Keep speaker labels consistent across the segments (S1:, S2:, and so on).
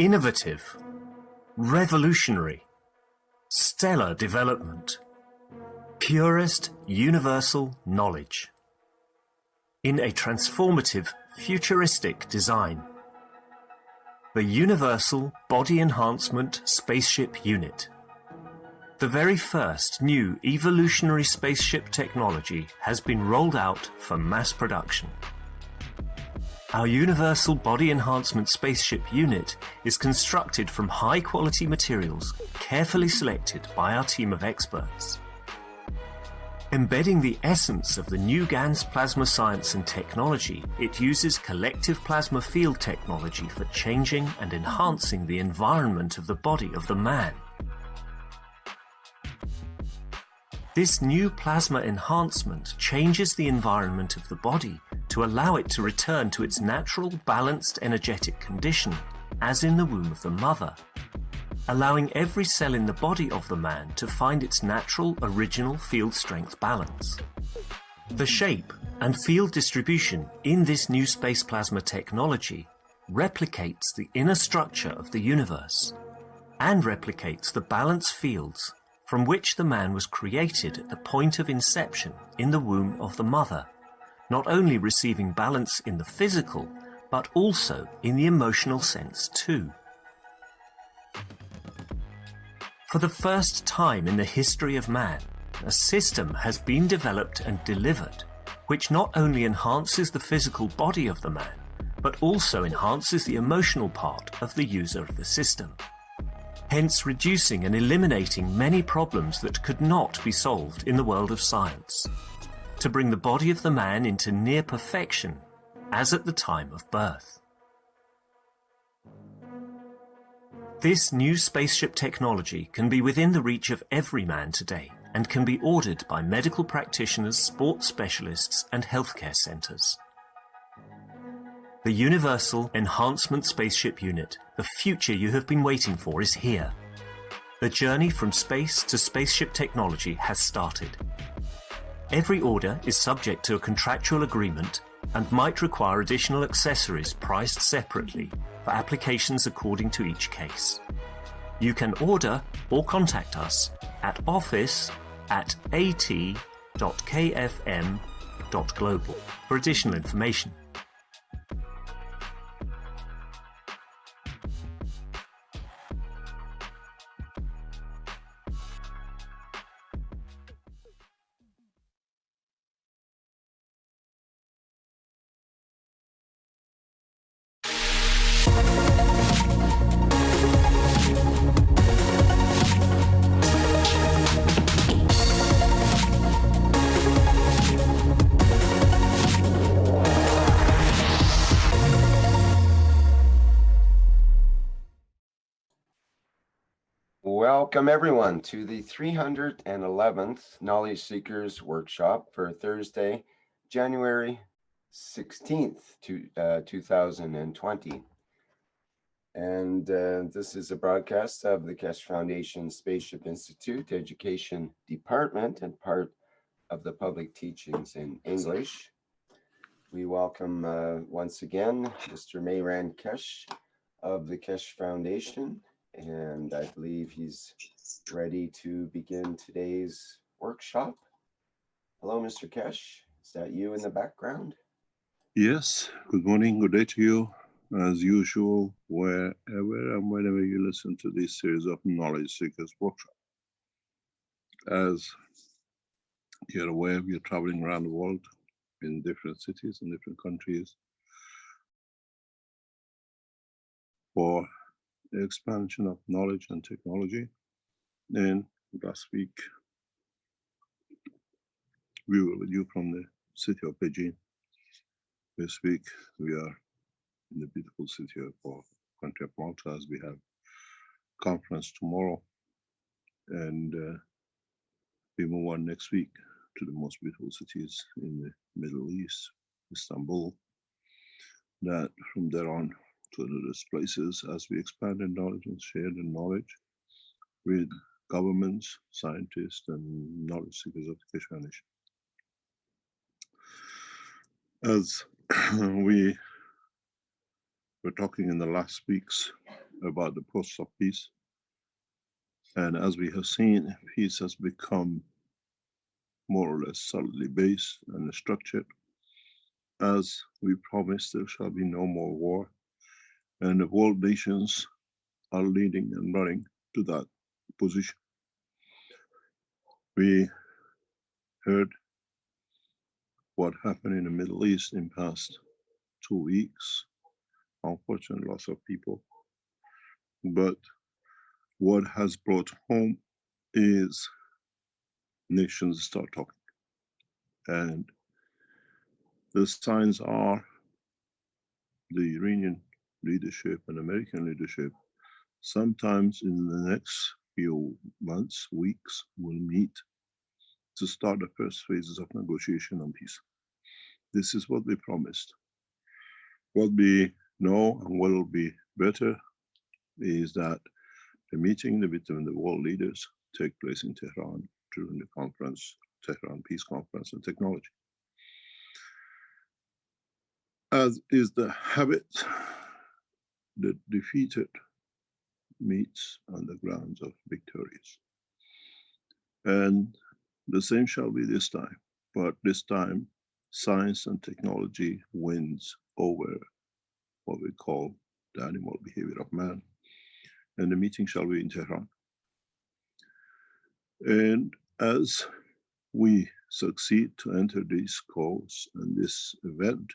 S1: Innovative, revolutionary, stellar development, purest universal knowledge. In a transformative, futuristic design. The Universal Body Enhancement Spaceship Unit. The very first new evolutionary spaceship technology has been rolled out for mass production. Our Universal Body Enhancement Spaceship Unit is constructed from high-quality materials carefully selected by our team of experts. Embedding the essence of the new GANS plasma science and technology, it uses collective plasma field technology for changing and enhancing the environment of the body of the man. This new plasma enhancement changes the environment of the body to allow it to return to its natural, balanced, energetic condition, as in the womb of the mother, allowing every cell in the body of the man to find its natural, original field strength balance. The shape and field distribution in this new space plasma technology replicates the inner structure of the universe and replicates the balance fields from which the man was created at the point of inception in the womb of the mother, not only receiving balance in the physical, but also in the emotional sense too. For the first time in the history of man, a system has been developed and delivered which not only enhances the physical body of the man, but also enhances the emotional part of the user of the system, hence reducing and eliminating many problems that could not be solved in the world of science, to bring the body of the man into near perfection as at the time of birth. This new spaceship technology can be within the reach of every man today and can be ordered by medical practitioners, sports specialists and healthcare centres. The Universal Enhancement Spaceship Unit, the future you have been waiting for, is here. The journey from space to spaceship technology has started. Every order is subject to a contractual agreement and might require additional accessories priced separately for applications according to each case. You can order or contact us at office@at.kfm.global for additional information.
S2: Welcome everyone to the 311th Knowledge Seekers Workshop for Thursday, January 16th, 2020. And this is a broadcast of the Keshe Foundation Spaceship Institute Education Department and part of the public teachings in English. We welcome once again Mr. Mayran Keshe of the Keshe Foundation, and I believe he's ready to begin today's workshop. Hello, Mr. Keshe. Is that you in the background?
S3: Yes. Good morning, good day to you. As usual, wherever and whenever you listen to this series of Knowledge Seekers Workshop. As you're aware, we are traveling around the world in different cities and different countries for the expansion of knowledge and technology. And last week, we were with you from the city of Beijing. This week, we are in the beautiful city of our country of Malta, as we have conference tomorrow. And we move on next week to the most beautiful cities in the Middle East, Istanbul. That from there on to other places as we expand in knowledge and share the knowledge with governments, scientists, and knowledge seekers of the Keshe Foundation. As we were talking in the last week's about the process of peace. And as we have seen, peace has become more or less solidly based and structured. As we promised, there shall be no more war, and the world nations are leading and running to that position. We heard what happened in the Middle East in past 2 weeks, unfortunate loss of people. But what has brought home is nations start talking. And the signs are the Iranian leadership and American leadership, sometimes in the next few months, weeks, will meet to start the first phases of negotiation on peace. This is what they promised. What we know and what will be better is that the meeting between the world leaders take place in Tehran during the conference, Tehran Peace Conference on Technology. As is the habit, the defeated meets on the grounds of victorious. And the same shall be this time, but this time science and technology wins over what we call the animal behavior of man. And the meeting shall be in Tehran. And as we succeed to enter this course and this event,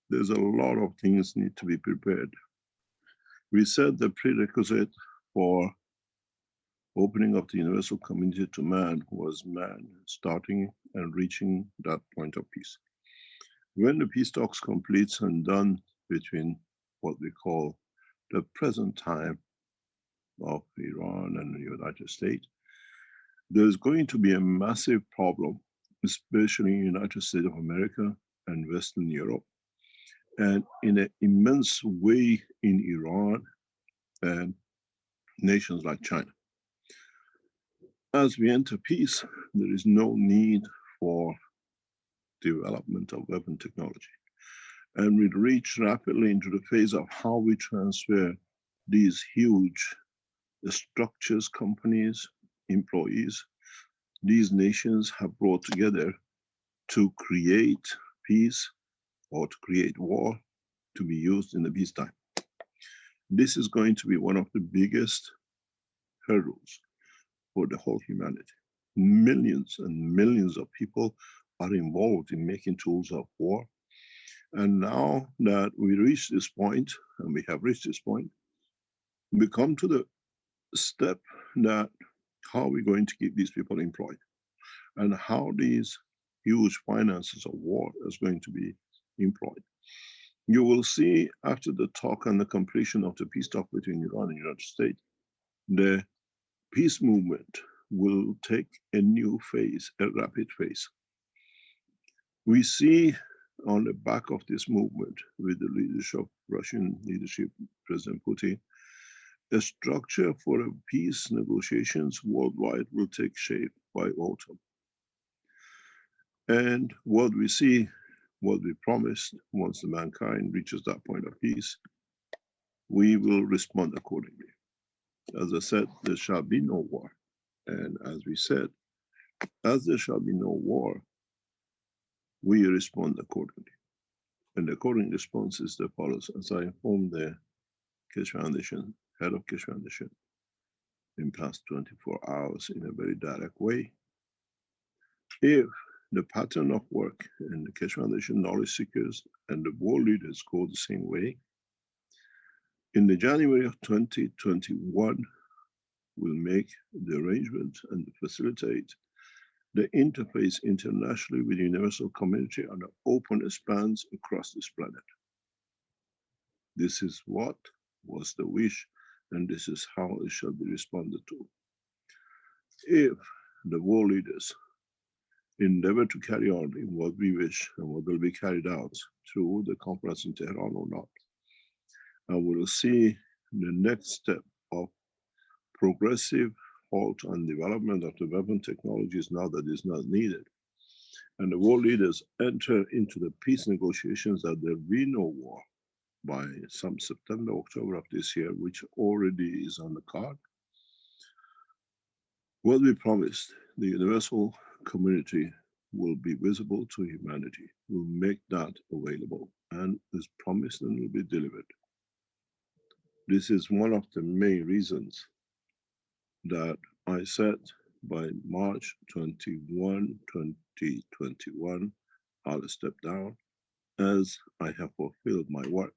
S3: there's a lot of things need to be prepared. We said the prerequisite for opening of the universal community to man was man starting and reaching that point of peace. When the peace talks completes and done between what we call the present time of Iran and the United States, there's going to be a massive problem, especially in the United States of America and Western Europe, and in an immense way in Iran and nations like China. As we enter peace, there is no need for development of weapon technology. And we reach rapidly into the phase of how we transfer these huge structures, companies, employees, these nations have brought together to create peace or to create war to be used in the peacetime. This is going to be one of the biggest hurdles for the whole humanity. Millions and millions of people are involved in making tools of war. And now that we reach this point, and we have reached this point, we come to the step that how are we going to keep these people employed? And how these huge finances of war is going to be employed. You will see after the talk and the completion of the peace talk between Iran and the United States, the peace movement will take a new phase, a rapid phase. We see on the back of this movement with the leadership, Russian leadership, President Putin, a structure for a peace negotiations worldwide will take shape by autumn. And what we see, what we promised, once the mankind reaches that point of peace, we will respond accordingly. As I said, there shall be no war. And as we said, as there shall be no war, we respond accordingly. And the according response is the follows. As I informed the Keshe Foundation, head of Keshe Foundation, in past 24 hours in a very direct way, if the pattern of work in the Keshe Foundation knowledge seekers and the world leaders go the same way, in the January of 2021, we'll make the arrangement and facilitate the interface internationally with the universal community on an open spans across this planet. This is what was the wish, and this is how it shall be responded to. If the world leaders endeavor to carry on in what we wish and what will be carried out through the conference in Tehran or not, and we will see the next step of progressive halt and development of the weapon technologies now that is not needed, and the world leaders enter into the peace negotiations that there be no war, by some September, October of this year, which already is on the card. What we promised, the universal community will be visible to humanity. We'll make that available and is promised and will be delivered. This is one of the main reasons that I said by March 21, 2021, I'll step down as I have fulfilled my work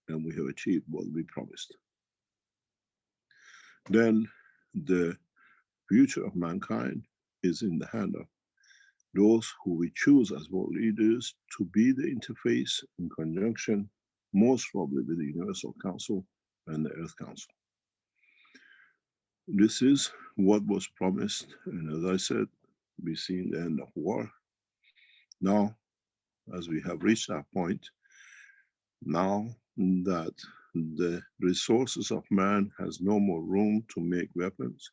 S3: and we have achieved what we promised. Then the future of mankind is in the hand of those who we choose as world leaders to be the interface in conjunction, most probably with the Universal Council and the Earth Council. This is what was promised, and as I said, we've seen the end of war. Now, as we have reached that point, now that the resources of man has no more room to make weapons,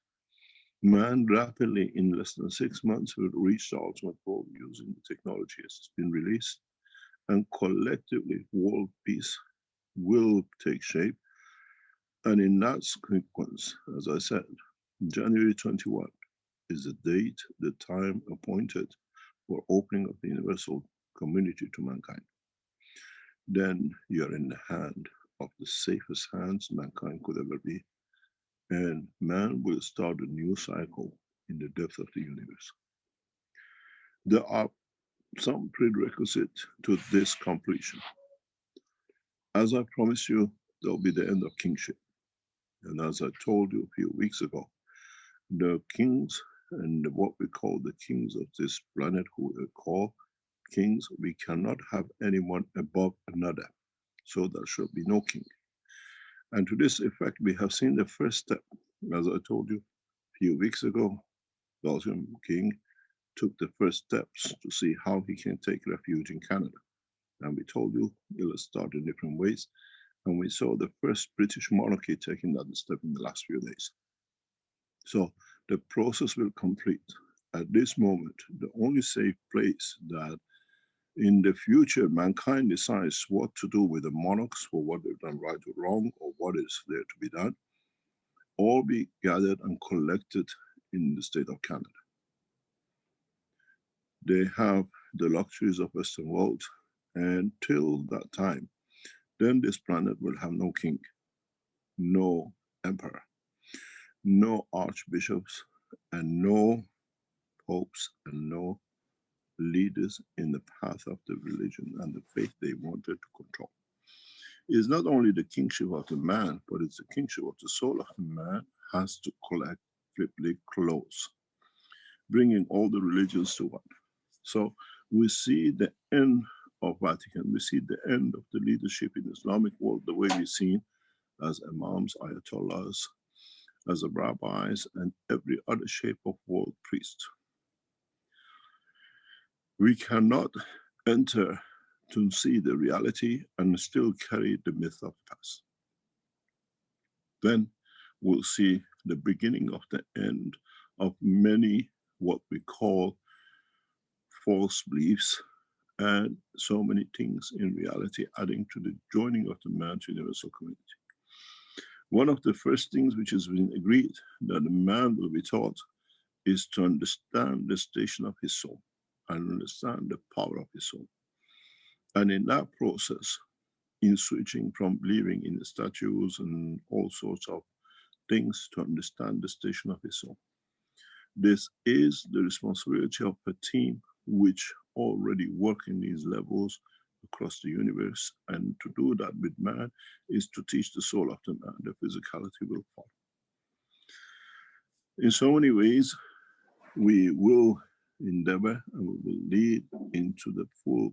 S3: man rapidly in less than 6 months will reach the ultimate goal using the technology as it's been released, and collectively world peace will take shape. And in that sequence, as I said, January 21 is the date, the time appointed for opening of the universal community to mankind. Then you're in the hand of the safest hands mankind could ever be. And man will start a new cycle in the depth of the universe. There are some prerequisites to this completion. As I promised you, there will be the end of kingship. And as I told you a few weeks ago, the kings and what we call the kings of this planet, who we call kings, we cannot have anyone above another. So there should be no king. And to this effect, we have seen the first step. As I told you a few weeks ago, Belgium king took the first steps to see how he can take refuge in Canada. And we told you it'll start in different ways. And we saw the first British monarchy taking that step in the last few days. So the process will complete. At this moment, the only safe place that in the future mankind decides what to do with the monarchs for what they've done right or wrong, or what is there to be done, all be gathered and collected in the state of Canada. They have the luxuries of Western world, and till that time, then this planet will have no king, no emperor, no archbishops, and no popes, and no leaders in the path of the religion and the faith they wanted to control. It's not only the kingship of the man, but it's the kingship of the soul of the man has to collectively close, bringing all the religions to one. So we see the end of Vatican, we see the end of the leadership in the Islamic world, the way we've seen as imams, ayatollahs, as the rabbis, and every other shape of world priest. We cannot enter to see the reality and still carry the myth of the past. Then we'll see the beginning of the end of many what we call false beliefs, and so many things in reality adding to the joining of the man to the universal community. One of the first things which has been agreed that the man will be taught is to understand the station of his soul and understand the power of his soul. And in that process, in switching from believing in the statues and all sorts of things to understand the station of his soul. This is the responsibility of a team which already work in these levels across the universe, and to do that with man is to teach the soul of the man. The physicality will follow. In so many ways, we will endeavor and we will lead into the full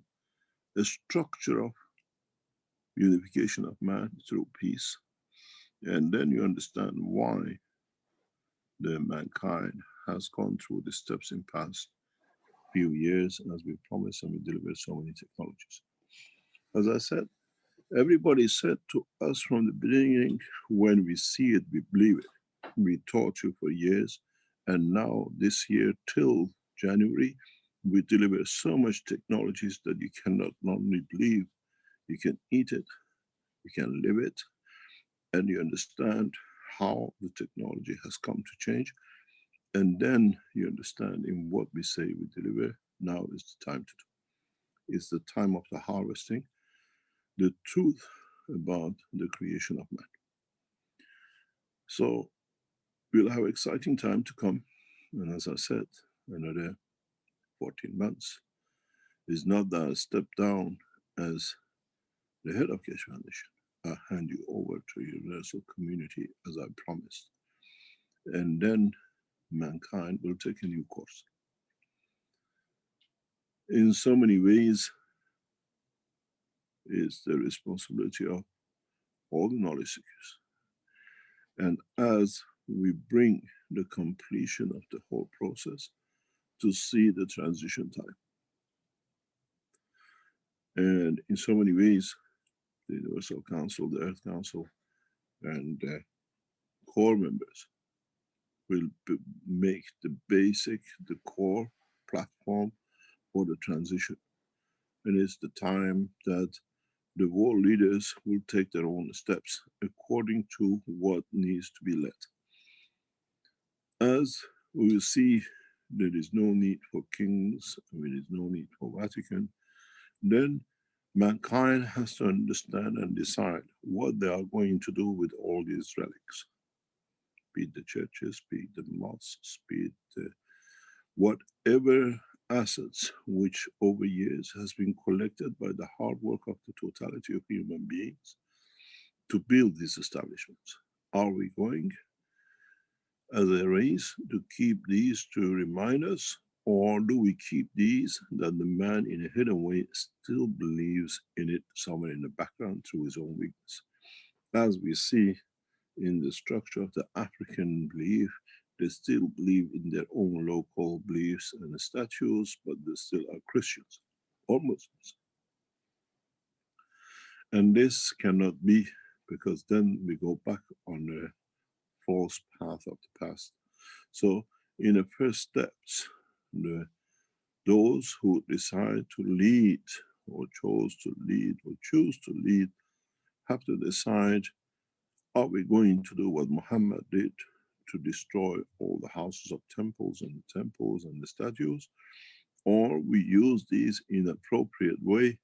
S3: structure of unification of man through peace. And then you understand why the mankind has gone through the steps in past few years, as we promised, and we delivered so many technologies. As I said, everybody said to us from the beginning, when we see it, we believe it. We taught you for years, and now this year till January, we deliver so much technologies that you cannot not only believe, you can eat it, you can live it, and you understand how the technology has come to change. And then you understand in what we say we deliver, now is the time to do. It's the time of the harvesting, the truth about the creation of man. So we'll have exciting time to come. And as I said, another 14 months is not that I step down as the head of Keshe Foundation. I hand you over to universal community as I promised. And then mankind will take a new course. In so many ways, it's the responsibility of all the knowledge seekers. And as we bring the completion of the whole process to see the transition time. And in so many ways, the Universal Council, the Earth Council, and core members will make the basic, the core platform for the transition. And it's the time that the world leaders will take their own steps according to what needs to be led. As we will see, there is no need for kings, there is no need for Vatican, then mankind has to understand and decide what they are going to do with all these relics. Be it the churches, be it the mosques, be it whatever assets which over years has been collected by the hard work of the totality of human beings to build these establishments. Are we going as a race to keep these to remind us, or do we keep these that the man in a hidden way still believes in it somewhere in the background through his own weakness? As we see in the structure of the African belief, they still believe in their own local beliefs and statues, but they still are Christians or Muslims. And this cannot be, because then we go back on a false path of the past. So in the first steps, those who decide to lead or chose to lead or choose to lead have to decide, are we going to do what Muhammad did, to destroy all the houses of temples and the statues, or we use these in an appropriate way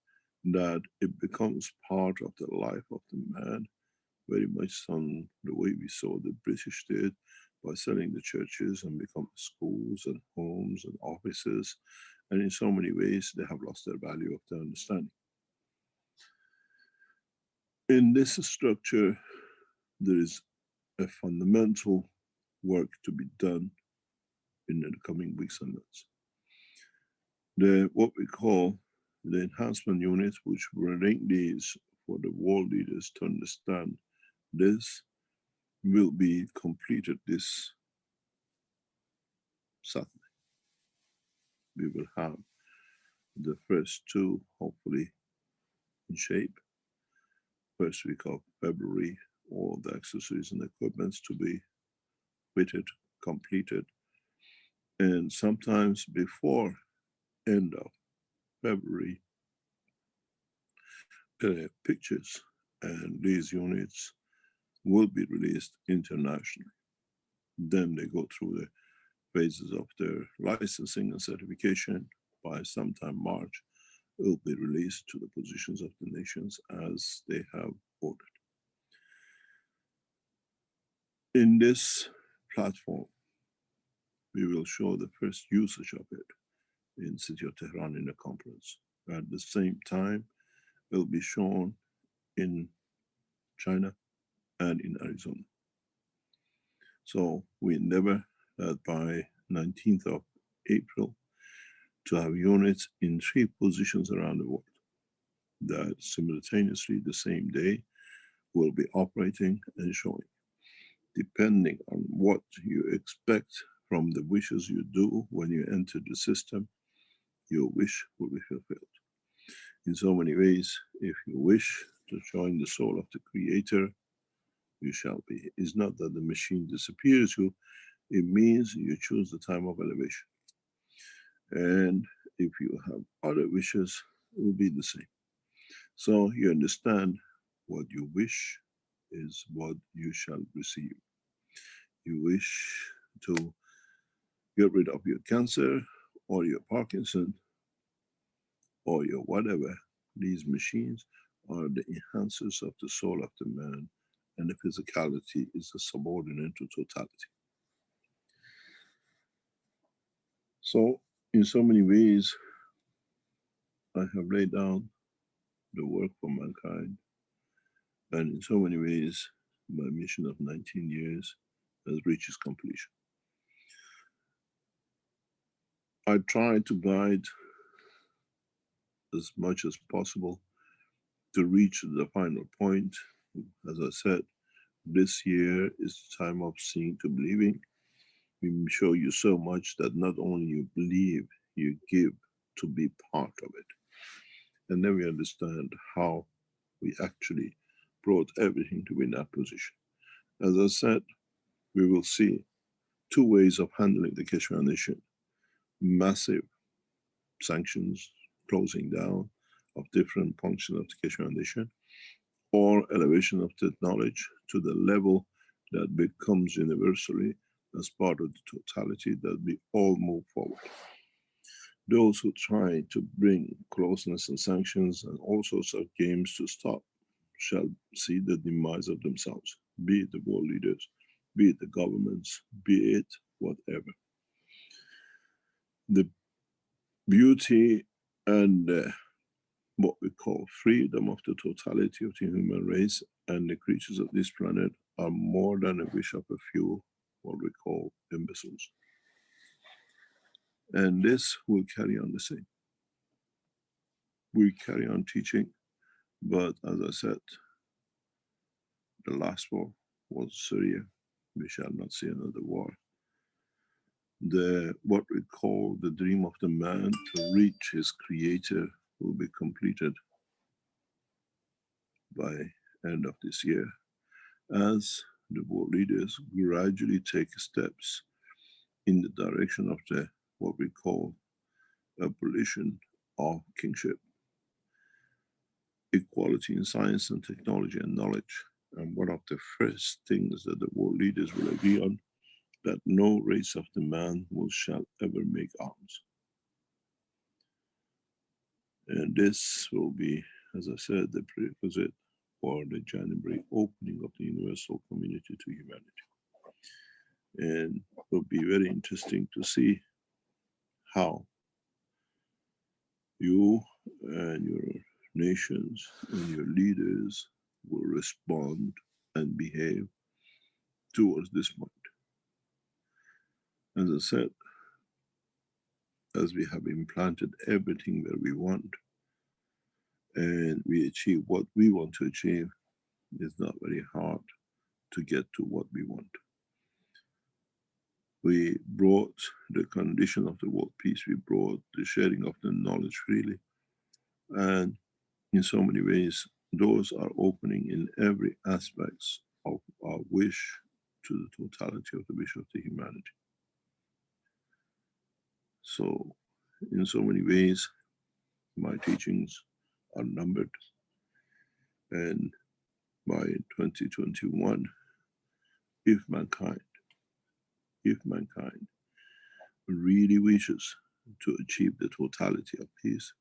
S3: that it becomes part of the life of the man, very much on the way we saw the British did by selling the churches and become schools and homes and offices, and in so many ways they have lost their value of their understanding. In this structure, there is a fundamental work to be done in the coming weeks and months. What we call the enhancement units, which will link these for the world leaders to understand this, will be completed this Saturday. We will have the first two, hopefully, in shape. First week of February, all the accessories and equipments to be fitted, completed. And sometimes before end of February, pictures and these units will be released internationally. Then they go through the phases of their licensing and certification. By sometime March, it will be released to the positions of the nations as they have ordered. In this platform, we will show the first usage of it in city of Tehran in the conference. At the same time, it will be shown in China and in Arizona. So we endeavor that by 19th of April to have units in 3 positions around the world that simultaneously the same day will be operating and showing. Depending on what you expect from the wishes you do when you enter the system, your wish will be fulfilled. In so many ways, if you wish to join the soul of the Creator, you shall be. It's not that the machine disappears you, it means you choose the time of elevation. And if you have other wishes, it will be the same. So you understand what you wish is what you shall receive. You wish to get rid of your cancer or your Parkinson or your whatever. These machines are the enhancers of the soul of the man, and the physicality is a subordinate to totality. So, in so many ways, I have laid down the work for mankind, and in so many ways, my mission of 19 years has reached its completion. I try to guide as much as possible to reach the final point. As I said, this year is the time of seeing to believing. We show you so much that not only you believe, you give to be part of it. And then we understand how we actually brought everything to be in that position. As I said, we will see two ways of handling the Keshe Foundation. Massive sanctions, closing down of different functions of the Keshe Foundation, or elevation of that knowledge to the level that becomes universally as part of the totality, that we all move forward. Those who try to bring closeness and sanctions and all sorts of games to stop shall see the demise of themselves, be it the world leaders, be it the governments, be it whatever. The beauty and what we call freedom of the totality of the human race and the creatures of this planet are more than a wish of a few, what we call imbeciles. And this will carry on the same. We carry on teaching, but as I said, the last war was Syria. We shall not see another war. What we call the dream of the man to reach his creator will be completed by end of this year, as the world leaders gradually take steps in the direction of the what we call abolition of kingship, equality in science and technology and knowledge. And one of the first things that the world leaders will agree on, that no race of the man shall ever make arms. And this will be, as I said, the prerequisite for the January opening of the universal community to humanity. And it will be very interesting to see how you and your nations and your leaders will respond and behave towards this point. As I said, as we have implanted everything that we want and we achieve what we want to achieve, it's not very hard to get to what we want. We brought the condition of the world peace, we brought the sharing of the knowledge freely, and in so many ways, doors are opening in every aspect of our wish to the totality of the wish of the humanity. So, in so many ways, my teachings are numbered, and by 2021, if mankind really wishes to achieve the totality of peace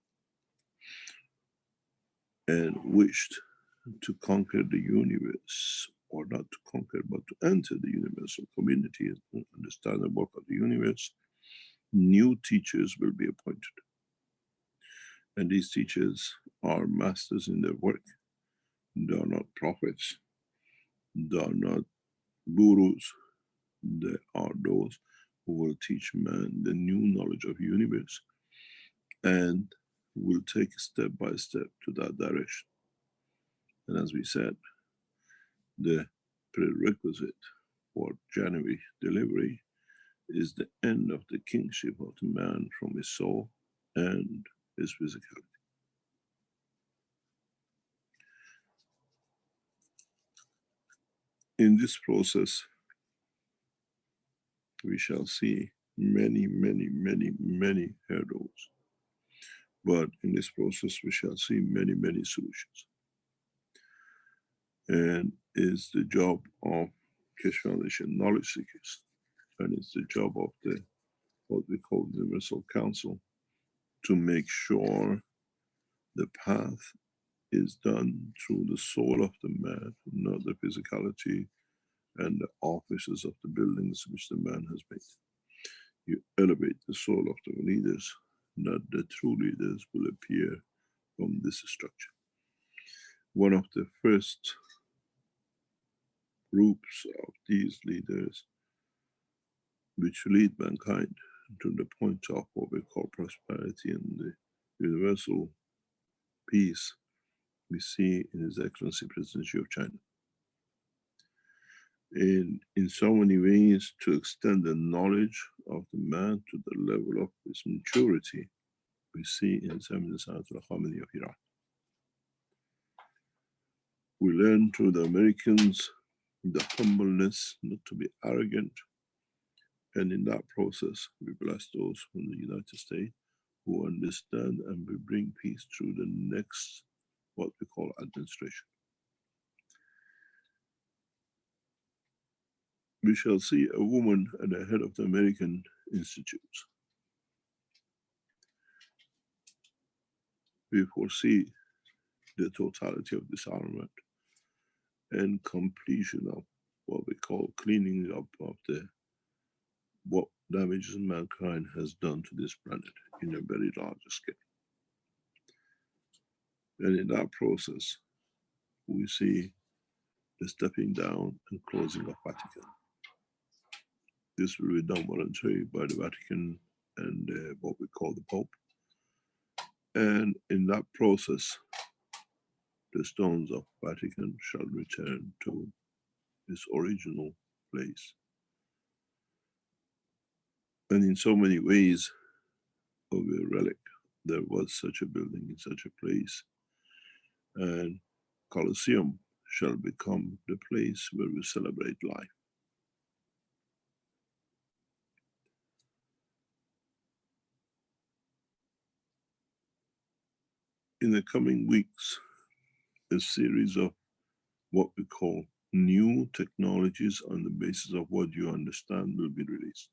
S3: and wished to conquer the universe, or not to conquer, but to enter the universal community and understand the work of the universe, new teachers will be appointed. And these teachers are masters in their work. They are not prophets. They are not gurus. They are those who will teach man the new knowledge of the universe and will take step by step to that direction. And as we said, the prerequisite for January delivery is the end of the kingship of the man from his soul and his physicality. In this process, we shall see many hurdles. But in this process, we shall see many solutions. and is the job of Keshe Foundation knowledge seekers, and it's the job of the what we call the Universal Council to make sure the path is done through the soul of the man, not the physicality and the offices of the buildings which the man has made. You elevate the soul of the leaders, not the true leaders will appear from this structure. One of the first groups of these leaders which lead mankind to the point of what we call prosperity and the universal peace we see in His Excellency President Xi of China. In so many ways, to extend the knowledge of the man to the level of his maturity, we see in His Eminence Ayatollah Khamenei of Iran. We learn through the Americans the humbleness, not to be arrogant, and in that process, we bless those from the United States who understand and we bring peace through the next, what we call administration. We shall see a woman at the head of the American institutes. We foresee the totality of disarmament and completion of what we call cleaning up of the what damages mankind has done to this planet in a very large scale. And in that process, we see the stepping down and closing of Vatican. This will be done voluntarily by the Vatican and what we call the Pope. And in that process, the stones of Vatican shall return to its original place. And in so many ways of a relic, there was such a building in such a place. And Colosseum shall become the place where we celebrate life. In the coming weeks, a series of what we call new technologies on the basis of what you understand will be released,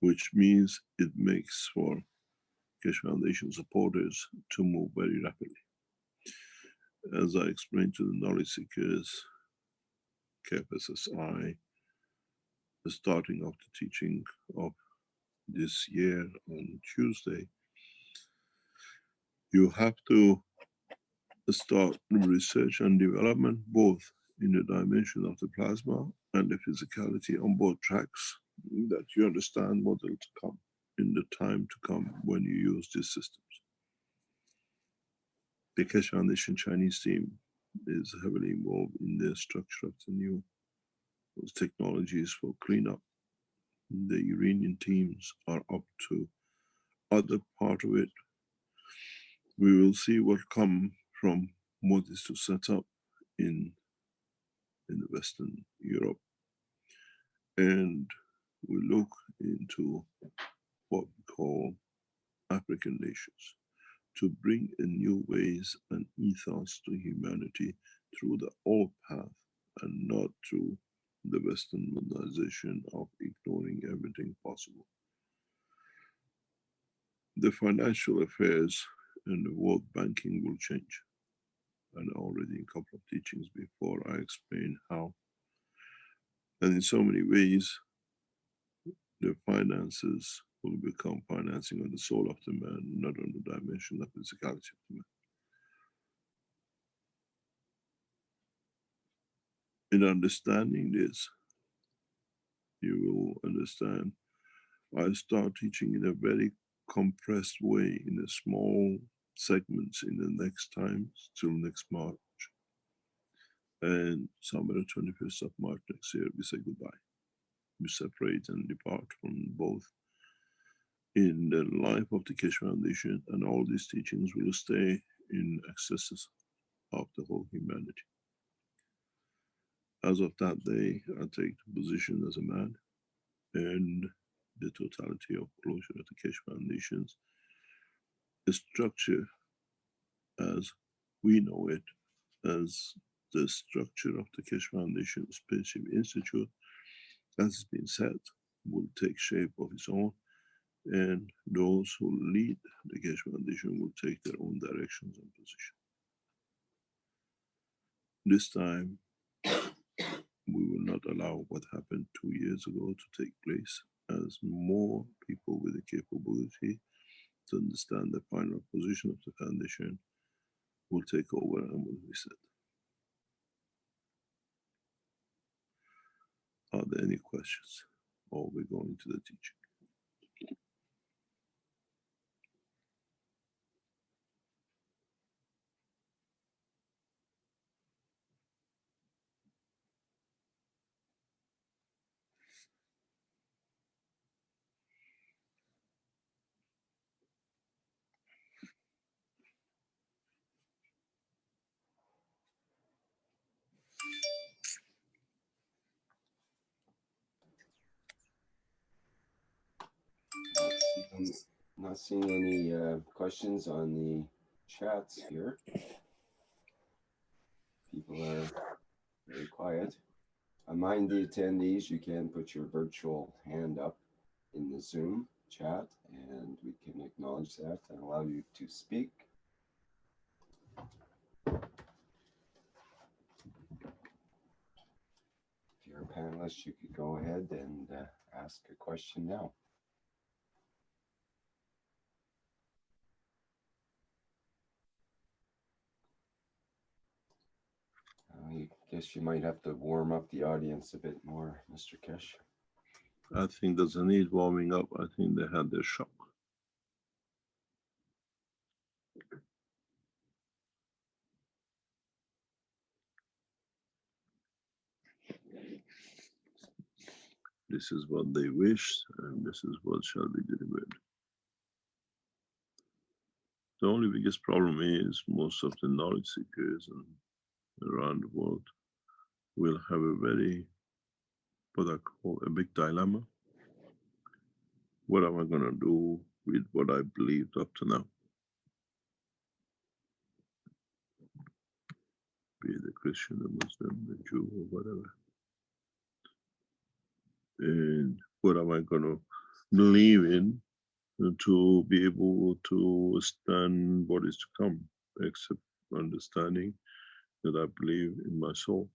S3: which means it makes for Keshe Foundation supporters to move very rapidly. As I explained to the knowledge seekers, KFSSI, the starting of the teaching of this year on Tuesday, you have to start research and development both in the dimension of the plasma and the physicality on both tracks, that you understand what will come in the time to come when you use these systems. The Keshe Foundation Chinese team is heavily involved in the structure of the new technologies for cleanup. The Iranian teams are up to other part of it. We will see what come from what is to set up in the Western Europe. And we look into what we call African nations to bring in new ways and ethos to humanity through the old path and not through the Western modernization of ignoring everything possible. The financial affairs and the world banking will change. And already in a couple of teachings before, I explained how. And in so many ways, the finances will become financing on the soul of the man, not on the dimension of physicality of the man. In understanding this, you will understand I start teaching in a very compressed way, in a small segments in the next time till next March. And somewhere the 25th of March next year, we say goodbye. We separate and depart from both. In the life of the Keshe Foundation, and all these teachings will stay in excesses of the whole humanity. As of that day, I take the position as a man, and the totality of closure of the Keshe Foundation's structure as we know it, as the structure of the Keshe Foundation Spaceship Institute, as has been said, will take shape of its own, and those who lead the Keshe Foundation will take their own directions and positions. This time, we will not allow what happened 2 years ago to take place, as more people with the capability to understand the final position of the foundation will take over and will reset. Are there any questions? Or we're going to the teaching?
S2: Not seeing any questions on the chats here. People are very quiet. Mind the attendees, you can put your virtual hand up in the Zoom chat and we can acknowledge that and allow you to speak. If you're a panelist, you could go ahead and ask a question now. I guess you might have to warm up the audience a bit more, Mr. Keshe.
S3: I think there's a need warming up. I think they had their shock. This is what they wished, and this is what shall be delivered. The only biggest problem is most of the knowledge seekers around the world will have a very, what I call a big dilemma. What am I going to do with what I believed up to now? Be it a Christian, a Muslim, a Jew, or whatever. And what am I going to believe in to be able to stand what is to come, except understanding that I believe in my soul.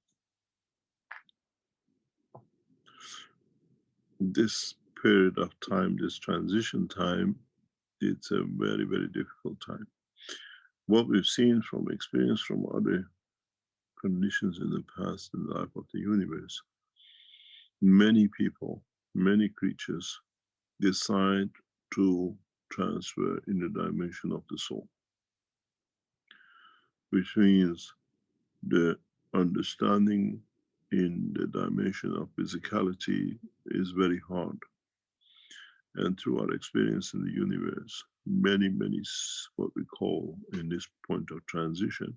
S3: This period of time, this transition time, it's a very, very difficult time. What we've seen from experience from other conditions in the past in the life of the universe, many people, many creatures decide to transfer in the dimension of the soul, which means the understanding in the dimension of physicality is very hard. And through our experience in the universe, many, what we call in this point of transition,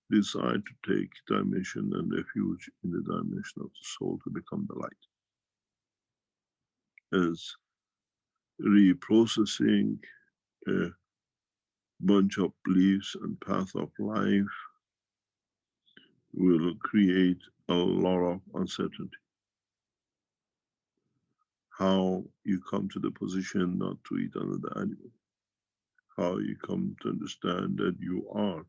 S3: decide to take dimension and refuge in the dimension of the soul to become the light. As reprocessing a bunch of beliefs and path of life will create a lot of uncertainty. How you come to the position not to eat another animal. How you come to understand that you are,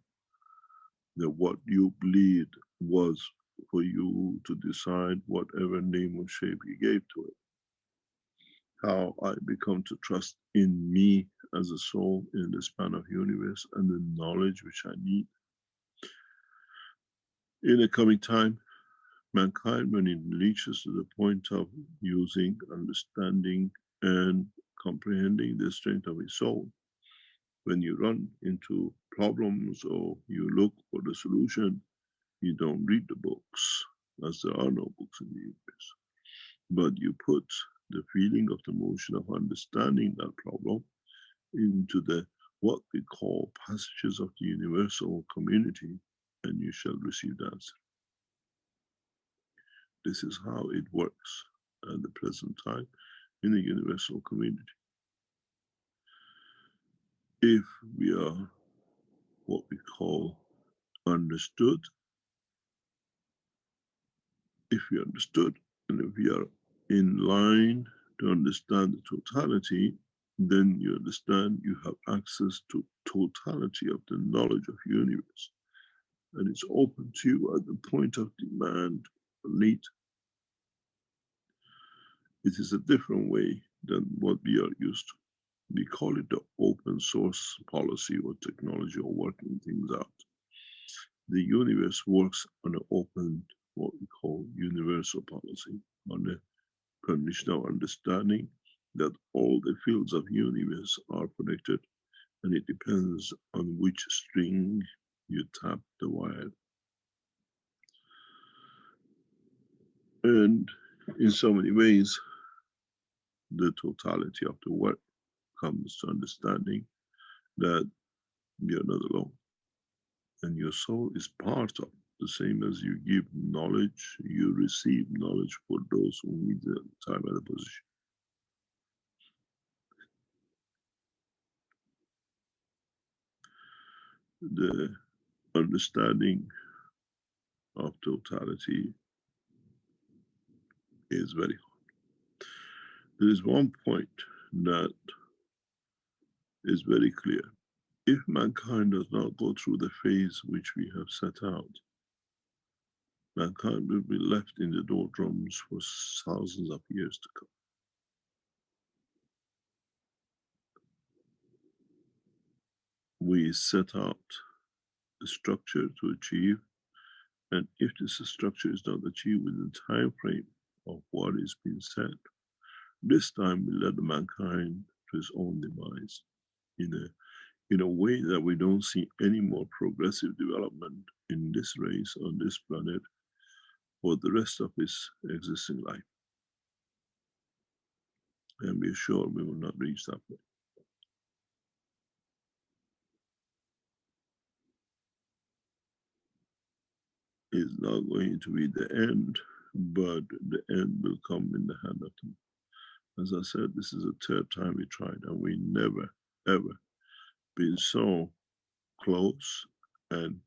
S3: that what you believed was for you to decide whatever name or shape you gave to it. How I become to trust in me as a soul in the span of universe and the knowledge which I need. In the coming time, mankind, when it reaches to the point of using, understanding and comprehending the strength of his soul, when you run into problems or you look for the solution, you don't read the books, as there are no books in the universe. But you put the feeling of the motion of understanding that problem into the what we call passages of the universal community, and you shall receive the answer. This is how it works at the present time in the universal community. If we are what we call understood if we understood and if we are in line to understand the totality, then you understand you have access to totality of the knowledge of universe. And it's open to you at the point of demand or need. It is a different way than what we are used to. We call it the open source policy or technology or working things out. The universe works on an open, what we call universal policy, on the conditional understanding that all the fields of universe are connected, and it depends on which string you tap the wire. And in so many ways, the totality of the work comes to understanding that you're not alone. And your soul is part of the same as you give knowledge, you receive knowledge for those who need the time and the position. The understanding of totality is very hard. There is one point that is very clear. If mankind does not go through the phase which we have set out, mankind will be left in the doldrums for thousands of years to come. We set out a structure to achieve, and if this structure is not achieved within the time frame of what is being said, this time we let the mankind to its own demise in a way that we don't see any more progressive development in this race on this planet for the rest of its existing life. And we're sure we will not reach that point. It's not going to be the end, but the end will come in the hand of them. As I said, this is the third time we tried, and we never, ever been so close and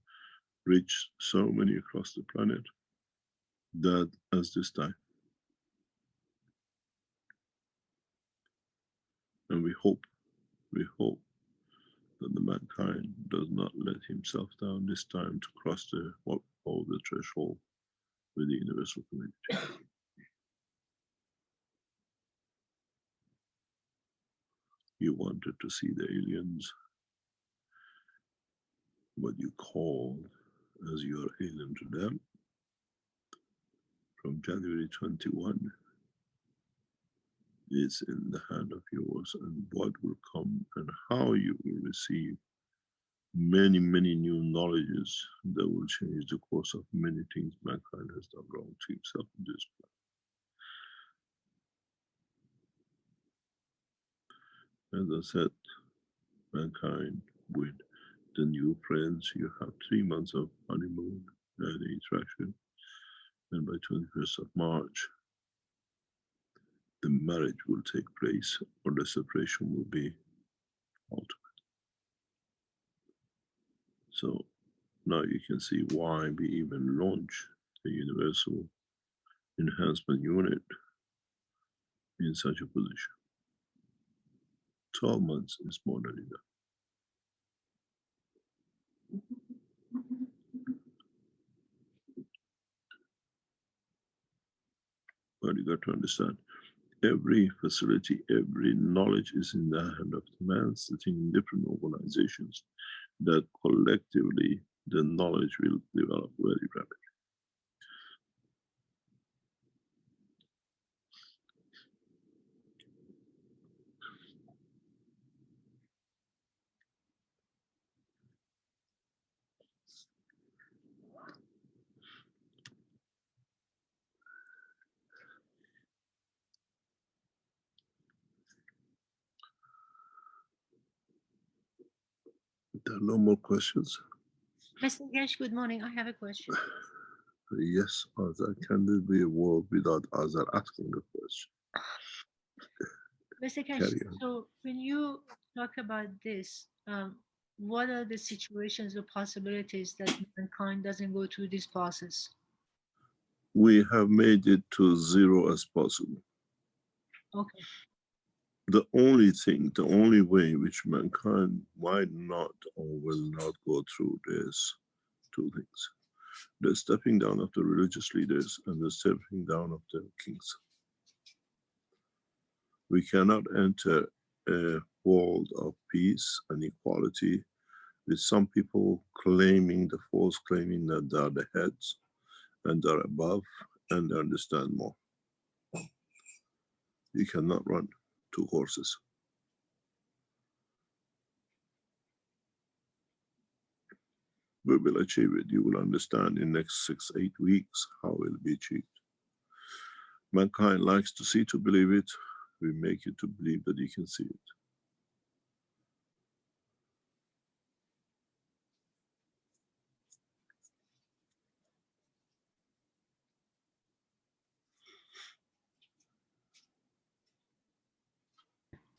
S3: reached so many across the planet that as this time. And we hope that the mankind does not let himself down this time to cross the what we call the threshold with the universal community. You wanted to see the aliens, what you call as your alien to them, from January 21 is in the hand of yours, and what will come and how you will receive many, many new knowledges that will change the course of many things mankind has done wrong to himself in this planet. As I said, mankind with the new friends, you have 3 months of honeymoon and interaction, and by 21st of March, the marriage will take place or the separation will be ultimate. So now you can see why we even launch the Universal Enhancement Unit in such a position. 12 months is more than enough. But you got to understand, every facility, every knowledge is in the hand of the man sitting in different organizations that collectively the knowledge will develop very rapidly. If there are no more questions.
S4: Mr. Keshe, good morning. I have a question.
S3: Yes, Azar, can there be a world without Azar asking the question?
S4: Mr. Keshe, so when you talk about this, what are the situations or possibilities that mankind doesn't go through this process?
S3: We have made it to zero as possible.
S4: Okay.
S3: The only thing, the only way which mankind might not or will not go through is two things. The stepping down of the religious leaders and the stepping down of the kings. We cannot enter a world of peace and equality with some people claiming, the false claiming that they are the heads and they're above and they understand more. You cannot run two horses. We will achieve it. You will understand in next 6-8 weeks how it will be achieved. Mankind likes to see to believe it. We make you to believe that you can see it.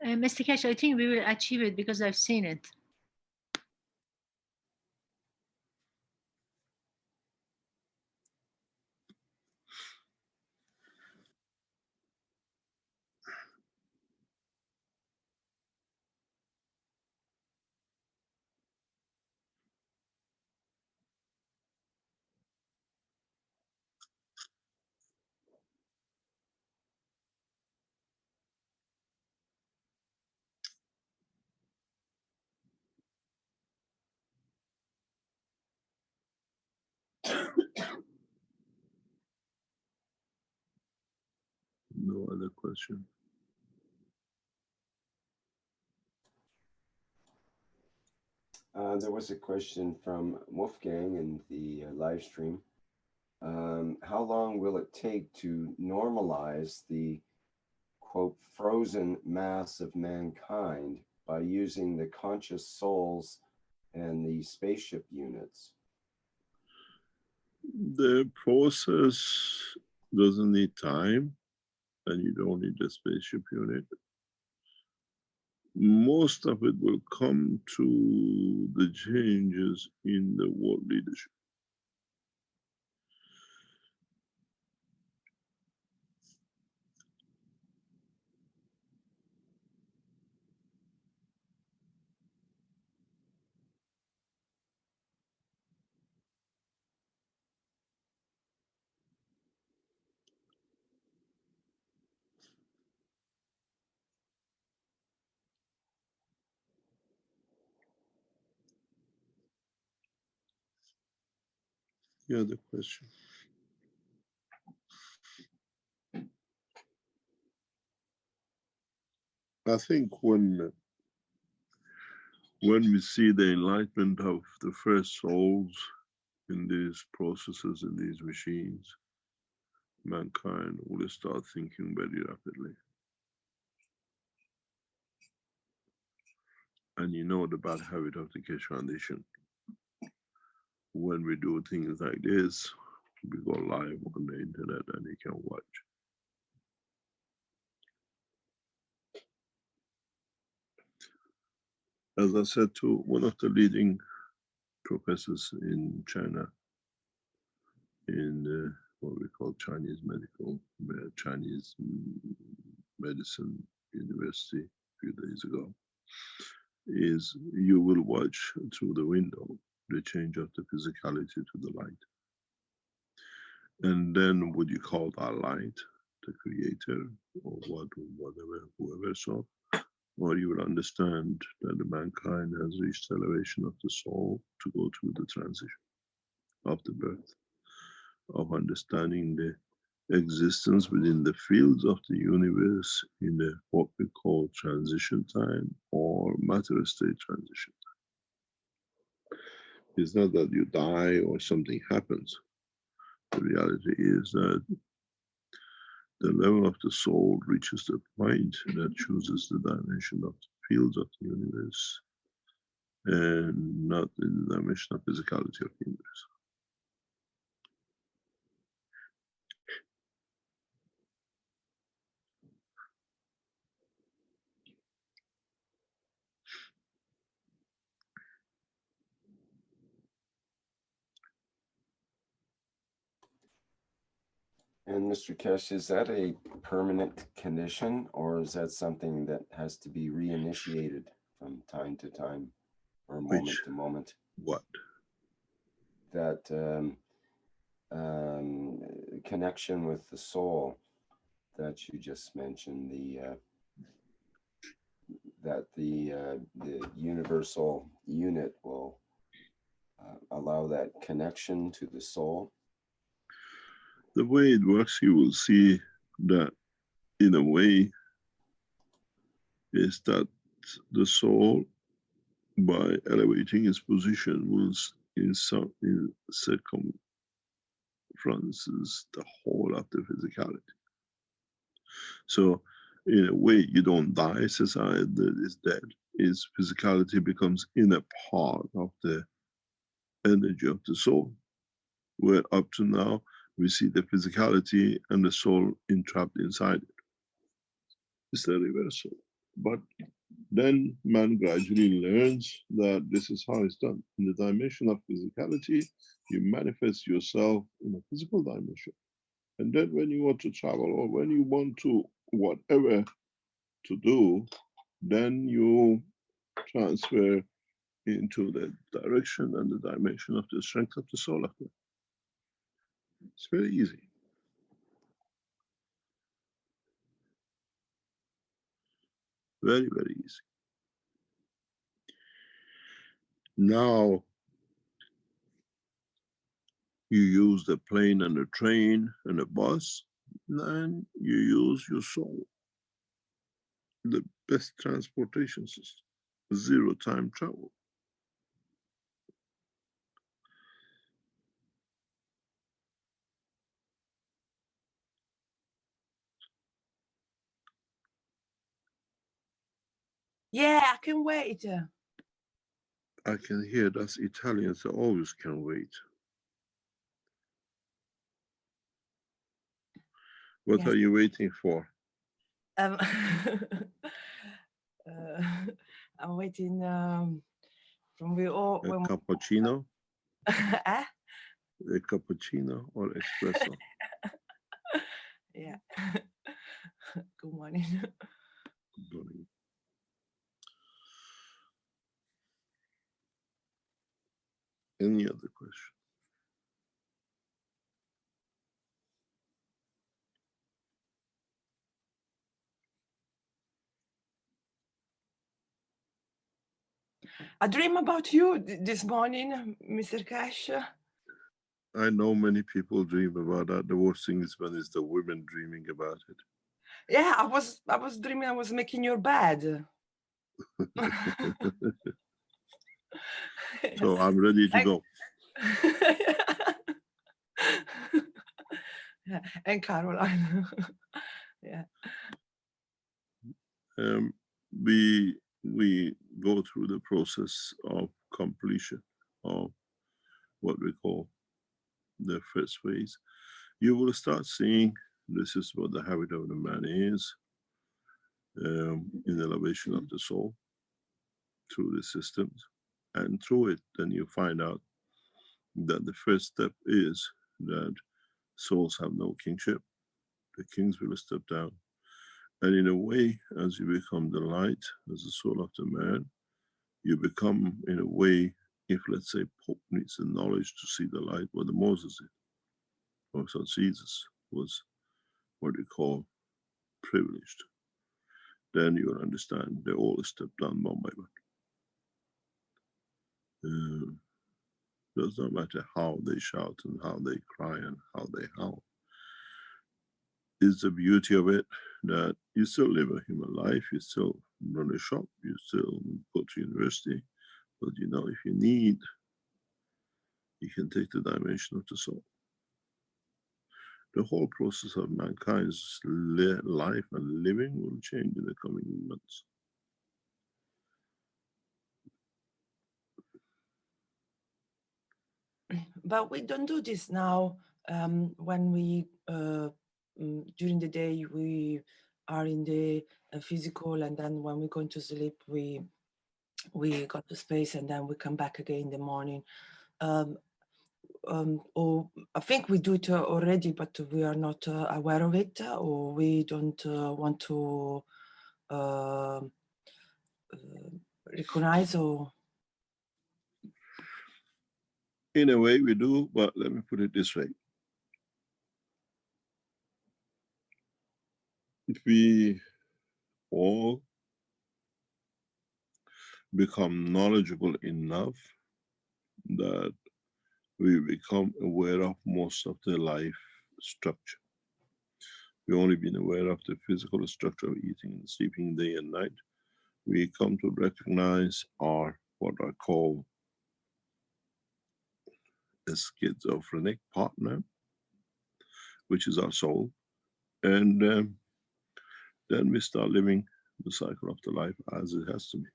S4: Mr. Keshe, I think we will achieve it because I've seen it.
S3: No other question.
S2: There was a question from Wolfgang in the live stream. How long will it take to normalize the, quote, frozen mass of mankind by using the conscious souls and the spaceship units?
S3: The process doesn't need time, and you don't need a spaceship unit. Most of it will come to the changes in the world leadership. The other question. I think when we see the enlightenment of the first souls in these processes, in these machines, mankind will start thinking very rapidly. And you know the bad habit of the Keshe Foundation. When we do things like this, we go live on the internet and you can watch. As I said to one of the leading professors in China, in what we call Chinese Chinese medicine university a few days ago, is you will watch through the window the change of the physicality to the light. And then what you call that light, the creator, or whatever, whoever saw, or you will understand that the mankind has reached elevation of the soul to go through the transition of the birth, of understanding the existence within the fields of the universe in the what we call transition time or matter state transition time. It's not that you die or something happens. The reality is that the level of the soul reaches the point that chooses the dimension of the fields of the universe and not in the dimension of physicality of the universe.
S2: And Mr. Keshe, is that a permanent condition, or is that something that has to be reinitiated from time to time or moment
S3: Which,
S2: to moment?
S3: what?
S2: That connection with the soul that you just mentioned, that the universal unit will allow that connection to the soul.
S3: The way it works, you will see that in a way is that the soul, by elevating its position, will in circumferences the whole of the physicality. So in a way, you don't die, society that is dead. Its physicality becomes in a part of the energy of the soul, where up to now we see the physicality and the soul entrapped inside it. It's the reversal. But then man gradually learns that this is how it's done. In the dimension of physicality, you manifest yourself in a physical dimension. And then when you want to travel, or when you want to whatever to do, then you transfer into the direction and the dimension of the strength of the soul of man. It's very easy. Very, very easy. Now you use the plane and the train and the bus, then you use your soul. The best transportation system, zero time travel.
S5: Yeah, I can wait.
S3: I can hear that Italians always can wait. What
S5: Yes.
S3: are you waiting for?
S5: Um, I'm waiting from we all.
S3: A cappuccino?
S5: Eh?
S3: A cappuccino or espresso?
S5: Yeah. Good morning.
S3: Good morning. Any other question?
S5: I dream about you this morning, Mr. Keshe.
S3: I know many people dream about that. The worst thing is when it's the women dreaming about it.
S5: Yeah, I was dreaming I was making your bed.
S3: So I'm ready to go.
S5: Yeah, and Caroline. Yeah.
S3: We go through the process of completion of what we call the first phase. You will start seeing this is what the habit of the man is, in the elevation of the soul through the systems, and through it then you find out that the first step is that souls have no kingship. The kings will step down, and in a way, as you become the light, as the soul of the man, you become, in a way, if let's say Pope needs the knowledge to see the light, what the Moses did, or so Jesus was what you call privileged, then you will understand they all step down one by one. Does not matter how they shout and how they cry and how they howl. It's the beauty of it that you still live a human life, you still run a shop, you still go to university, but you know, if you need, you can take the dimension of the soul. The whole process of mankind's life and living will change in the coming months.
S5: But we don't do this now. When we during the day we are in the physical, and then when we go into sleep we go to space, and then we come back again in the morning. or I think we do it already, but we are not aware of it, or we don't want to recognize, or
S3: in a way we do, but let me put it this way. If we all become knowledgeable enough that we become aware of most of the life structure. We've only been aware of the physical structure of eating and sleeping day and night. We come to recognize our, what I call, a schizophrenic partner, which is our soul. And then we start living the cycle of the life as it has to be.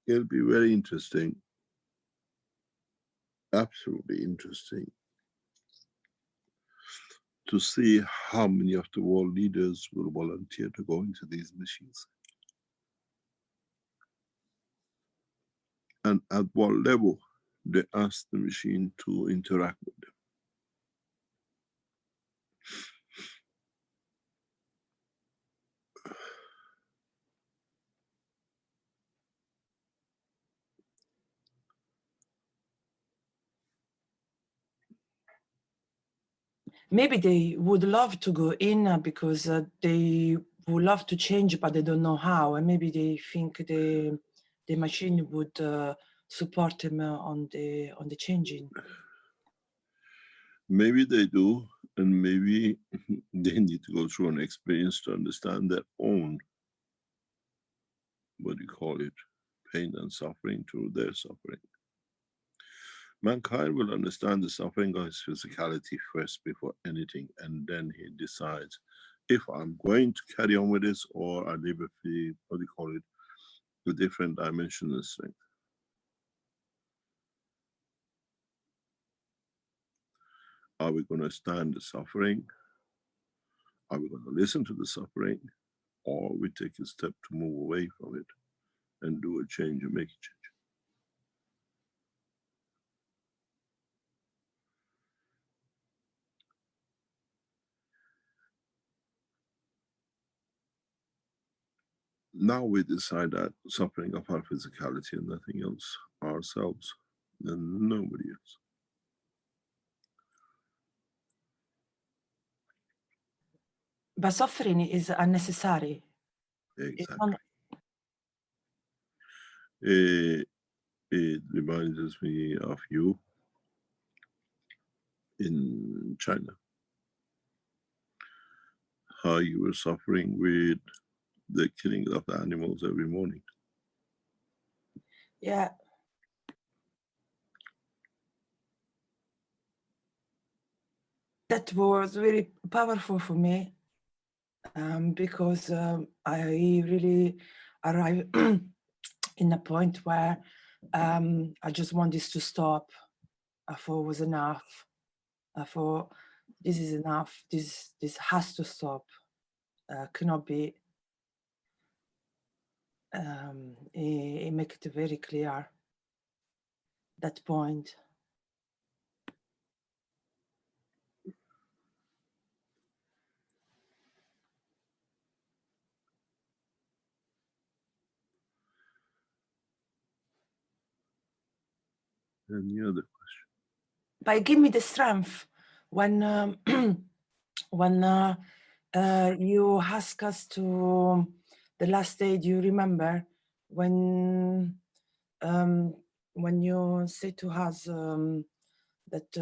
S3: It'll be very interesting, absolutely interesting, to see how many of the world leaders will volunteer to go into these machines. And at what level they ask the machine to interact with them.
S5: maybe they would love to go in because they would love to change, but they don't know how, and maybe they think the machine would support them on the changing.
S3: Maybe they do, and maybe they need to go through an experience to understand their own, what do you call it, pain and suffering through their suffering. Mankind will understand the suffering of his physicality first before anything, and then he decides if I'm going to carry on with this, or I live with the, what do you call it, the different dimensional strength. Are we going to stand the suffering? Are we going to listen to the suffering? Or we take a step to move away from it and do a change and make a change? Now we decide that suffering of our physicality and nothing else, ourselves and nobody else.
S5: But suffering is unnecessary.
S3: Exactly. It reminds me of you in China. How you were suffering with the killing of the animals every morning.
S5: Yeah. That was very powerful for me, because I really arrived in a point where I just want this to stop. I thought it was enough. I thought this is enough. This has to stop. Cannot be. It makes it very clear, that point.
S3: Any other question?
S5: But give me the strength when when you ask us to the last day. Do you remember when you say to us that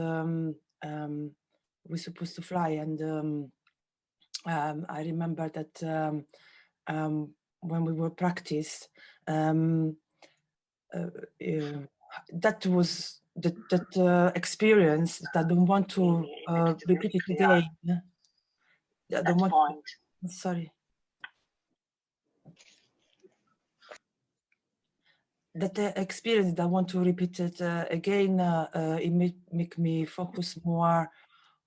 S5: we're supposed to fly, and I remember that when we were practice, that was that experience that I don't want to repeat it again. I don't want to, sorry. experience that I want to repeat it again. It make me focus more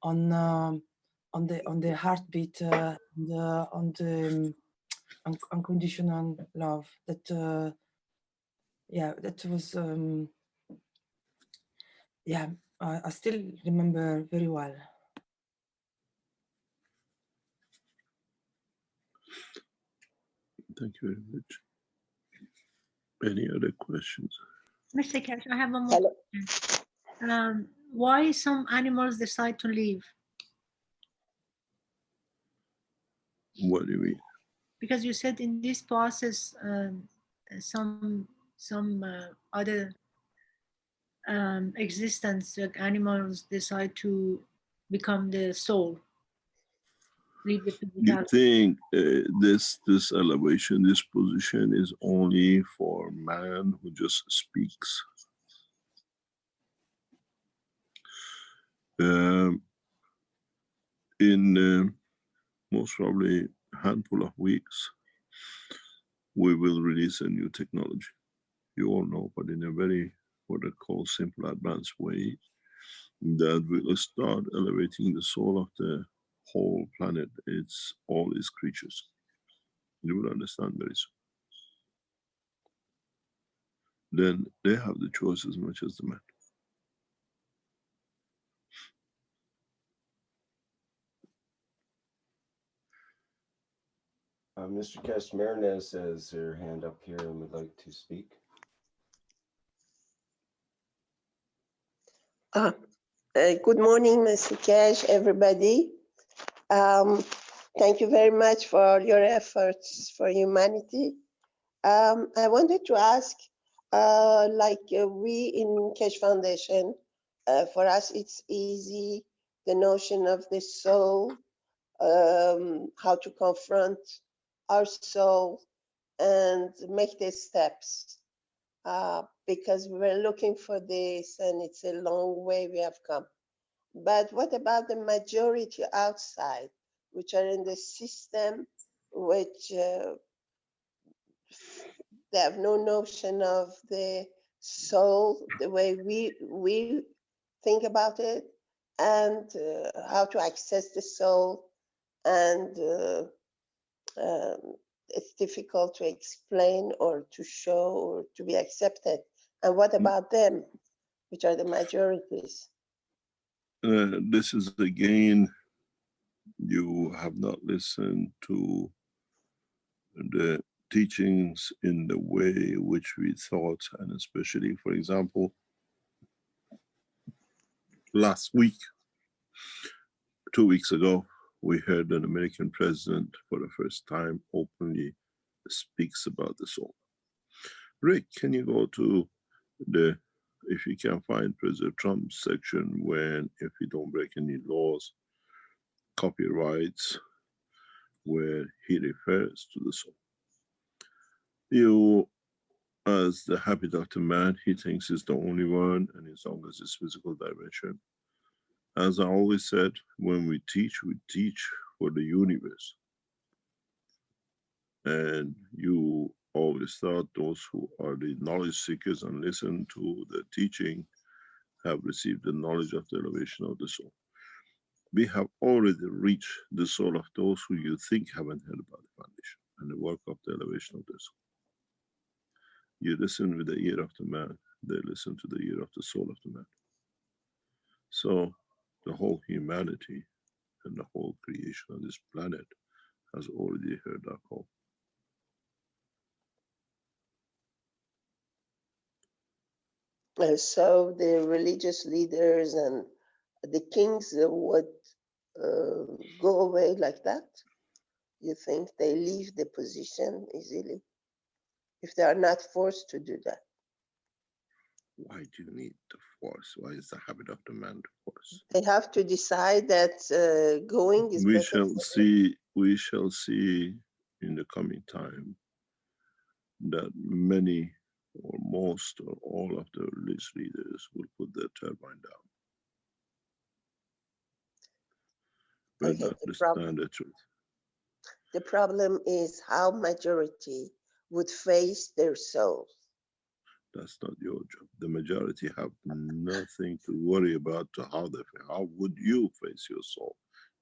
S5: on the heartbeat, on the unconditional love. That yeah, that was yeah. I still remember very well.
S3: Thank you very much. Any other questions?
S4: Mr. Keshe, I have one more question. Why some animals decide to leave?
S3: What do you mean?
S4: Because you said in this process, some other existence, like animals, decide to become the soul. Leave the
S3: You
S4: physicality.
S3: think this elevation, this position is only for man who just speaks? In most probably a handful of weeks, we will release a new technology. You all know, but in a very, what I call simple advanced way, that will start elevating the soul of the whole planet. It's all its creatures. You will understand very soon. Then they have the choice as much as the man.
S2: Mr. Keshe, Marinez has her hand up here and would like to speak.
S6: Good morning, Mr. Keshe, everybody. Thank you very much for your efforts for humanity. I wanted to ask, we in Keshe Foundation, for us it's easy, the notion of the soul, how to confront our soul and make the steps. Because we were looking for this and it's a long way we have come. But what about the majority outside, which are in the system, which they have no notion of the soul, the way we think about it, and how to access the soul, and it's difficult to explain or to show or to be accepted. And what about them, which are the majorities?
S3: This is again, you have not listened to the teachings in the way which we thought, and especially, for example, last week, 2 weeks ago, we heard an American president for the first time openly speaks about the soul. Rick, can you go to the, if you can find President Trump's section when, if you don't break any laws, copyrights, where he refers to the soul. You, as the habit of the man, he thinks he's the only one, and as long as it's physical dimension. As I always said, when we teach for the universe. And you always thought those who are the knowledge seekers and listen to the teaching have received the knowledge of the elevation of the soul. We have already reached the soul of those who you think haven't heard about the foundation and the work of the elevation of the soul. You listen with the ear of the man, they listen to the ear of the soul of the man. So the whole humanity and the whole creation of this planet has already heard our call.
S6: So the religious leaders and the kings would go away like that? You think they leave the position easily if they are not forced to do that?
S3: Why do you need the force? Why is the habit of the man to force?
S6: They have to decide that going is
S3: We
S6: better.
S3: we shall see in the coming time that many or most or all of the religious leaders will put their turbine down. Will not understand the truth.
S6: The problem is how majority would face their souls.
S3: That's not your job. The majority have nothing to worry about to how they feel. How would you face your soul?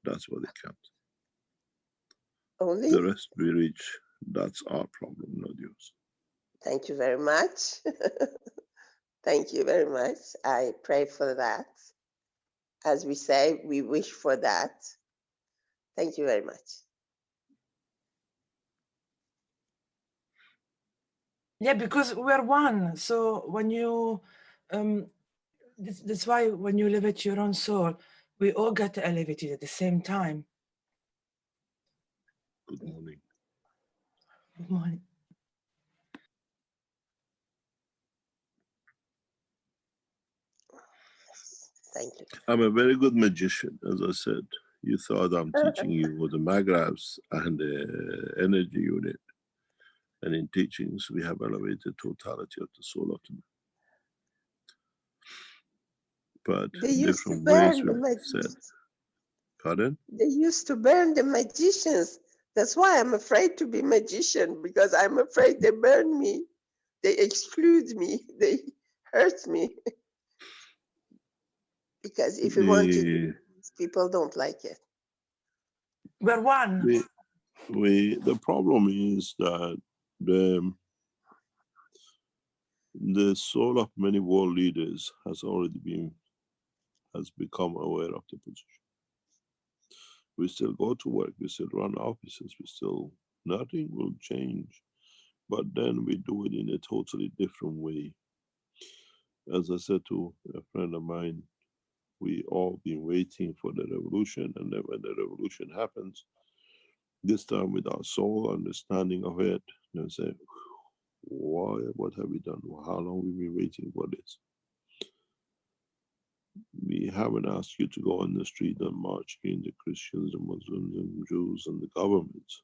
S3: That's what it counts.
S6: Only?
S3: The rest we reach, that's our problem, not yours.
S6: Thank you very much. Thank you very much. I pray for that. As we say, we wish for that. Thank you very much.
S5: Yeah, because we're one. So when you, that's why when you elevate your own soul, we all get elevated at the same time.
S3: Good morning.
S5: Good morning.
S6: Thank you.
S3: I'm a very good magician, as I said. You thought I'm teaching you with the magraphs and the energy unit. And in teachings, we have elevated totality of the soul of the man. But
S6: They used to
S3: different ways
S6: burn the
S3: we've said. Pardon?
S6: They used to burn the magicians. That's why I'm afraid to be magician, because I'm afraid they burn me. They exclude me. They hurt me. Because if you want to do this, people don't like it.
S5: We're one.
S3: The problem is that the soul of many world leaders has become aware of the position. We still go to work, we still run offices, nothing will change. But then we do it in a totally different way. As I said to a friend of mine, we all been waiting for the revolution, and then when the revolution happens, this time with our soul understanding of it, you know, say, why, what have we done? How long have we been waiting for this? We haven't asked you to go on the street and march against the Christians, the Muslims, and Jews, and the governments.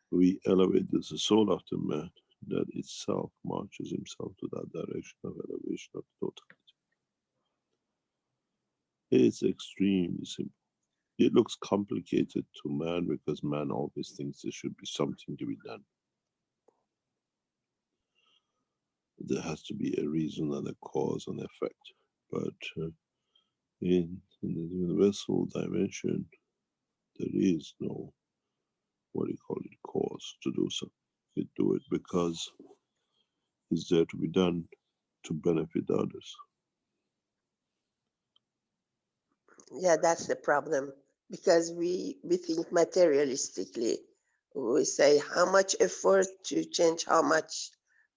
S3: We elevate the soul of the man that itself marches himself to that direction of elevation of totality. It's extremely simple. It looks complicated to man because man always thinks there should be something to be done. There has to be a reason and a cause and effect. But in the universal dimension, there is no, what do you call it, cause to do so. You do it because it's there to be done to benefit others.
S6: Yeah, that's the problem. Because we think materialistically. We say how much effort to change how much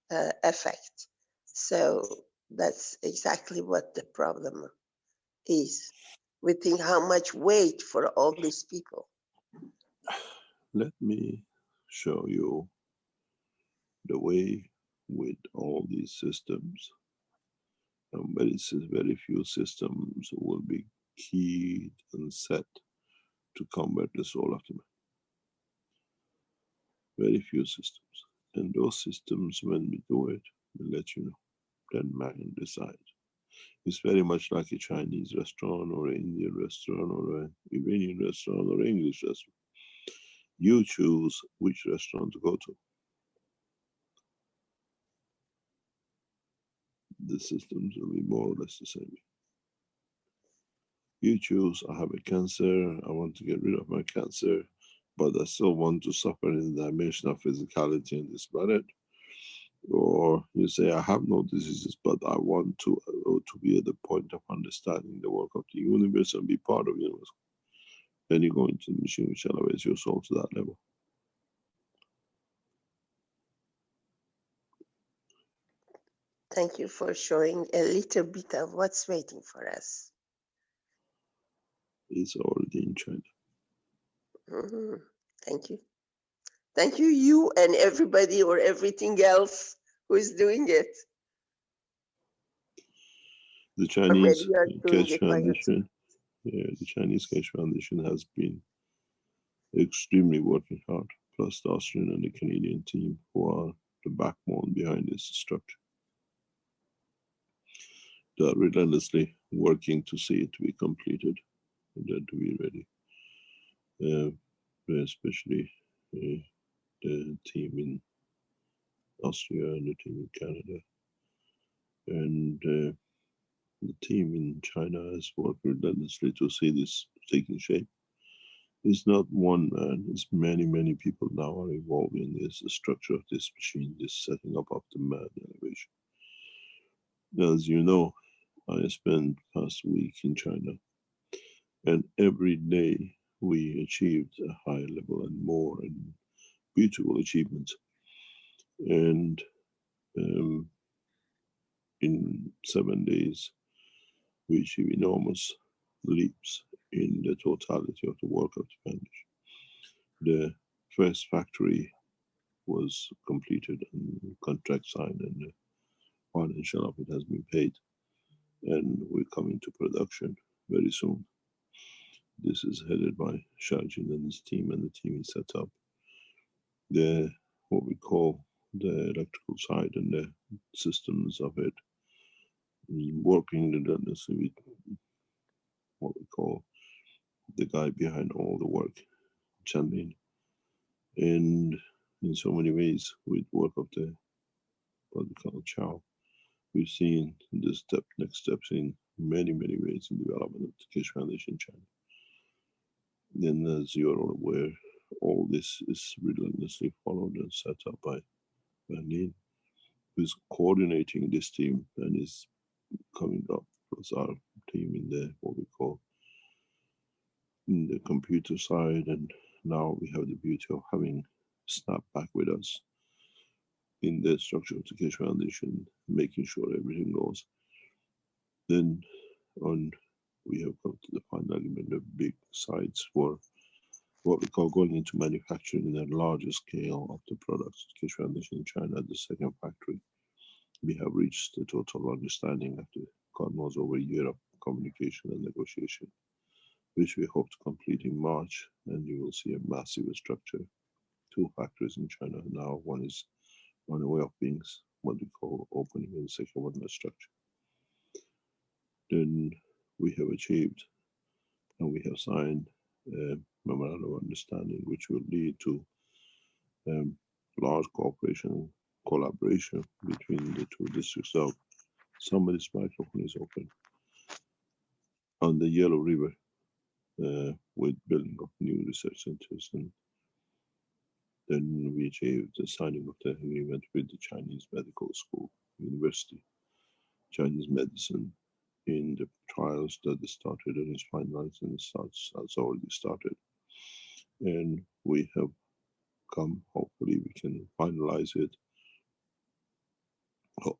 S6: effect. So that's exactly what the problem is. We think how much weight for all these people.
S3: Let me show you the way with all these systems. And very few systems will be keyed and set to combat the soul of the man. Very few systems. And those systems, when we do it, we'll let you know. Then man decide. It's very much like a Chinese restaurant or an Indian restaurant or an Iranian restaurant or an English restaurant. You choose which restaurant to go to. The systems will be more or less the same. You choose, I have a cancer, I want to get rid of my cancer, but I still want to suffer in the dimension of physicality in this planet. Or you say, I have no diseases, but I want to be at the point of understanding the work of the universe and be part of the universe. Then you go into the machine which elevates your soul to that level.
S6: Thank you for showing a little bit of what's waiting for us.
S3: It's already in China.
S6: Mm-hmm. Thank you. Thank you, you and everybody or everything else who is doing it.
S3: The Chinese Keshe Foundation, the Chinese Keshe Foundation has been extremely working hard, plus the Austrian and the Canadian team who are the backbone behind this structure. They are relentlessly working to see it to be completed and then to be ready. Especially the team in Austria and the team in Canada And the team in China has worked relentlessly to see this taking shape. It's not one man, it's many, many people now are involved in this structure of this machine, this setting up of the man elevation. As you know, I spent past week in China, and every day we achieved a higher level and more and beautiful achievements. And in 7 days, we achieved enormous leaps in the totality of the work of the foundation. The first factory was completed and contract signed, and the financial of it has been paid, and we're coming to production very soon. This is headed by Shajin and his team, and the team is set up. The what we call the electrical side and the systems of it is working relentlessly with what we call the guy behind all the work, Chanlin. And in so many ways, with work of the what we call Chow, we've seen the next steps in many, many ways in development of the Keshe Foundation in China. Then, as you are all aware, all this is relentlessly followed and set up by Lin, who is coordinating this team and is coming up with our team in the what we call in the computer side. And now we have the beauty of having Snap back with us in the structure of the Keshe Foundation, making sure everything goes. Then we have come to the final element of big sites for what we call going into manufacturing in a larger scale of the products. Keshe Foundation in China, the second factory, we have reached the total understanding after God knows over a year of communication and negotiation, which we hope to complete in March, and you will see a massive structure. 2 factories in China now. One is on the way of being what we call opening, and the second one is structure. Then we have achieved and we have signed a memorandum of understanding which will lead to large cooperation, collaboration between the 2 districts. So somebody's microphone is open. On the Yellow River, with building of new research centers, and then we achieved the signing of the agreement with the Chinese Medical School, University, Chinese medicine, in the trials that started and is finalized, and has already started. And we have come, hopefully we can finalize it.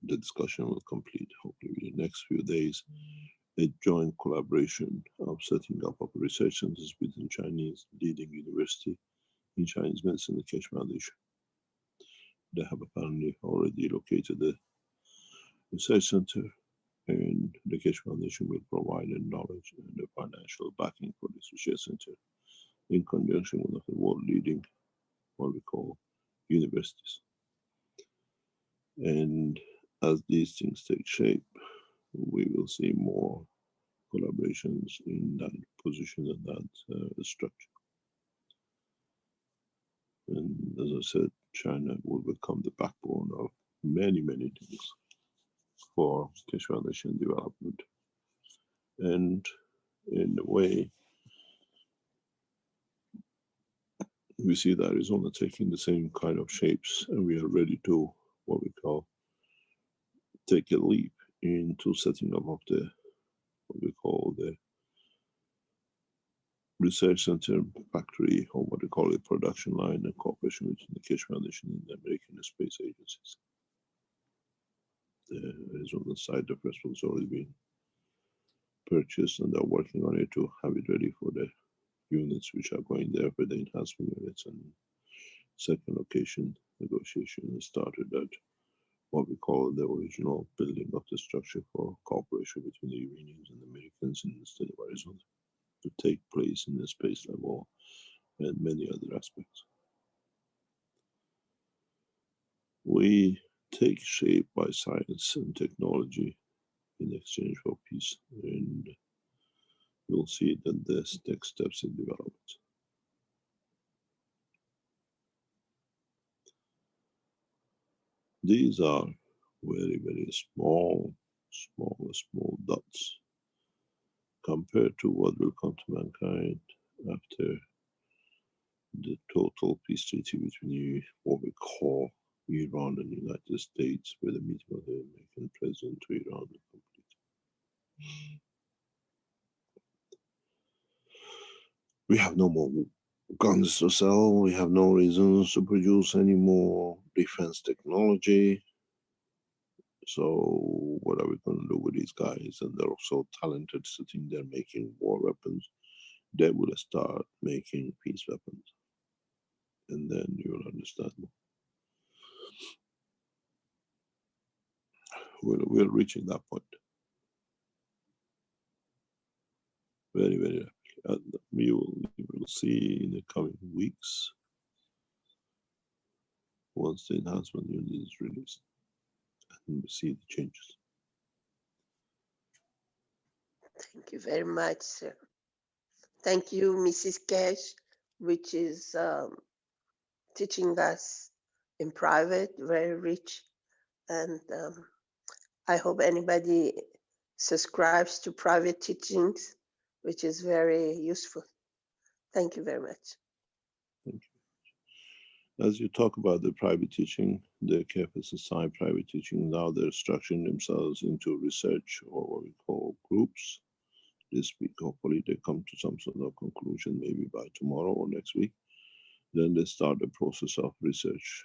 S3: The discussion will complete hopefully in the next few days. A joint collaboration of setting up of research centers within Chinese leading university in Chinese medicine, the Keshe Foundation. They have apparently already located the research center, and the Keshe Foundation will provide the knowledge and the financial backing for this research center in conjunction with one of the world leading what we call universities. And as these things take shape, we will see more collaborations in that position and that structure. And as I said, China will become the backbone of many, many things for Keshe Foundation development. And in a way, we see that Arizona taking the same kind of shapes, and we are ready to what we call take a leap into setting up of the what we call the research center, factory, or what we call a production line, and cooperation with the Keshe Foundation and the American space agencies. The Arizona side, the first one's already been purchased, and they're working on it to have it ready for the units which are going there for the enhancement units. And second location negotiation has started at what we call the original building of the structure for cooperation between the Iranians and the Americans in the state of Arizona to take place in the space level and many other aspects. We take shape by science and technology in exchange for peace, and we'll see that there's next steps in development. These are very, very small small dots compared to what will come to mankind after the total peace treaty between what we call Iran and the United States, where the meeting of the American president to Iran is complete. We have no more guns to sell. We have no reasons to produce any more defense technology. So what are we going to do with these guys? And they're so talented, sitting there making war weapons. They will start making peace weapons. And then you will understand. We're reaching that point. Very, very rapidly. And we will see in the coming weeks, once the enhancement unit is released, and we see the changes.
S6: Thank you very much, sir. Thank you, Mrs. Keshe, which is teaching us in private, very rich. And I hope anybody subscribes to private teachings, which is very useful. Thank you very much.
S3: Thank you. As you talk about the private teaching, the KFSSI private teaching, now they're structuring themselves into research, or what we call groups. This week, hopefully they come to some sort of conclusion, maybe by tomorrow or next week. Then they start the process of research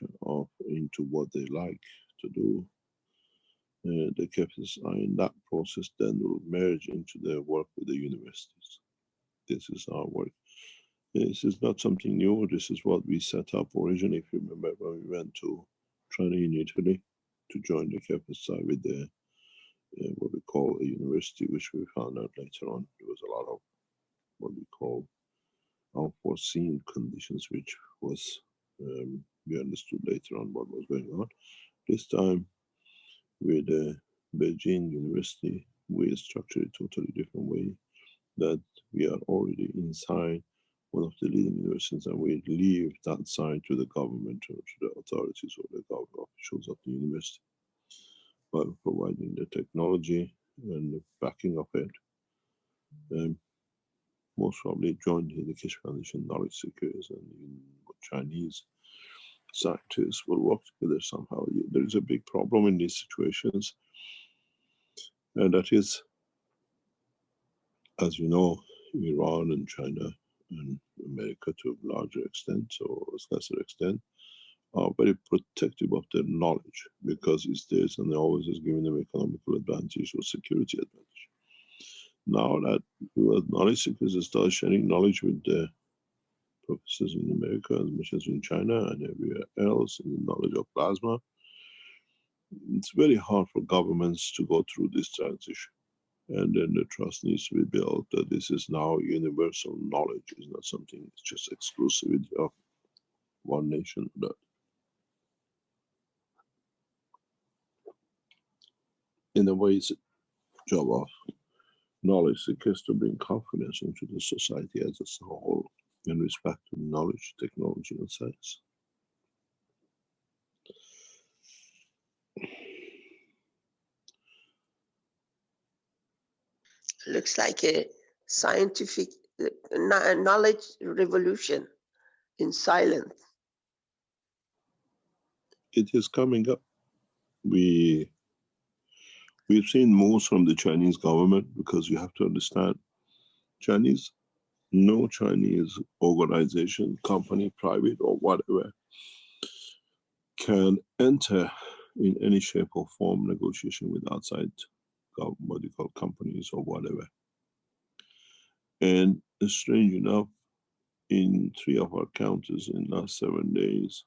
S3: into what they like to do. The KFSSI in that process then will merge into their work with the universities. This is our work. This is not something new. This is what we set up originally. If you remember when we went to training in Italy to join the KFSSI with the what we call a university, which we found out later on there was a lot of what we call unforeseen conditions, which was we understood later on what was going on. This time with Beijing University, we structured it totally different way, that we are already inside one of the leading universities, and we leave that side to the government or to the authorities or the government officials of the university, by providing the technology and the backing of it. Most probably joined the Keshe Foundation knowledge seekers and Chinese scientists will work together somehow. There is a big problem in these situations, and that is, as you know, Iran and China and America to a larger extent, or a lesser extent, are very protective of their knowledge, because it's theirs and they always is giving them economical advantage or security advantage. Now that knowledge seekers start sharing knowledge with the professors in America as much as in China and everywhere else in the knowledge of plasma, it's very hard for governments to go through this transition. And then the trust needs to be built that this is now universal knowledge, is not something that's just exclusivity of one nation. That in a way it's a job of knowledge seekers to bring confidence into the society as a whole in respect to knowledge, technology and science.
S6: Looks like a scientific knowledge revolution in silence.
S3: It is coming up. We've seen moves from the Chinese government, because you have to understand, no Chinese organization, company, private or whatever, can enter in any shape or form negotiation with outside what you call companies or whatever. And strange enough, in 3 of our counties in the last 7 days,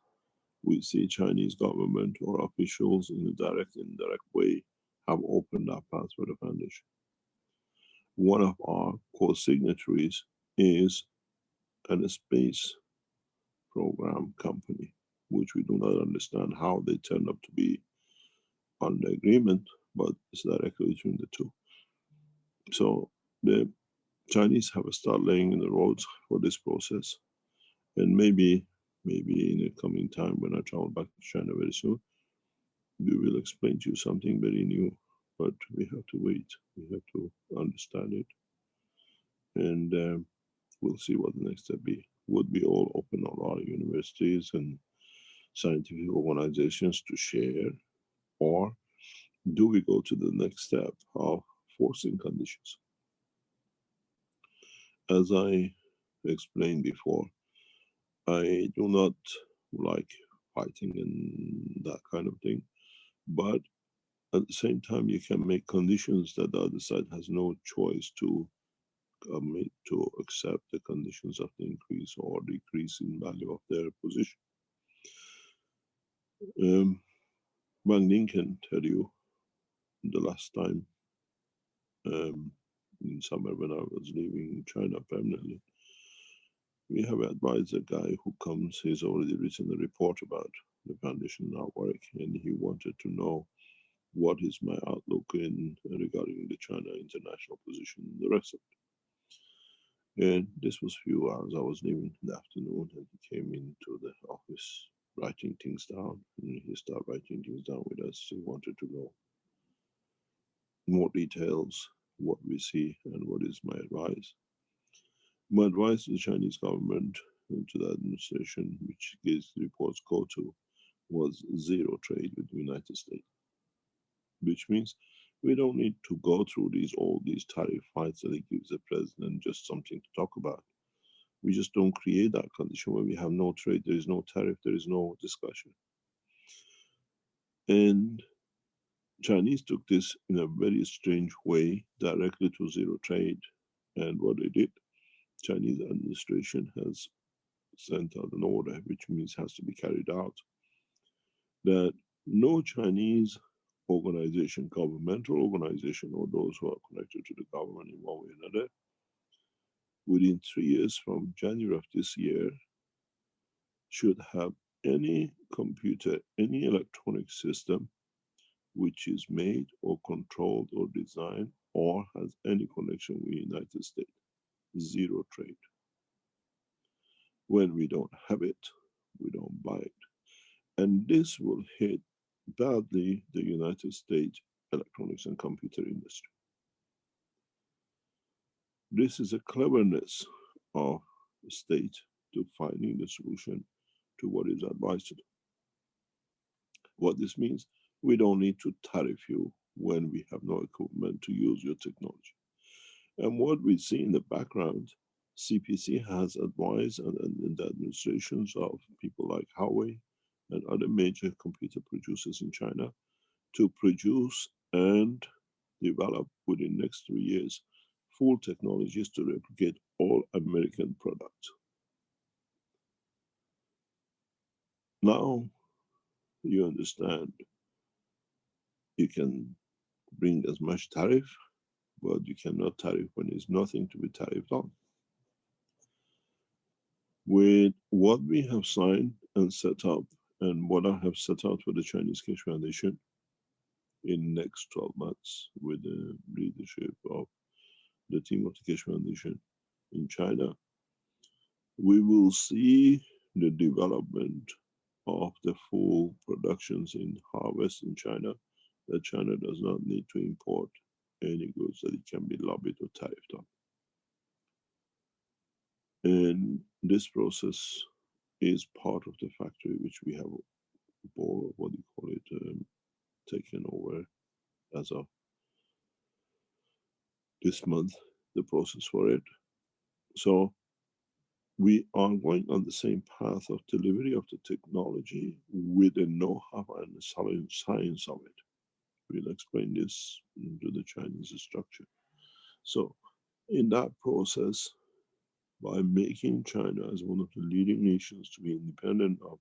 S3: we see Chinese government or officials in a direct and indirect way have opened that path for the foundation. One of our co-signatories is a space program company, which we do not understand how they turned up to be on the agreement, but it's directly between the two. So the Chinese have started laying in the roads for this process, and maybe in the coming time when I travel back to China very soon, we will explain to you something very new but we have to wait. We have to understand it, and we'll see what the next step be. Would we all open our universities and scientific organizations to share, or do we go to the next step of forcing conditions? As I explained before, I do not like fighting and that kind of thing, but at the same time, you can make conditions that the other side has no choice to commit to accept the conditions of the increase or decrease in value of their position. Wang Ning can tell you the last time in summer when I was leaving China permanently, we have advised a guy who comes, he's already written a report about the foundation and our work, and he wanted to know what is my outlook in regarding the China international position and the rest of it. And this was a few hours, I was leaving in the afternoon, and he came into the office writing things down, and he started writing things down with us. He wanted to know more details, what we see, and what is my advice. My advice to the Chinese government and to the administration, which these reports go to, was zero trade with the United States. Which means we don't need to go through all these tariff fights that it gives the president just something to talk about. We just don't create that condition where we have no trade, there is no tariff, there is no discussion. And Chinese took this in a very strange way directly to zero trade. And what they did, Chinese administration has sent out an order, which means has to be carried out, that no Chinese organization, governmental organization, or those who are connected to the government in one way or another, within 3 years from January of this year, should have any computer, any electronic system which is made or controlled or designed or has any connection with the United States. Zero trade. When we don't have it, we don't buy it. And this will hit badly the United States electronics and computer industry. This is a cleverness of the state to finding the solution to what is advised to them. What this means, we don't need to tariff you when we have no equipment to use your technology. And what we see in the background, CPC has advised and the administrations of people like Huawei and other major computer producers in China to produce and develop within the next 3 years full technologies to replicate all American products. Now you understand you can bring as much tariff, but you cannot tariff when there's nothing to be tariffed on. With what we have signed and set up, and what I have set out for the Chinese Keshe Foundation in next 12 months with the leadership of the team of the Keshe Foundation in China, we will see the development of the full productions in harvest in China, that China does not need to import any goods that it can be lobbied or tariffed on. And this process is part of the factory which we have, what do you call it, taken over as of this month, the process for it. So we are going on the same path of delivery of the technology with the know-how and the solid science of it. We'll explain this into the Chinese structure. So in that process, by making China as one of the leading nations to be independent of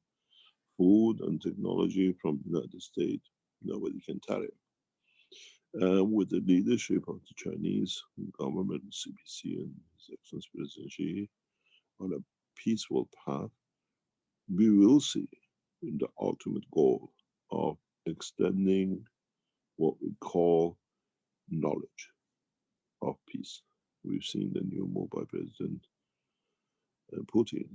S3: food and technology from the United States, nobody can tariff. With the leadership of the Chinese government, CPC and His Excellency President Xi, on a peaceful path, we will see the ultimate goal of extending what we call knowledge of peace. We've seen the new move by President Putin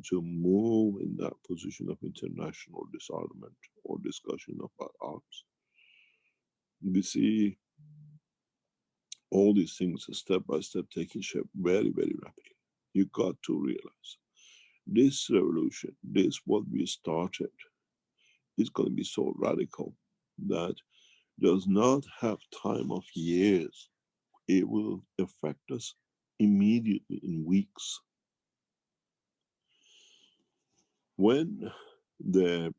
S3: to move in that position of international disarmament or discussion about arms. we see all these things step by step taking shape very, very rapidly. You got to realize this revolution, this what we started, is going to be so radical that does not have time of years. It will affect us immediately in weeks. When the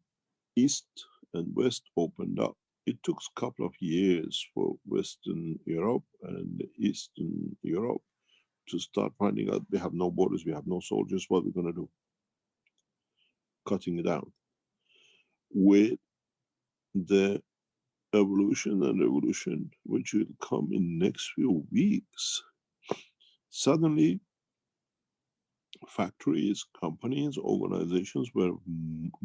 S3: East and West opened up, it took a couple of years for Western Europe and Eastern Europe to start finding out we have no borders, we have no soldiers, what are we going to do? Cutting it down. With the evolution and revolution, which will come in next few weeks, suddenly factories, companies, organizations were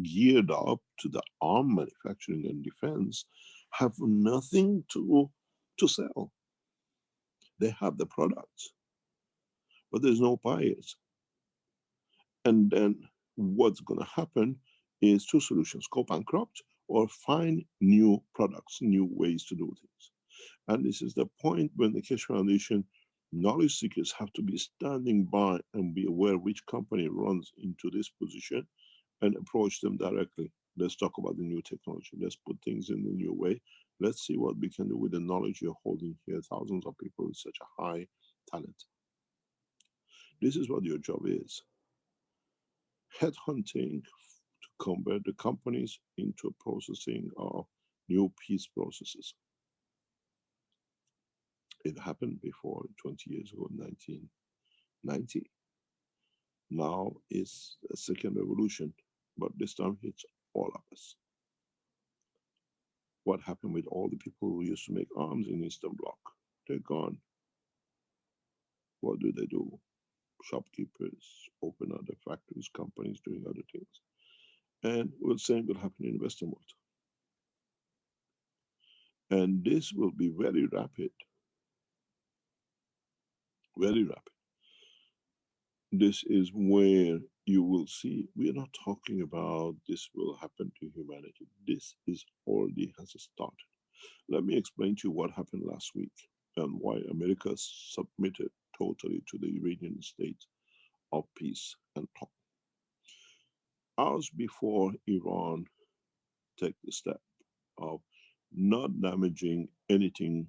S3: geared up to the arm manufacturing and defense, have nothing to sell. They have the products, but there's no buyers. And then what's going to happen is two solutions: go bankrupt or find new products, new ways to do things. And this is the point when the Keshe Foundation knowledge seekers have to be standing by and be aware which company runs into this position and approach them directly. Let's talk about the new technology. Let's put things in a new way. Let's see what we can do with the knowledge you're holding here. Thousands of people with such a high talent. This is what your job is. Headhunting to convert the companies into processing of new peace processes. It happened before 20 years ago, 1990. Now is a second revolution, but this time hits all of us. What happened with all the people who used to make arms in Eastern Bloc? They're gone. What do? Shopkeepers, open other factories, companies doing other things. And the same will happen in the Western world. And this will be very rapid. Very rapid. This is where you will see, we are not talking about this will happen to humanity. This is already has started. Let me explain to you what happened last week and why America submitted totally to the Iranian state of peace and talk. Hours before Iran take the step of not damaging anything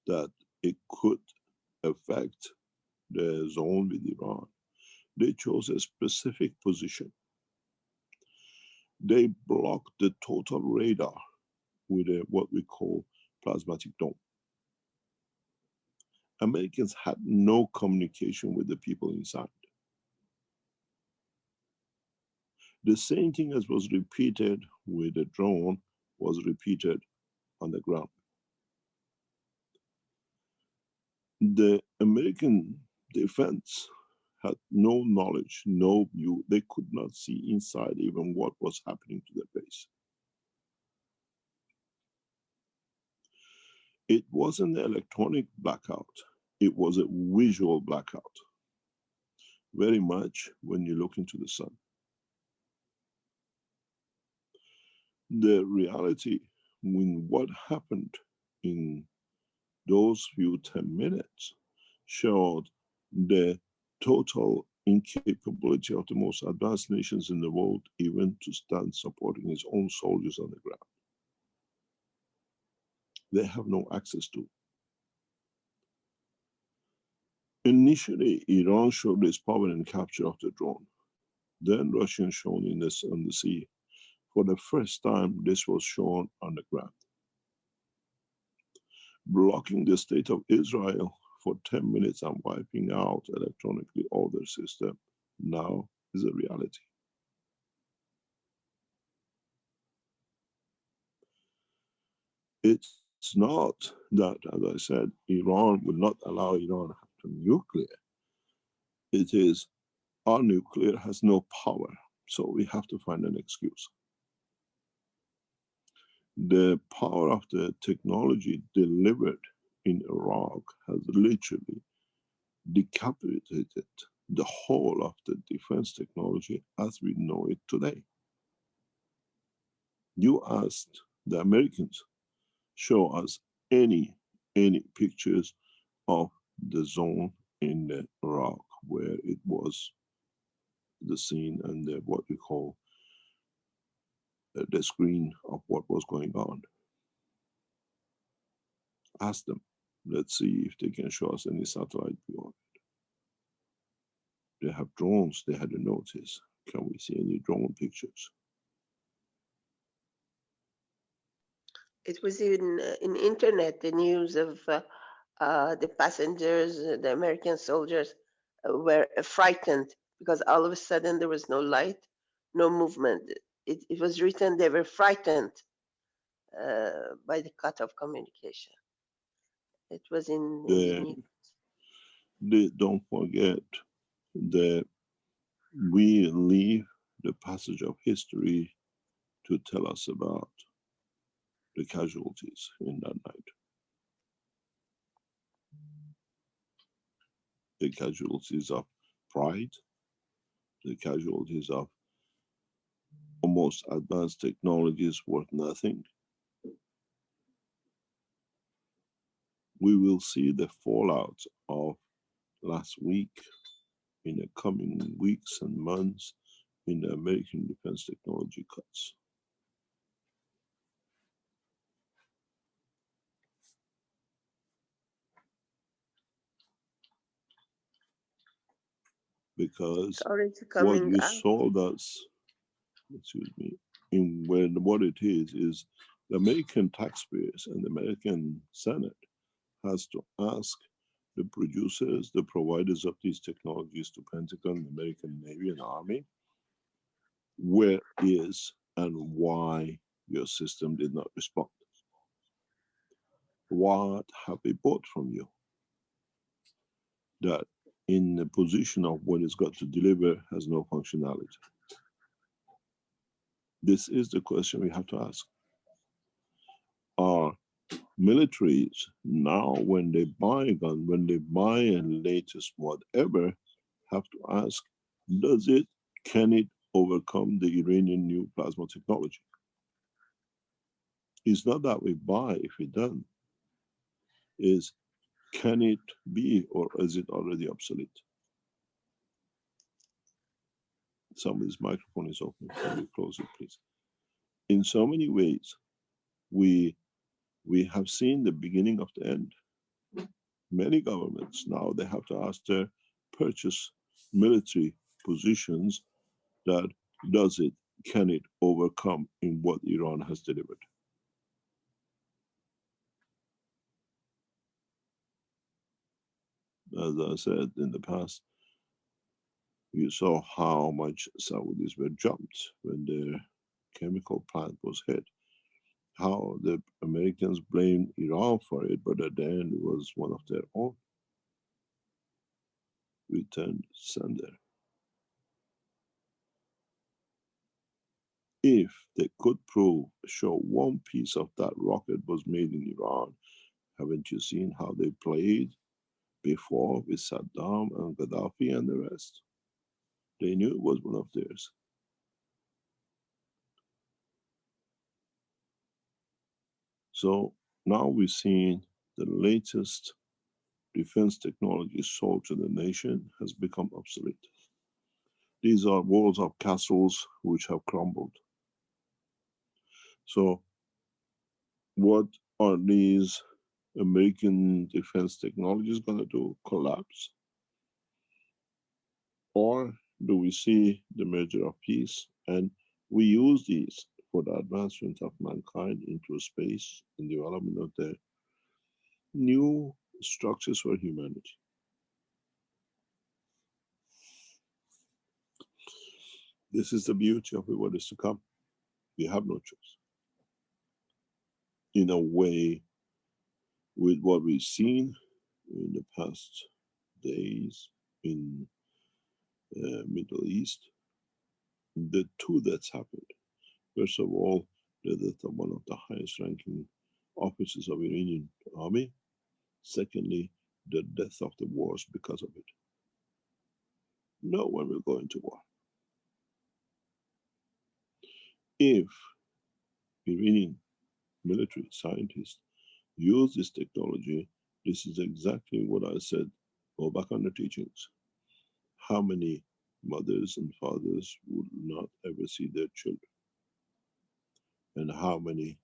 S3: that it could affect the zone with Iran, they chose a specific position. They blocked the total radar with what we call plasmatic dome. Americans had no communication with the people inside. The same thing as was repeated with the drone was repeated on the ground. The American defense had no knowledge, no view. They could not see inside even what was happening to their base. It wasn't an electronic blackout. It was a visual blackout. Very much when you look into the sun. The reality when what happened in those few 10 minutes showed the total incapability of the most advanced nations in the world even to stand supporting its own soldiers on the ground. They have no access to. Initially, Iran showed its power in capture of the drone. Then Russians shown in this on the sea. For the first time, this was shown on the ground. Blocking the state of Israel for 10 minutes and wiping out electronically all their system now is a reality. It's not that, as I said, Iran will not allow Iran to have nuclear. It is our nuclear has no power, so we have to find an excuse. The power of the technology delivered in Iraq has literally decapitated the whole of the defense technology as we know it today. You asked the Americans, show us any pictures of the zone in the Iraq where it was the scene and the, what we call the screen of what was going on. Ask them. Let's see if they can show us any satellite view of it. They have drones, they had a notice. Can we see any drone pictures?
S6: It was in internet, the news of the passengers, the American soldiers were frightened because all of a sudden there was no light, no movement. It was written they were frightened by the cut of communication. It was in the news.
S3: Don't forget that we leave the passage of history to tell us about the casualties in that night. The casualties of pride, the casualties of almost advanced technologies worth nothing. We will see the fallout of last week in the coming weeks and months in the American defense technology cuts. Because what you sold us, excuse me, in when what it is the American taxpayers and the American Senate has to ask the producers, the providers of these technologies to Pentagon, American Navy and Army, where is and why your system did not respond. What have they bought from you that in the position of when it's got to deliver has no functionality? This is the question we have to ask. Our militaries now, when they buy a gun, when they buy a latest whatever, have to ask, can it overcome the Iranian new plasma technology? It's not that we buy if it doesn't. Is can it be, or is it already obsolete? Somebody's microphone is open. Can you close it, please? In so many ways, we have seen the beginning of the end. Many governments now, they have to ask their purchase military positions that can it overcome in what Iran has delivered? As I said in the past, you saw how much Saudis were jumped when their chemical plant was hit. How the Americans blamed Iran for it, but at the end it was one of their own. Returned sender. If they could show one piece of that rocket was made in Iran, haven't you seen how they played before with Saddam and Gaddafi and the rest? They knew it was one of theirs. So now we've seen the latest defense technology sold to the nation has become obsolete. These are walls of castles which have crumbled. So what are these American defense technologies going to do? Collapse? Or do we see the measure of peace and we use these for the advancement of mankind into space and development of the new structures for humanity? This is the beauty of what is to come. We have no choice. In a way, with what we've seen in the past days in Middle East, the two that's happened. First of all, the death of one of the highest ranking officers of Iranian army. Secondly, the death of the wars because of it. No one will go into war. If Iranian military scientists use this technology, this is exactly what I said. Go back on the teachings. How many mothers and fathers would not ever see their children? And how many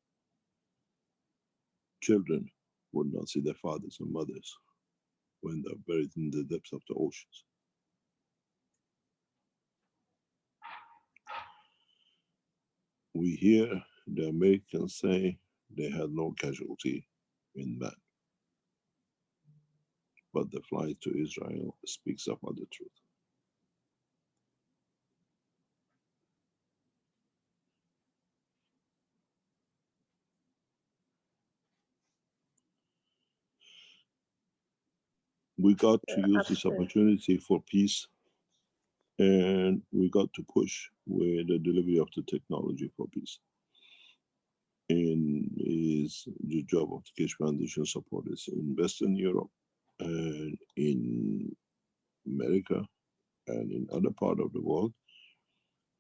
S3: children would not see their fathers and mothers when they're buried in the depths of the oceans? We hear the Americans say they had no casualty in that, but the flight to Israel speaks of other truth. We got to use this opportunity for peace, and we got to push with the delivery of the technology for peace. And is the job of the Keshe Foundation support is in Western Europe and in America and in other part of the world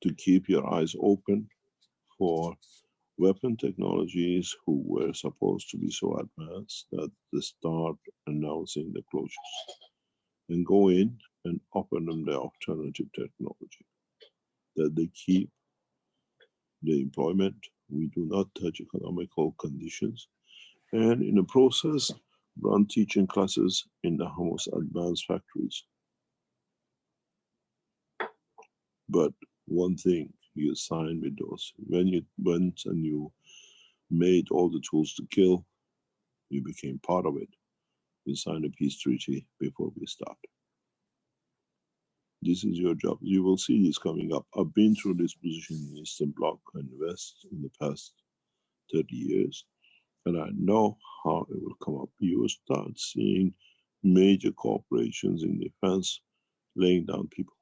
S3: to keep your eyes open for weapon technologies who were supposed to be so advanced that they start announcing the closures, and go in and offer them the alternative technology, that they keep the employment, we do not touch economical conditions, and in the process run teaching classes in the most advanced factories. But one thing, you sign with those. When you went and you made all the tools to kill, you became part of it. You signed a peace treaty before we start. This is your job. You will see this coming up. I've been through this position in Eastern Bloc and West in the past 30 years, and I know how it will come up. You will start seeing major corporations in defense laying down people.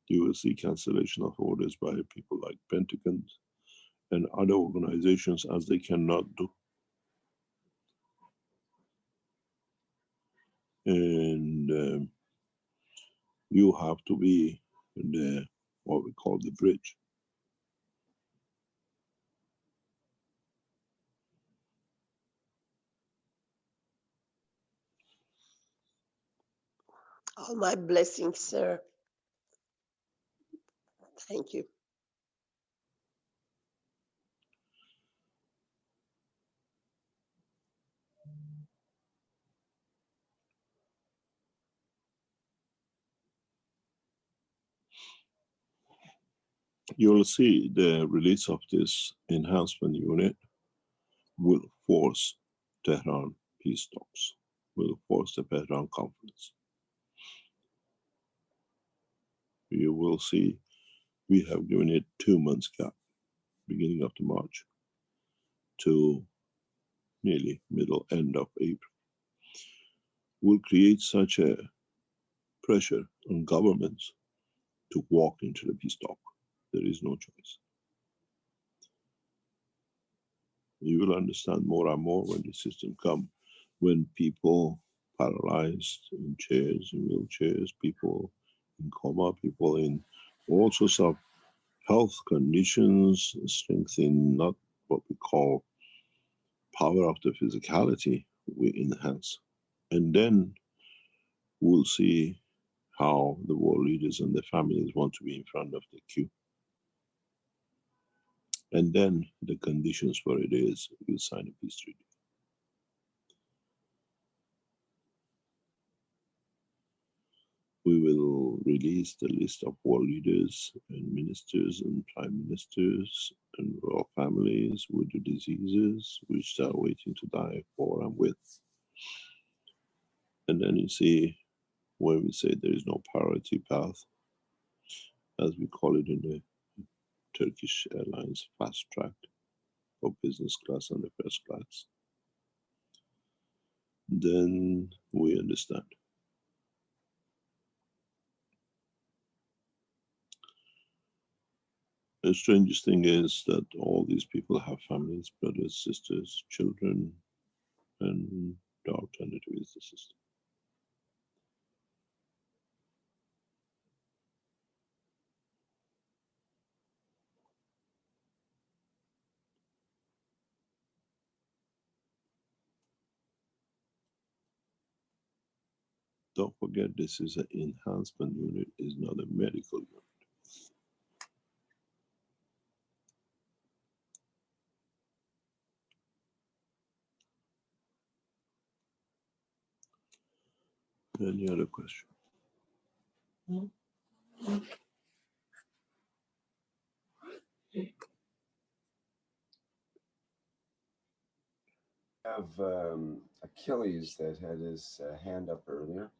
S3: You will see cancellation of orders by people like Pentagon and other organizations as they cannot do. And you have to be the, what we call the bridge.
S6: All my blessings, sir. Thank you.
S3: You'll see the release of this enhancement unit will force Tehran peace talks, will force the Tehran conference. You will see we have given it 2 months gap, beginning of the March to nearly middle end of April. Will create such a pressure on governments to walk into the peace talk. There is no choice. You will understand more and more when the system come, when people paralyzed in chairs, in wheelchairs, people in coma, people in all sorts of health conditions, strength in not what we call power of the physicality, we enhance. And then we'll see how the world leaders and their families want to be in front of the queue. And then the conditions for it is, we'll sign a peace treaty. We will release the list of world leaders and ministers and prime ministers and royal families with the diseases which they are waiting to die for and with. And then you see, when we say there is no priority path, as we call it in the Turkish Airlines fast track for business class and the first class, then we understand. The strangest thing is that all these people have families, brothers, sisters, children, and the alternative is the system. Don't forget, this is an enhancement unit, is not a medical unit. Any other question?
S2: Have Achilles that had his hand up earlier.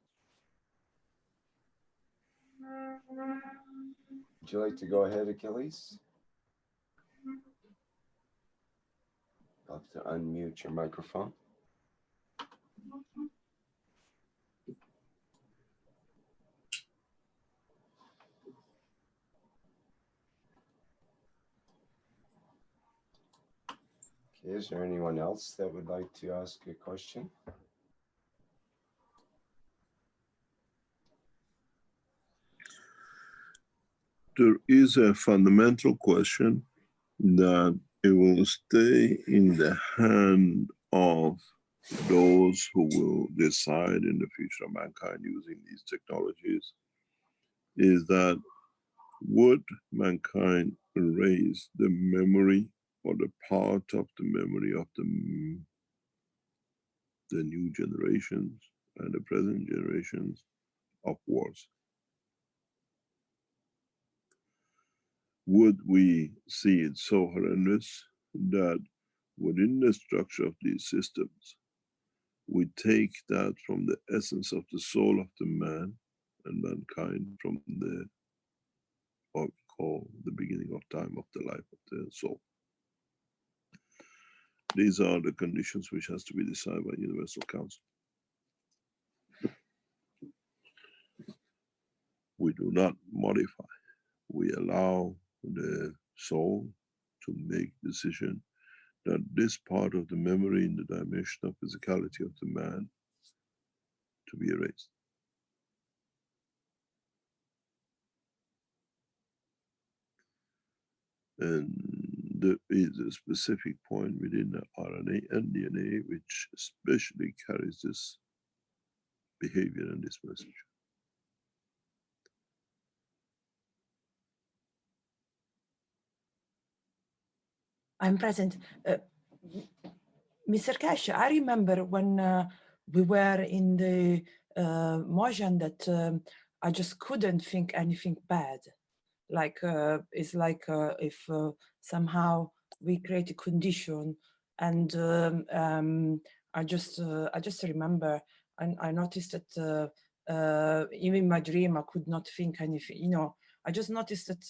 S2: Would you like to go ahead, Achilles? You'll have to unmute your microphone. Okay, is there anyone else that would like to ask a question?
S3: There is a fundamental question that it will stay in the hand of those who will decide in the future of mankind using these technologies, is that would mankind erase the memory or the part of the memory of the new generations and the present generations of wars? Would we see it so horrendous that within the structure of these systems, we take that from the essence of the soul of the man and mankind, from the what we call the beginning of time of the life of the soul? These are the conditions which has to be decided by Universal Council. We do not modify. We allow the soul to make decision that this part of the memory in the dimension of physicality of the man to be erased. And there is a specific point within the RNA and DNA which especially carries this behavior and this message.
S5: I'm present. Mr. Keshe, I remember when we were in the motion that I just couldn't think anything bad. Like it's like if somehow we create a condition, and I just remember, and I noticed that even in my dream I could not think anything. You know, I just noticed that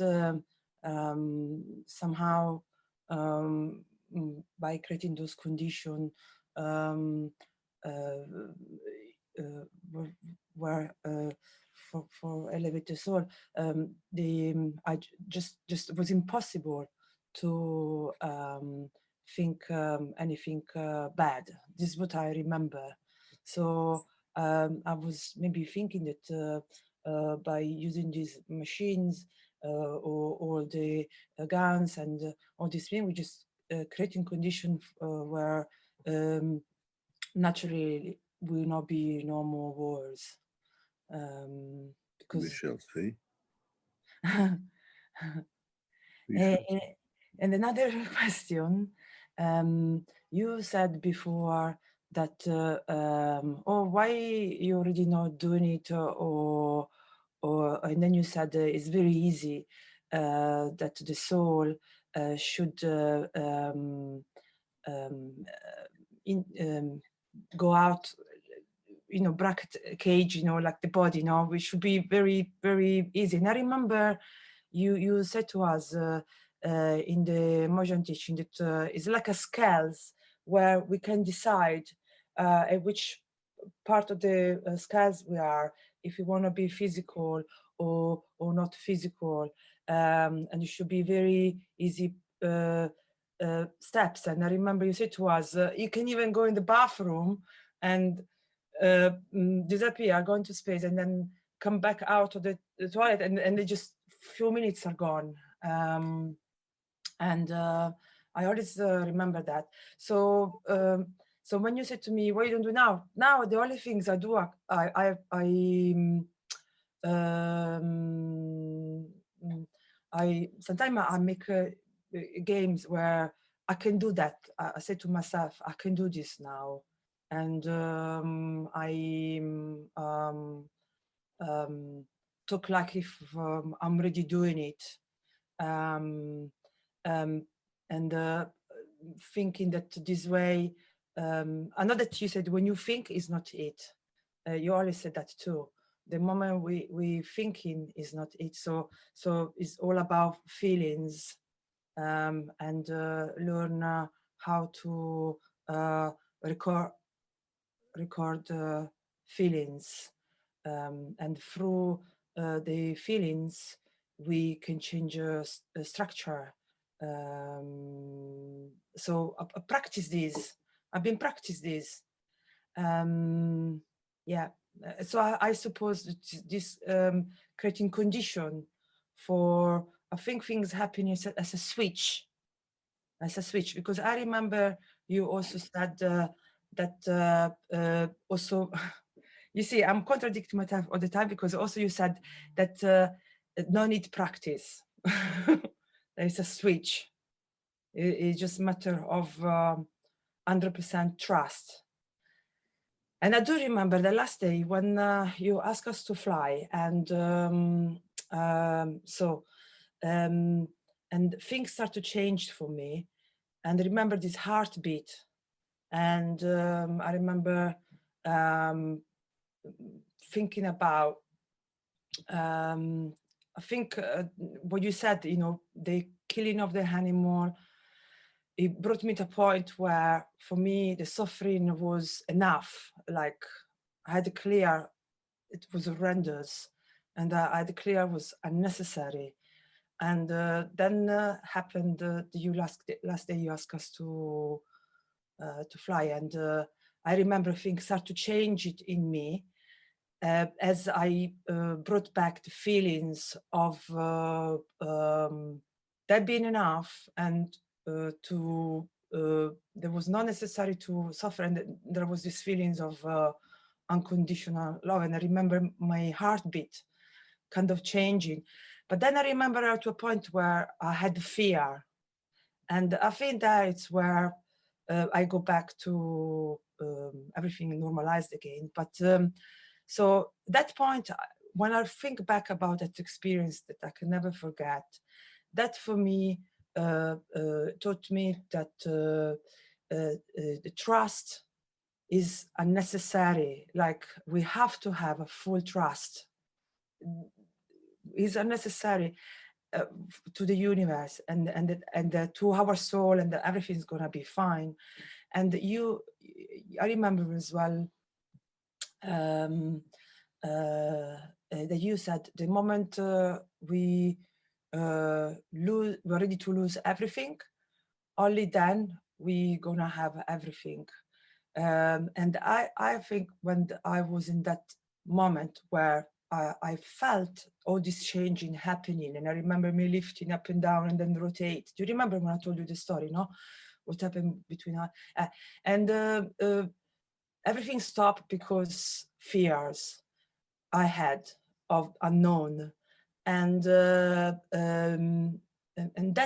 S5: somehow by creating those conditions were for elevated soul, I just it was impossible to think anything bad. This is what I remember. So I was maybe thinking that by using these machines or the guns and all these things, we just creating conditions where naturally will not be no more wars. Because
S3: We shall see.
S5: And another question, you said before that, oh, why you already not doing it, or and then you said it's very easy that the soul should go out, you know, bracket cage, you know, like the body, you know, which should be very, very easy. And I remember you said to us in the Mojan teaching that it's like a scales where we can decide at which part of the scales we are, if we want to be physical or not physical, and it should be very easy steps. And I remember you said to us, you can even go in the bathroom and disappear, go into space, and then come back out of the toilet, and they just few minutes are gone. And I always remember that. So So when you said to me, what you don't do now? Now the only things I do, sometimes I make games where I can do that. I say to myself, I can do this now, and talk like if I'm already doing it, and thinking that this way. I know that you said when you think is not it. You always said that too. The moment we thinking is not it. So it's all about feelings, and learn how to record feelings, and through the feelings we can change structure. So I practice this. I've been practice this. Yeah. So I suppose that this creating condition for, I think, things happening as a switch, because I remember you also said that also, you see, I'm contradicting myself all the time, because also you said that no need practice. There's a switch. It's just a matter of 100% trust. And I do remember the last day when you asked us to fly, and and things start to change for me. And I remember this heartbeat, and I remember thinking about, I think what you said, you know, the killing of the animal, it brought me to a point where, for me, the suffering was enough. Like, I had clear it was horrendous, and I had clear it was unnecessary. And then happened the last day you asked us to fly, and I remember things start to change it in me as I brought back the feelings of that being enough, and there was not necessary to suffer, and there was this feelings of unconditional love. And I remember my heartbeat kind of changing. But then I remember to a point where I had fear, and I think that it's where I go back to everything normalized again. But so that point, when I think back about that experience that I can never forget, that for me taught me that the trust is unnecessary. Like, we have to have a full trust. Is unnecessary to the universe, and to our soul, and that everything's gonna be fine. And I remember as well that you said the moment we're ready to lose everything, only then we're gonna have everything. And I think when I was in that moment where I felt all this changing happening, and I remember me lifting up and down and then rotate. Do you remember when I told you the story, no? What happened between us? Everything stopped because fears I had of unknown. And that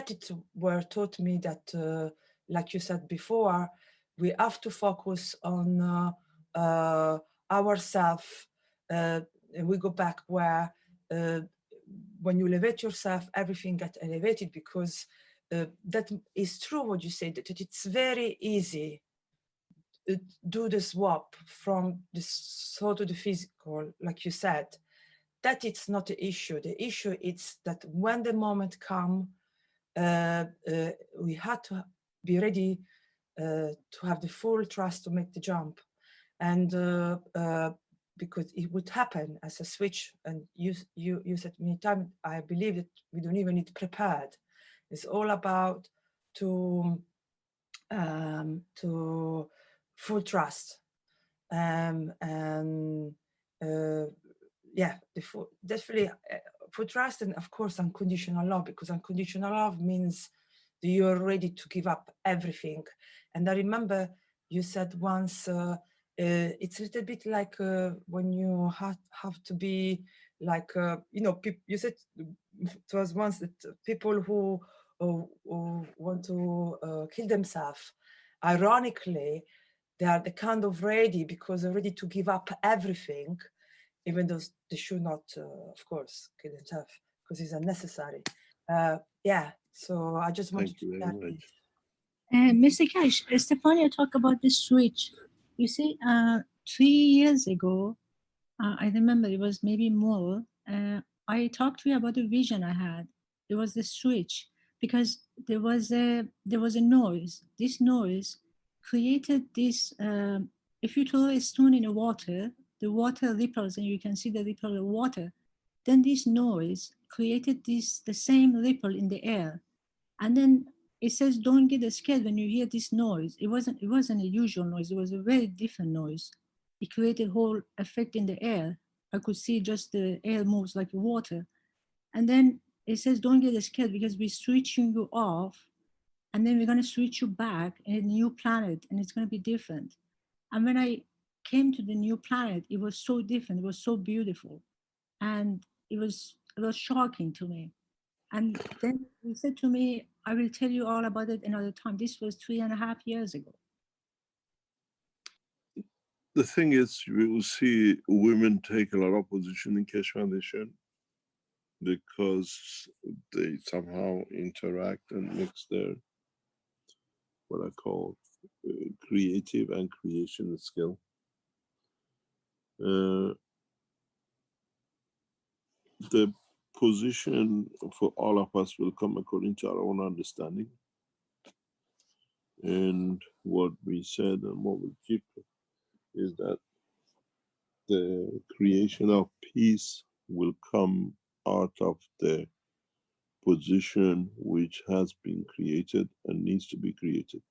S5: it were taught me that, like you said before, we have to focus on ourselves. And we go back where when you elevate yourself, everything gets elevated, because that is true what you said, that it's very easy to do the swap from the soul to the physical, like you said. That it's not the issue. The issue is that when the moment comes, we had to be ready to have the full trust to make the jump. And because it would happen as a switch, and you said many times, I believe that we don't even need prepared. It's all about to full trust, and yeah, definitely full trust, and of course unconditional love, because unconditional love means that you're ready to give up everything. And I remember you said once, it's a little bit like when you have to be like, you know, you said it was once that people who want to kill themselves, ironically, they are the kind of ready, because they're ready to give up everything, even though they should not, of course, kill themselves, because it's unnecessary. Yeah, so I just wanted
S3: Thank you
S5: to
S3: very
S5: add
S3: much.
S4: Mr. Cash, Stefania talked about the switch. You see, 3 years ago, I remember it was maybe more. I talked to you about the vision I had. It was the switch, because there was a noise. This noise created this. If you throw a stone in the water ripples, and you can see the ripple of water. Then this noise created the same ripple in the air, and then it says, don't get scared when you hear this noise. It wasn't a usual noise. It was a very different noise. It created a whole effect in the air. I could see just the air moves like water. And then it says, don't get scared, because we're switching you off, and then we're going to switch you back in a new planet, and it's going to be different. And when I came to the new planet, it was so different. It was so beautiful. And it was shocking to me. And then he said to me, I will tell you all about it another time. This was 3.5 years ago.
S3: The thing is, we will see women take a lot of position in Keshe Foundation because they somehow interact and mix their, what I call, creative and creation skill. The position for all of us will come according to our own understanding. And what we said and what we keep is that the creation of peace will come out of the position which has been created and needs to be created.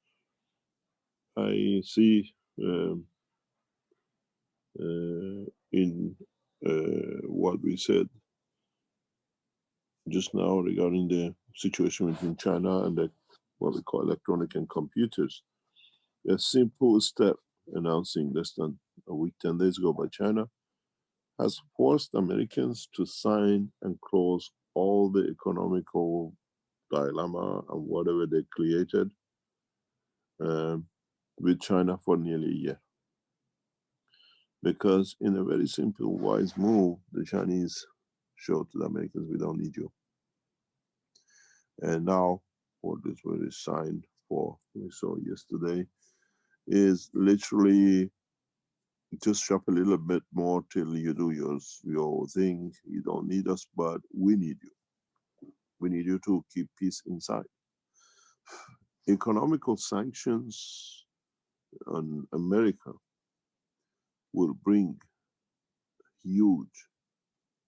S3: I see in what we said just now regarding the situation between China and the, what we call electronic and computers, a simple step announcing less than a week, 10 days ago by China has forced Americans to sign and close all the economical dilemma and whatever they created with China for nearly a year. Because in a very simple, wise move, the Chinese showed to the Americans, we don't need you. And now what is really signed for, we saw yesterday, is literally just shop a little bit more till you do your thing. You don't need us, but we need you. We need you to keep peace inside. Economical sanctions on America will bring huge,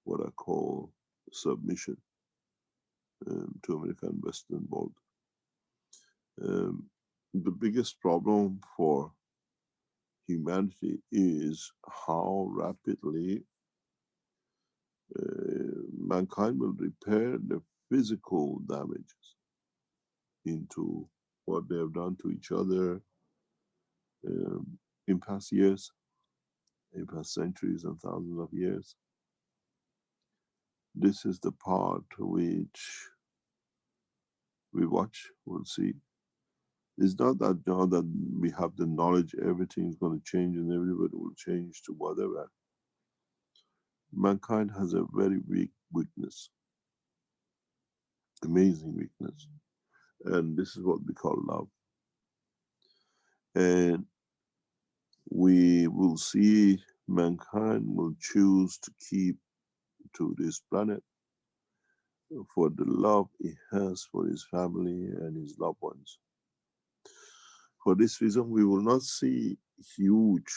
S3: what I call, submission to American Western world. The biggest problem for humanity is how rapidly mankind will repair the physical damages into what they have done to each other in past years, in past centuries and thousands of years. This is the part which we watch, we'll see. It's not that now that we have the knowledge, everything is going to change and everybody will change to whatever. Mankind has a very weak weakness, amazing weakness. And this is what we call love. And we will see mankind will choose to keep to this planet for the love he has for his family and his loved ones. For this reason, we will not see huge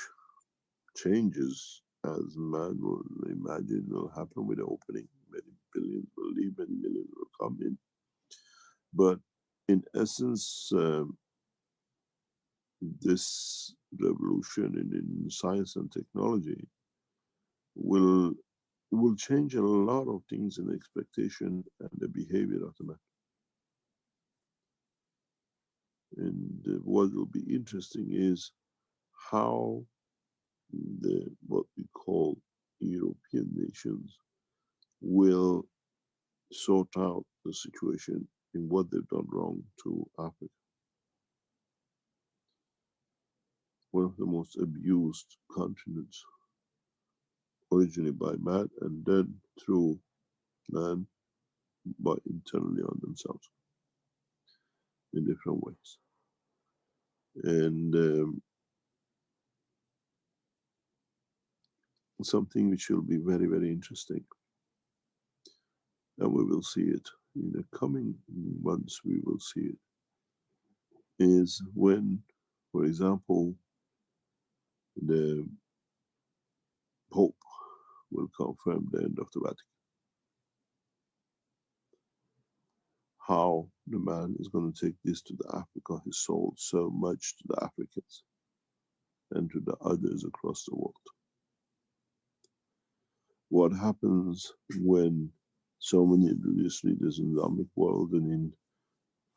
S3: changes as man will imagine will happen with the opening. Many billions will leave, many millions will come in. But in essence, this revolution in science and technology will change a lot of things in the expectation and the behavior of the man. And what will be interesting is how what we call European nations will sort out the situation in what they've done wrong to Africa. One of the most abused continents, originally by man and then through man, by internally on themselves in different ways. And something which will be very, very interesting, and we will see it in the coming months, we will see it, is when, for example, the Pope will confirm the end of the Vatican. How the man is going to take this to the Africa he sold so much to the Africans and to the others across the world. What happens when so many religious leaders in the Islamic world and in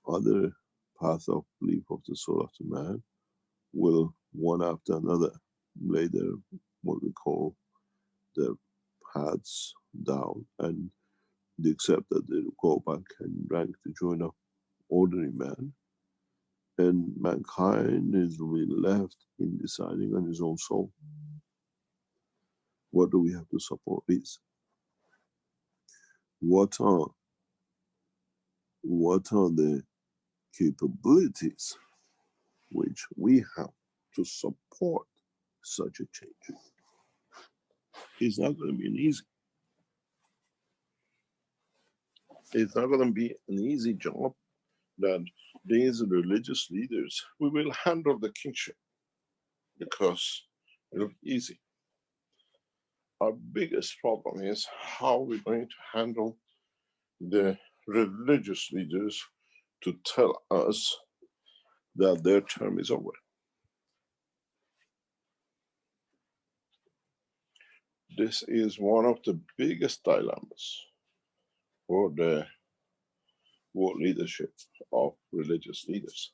S3: other paths of belief of the soul of the man will one after another lay their, what we call, their paths down, and they accept that they go back and rank to join a ordinary man, and mankind is really left in deciding on his own soul. What do we have to support this? What are the capabilities which we have to support such a change? It's not going to be an easy. It's not going to be an easy job that these religious leaders, we will handle the kingship because it'll be easy. Our biggest problem is how we're going to handle the religious leaders to tell us that their term is over. This is one of the biggest dilemmas for the world leadership of religious leaders.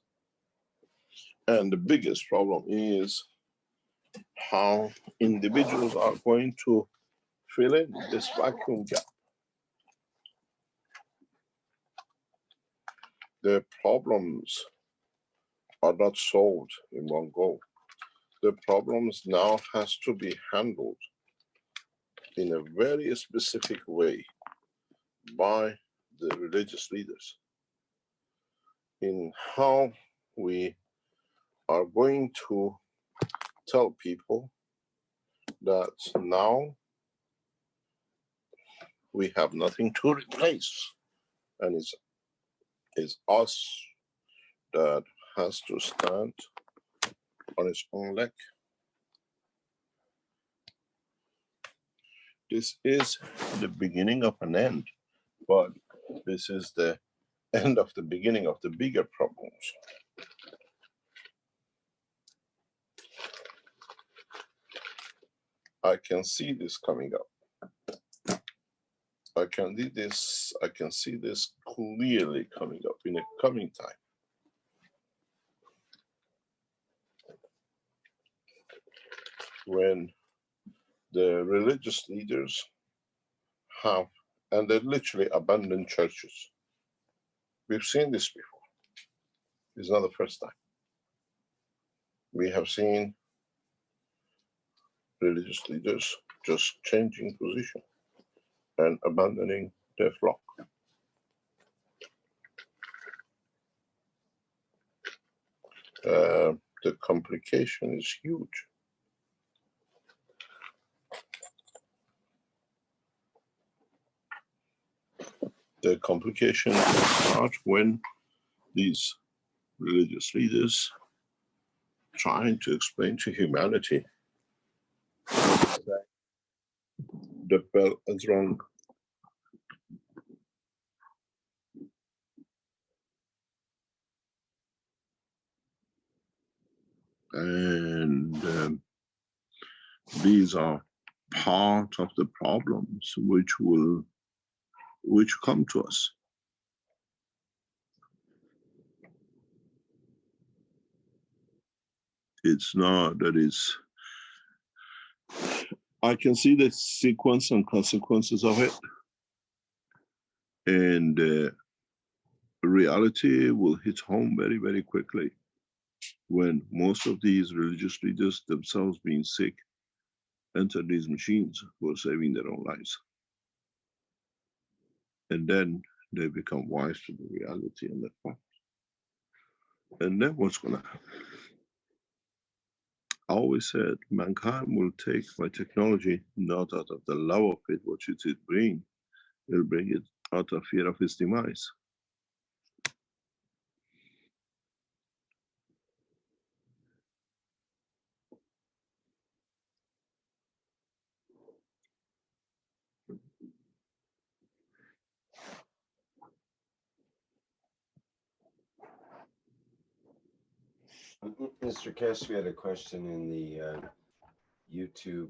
S3: And the biggest problem is how individuals are going to fill in this vacuum gap. The problems are not solved in one go. The problems now has to be handled in a very specific way by the religious leaders in how we are going to tell people that now we have nothing to replace, and it's us that has to stand on its own leg. This is the beginning of an end, but this is the end of the beginning of the bigger problems. I can see this coming up. I can see this clearly coming up in a coming time. When the religious leaders have, and they literally abandon churches. We've seen this before. It's not the first time. We have seen religious leaders just changing position and abandoning their flock. The complication is huge. The complication starts when these religious leaders trying to explain to humanity that the bell is wrong. And these are part of the problems which come to us. It's not that it's, I can see the sequence and consequences of it, and reality will hit home very, very quickly when most of these religious leaders themselves being sick enter these machines for saving their own lives. And then they become wise to the reality and the fact. And then what's going to happen? I always said mankind will take my technology not out of the love of it, what it will bring. It'll bring it out of fear of its demise.
S2: Mr. Keshe, we had a question in the YouTube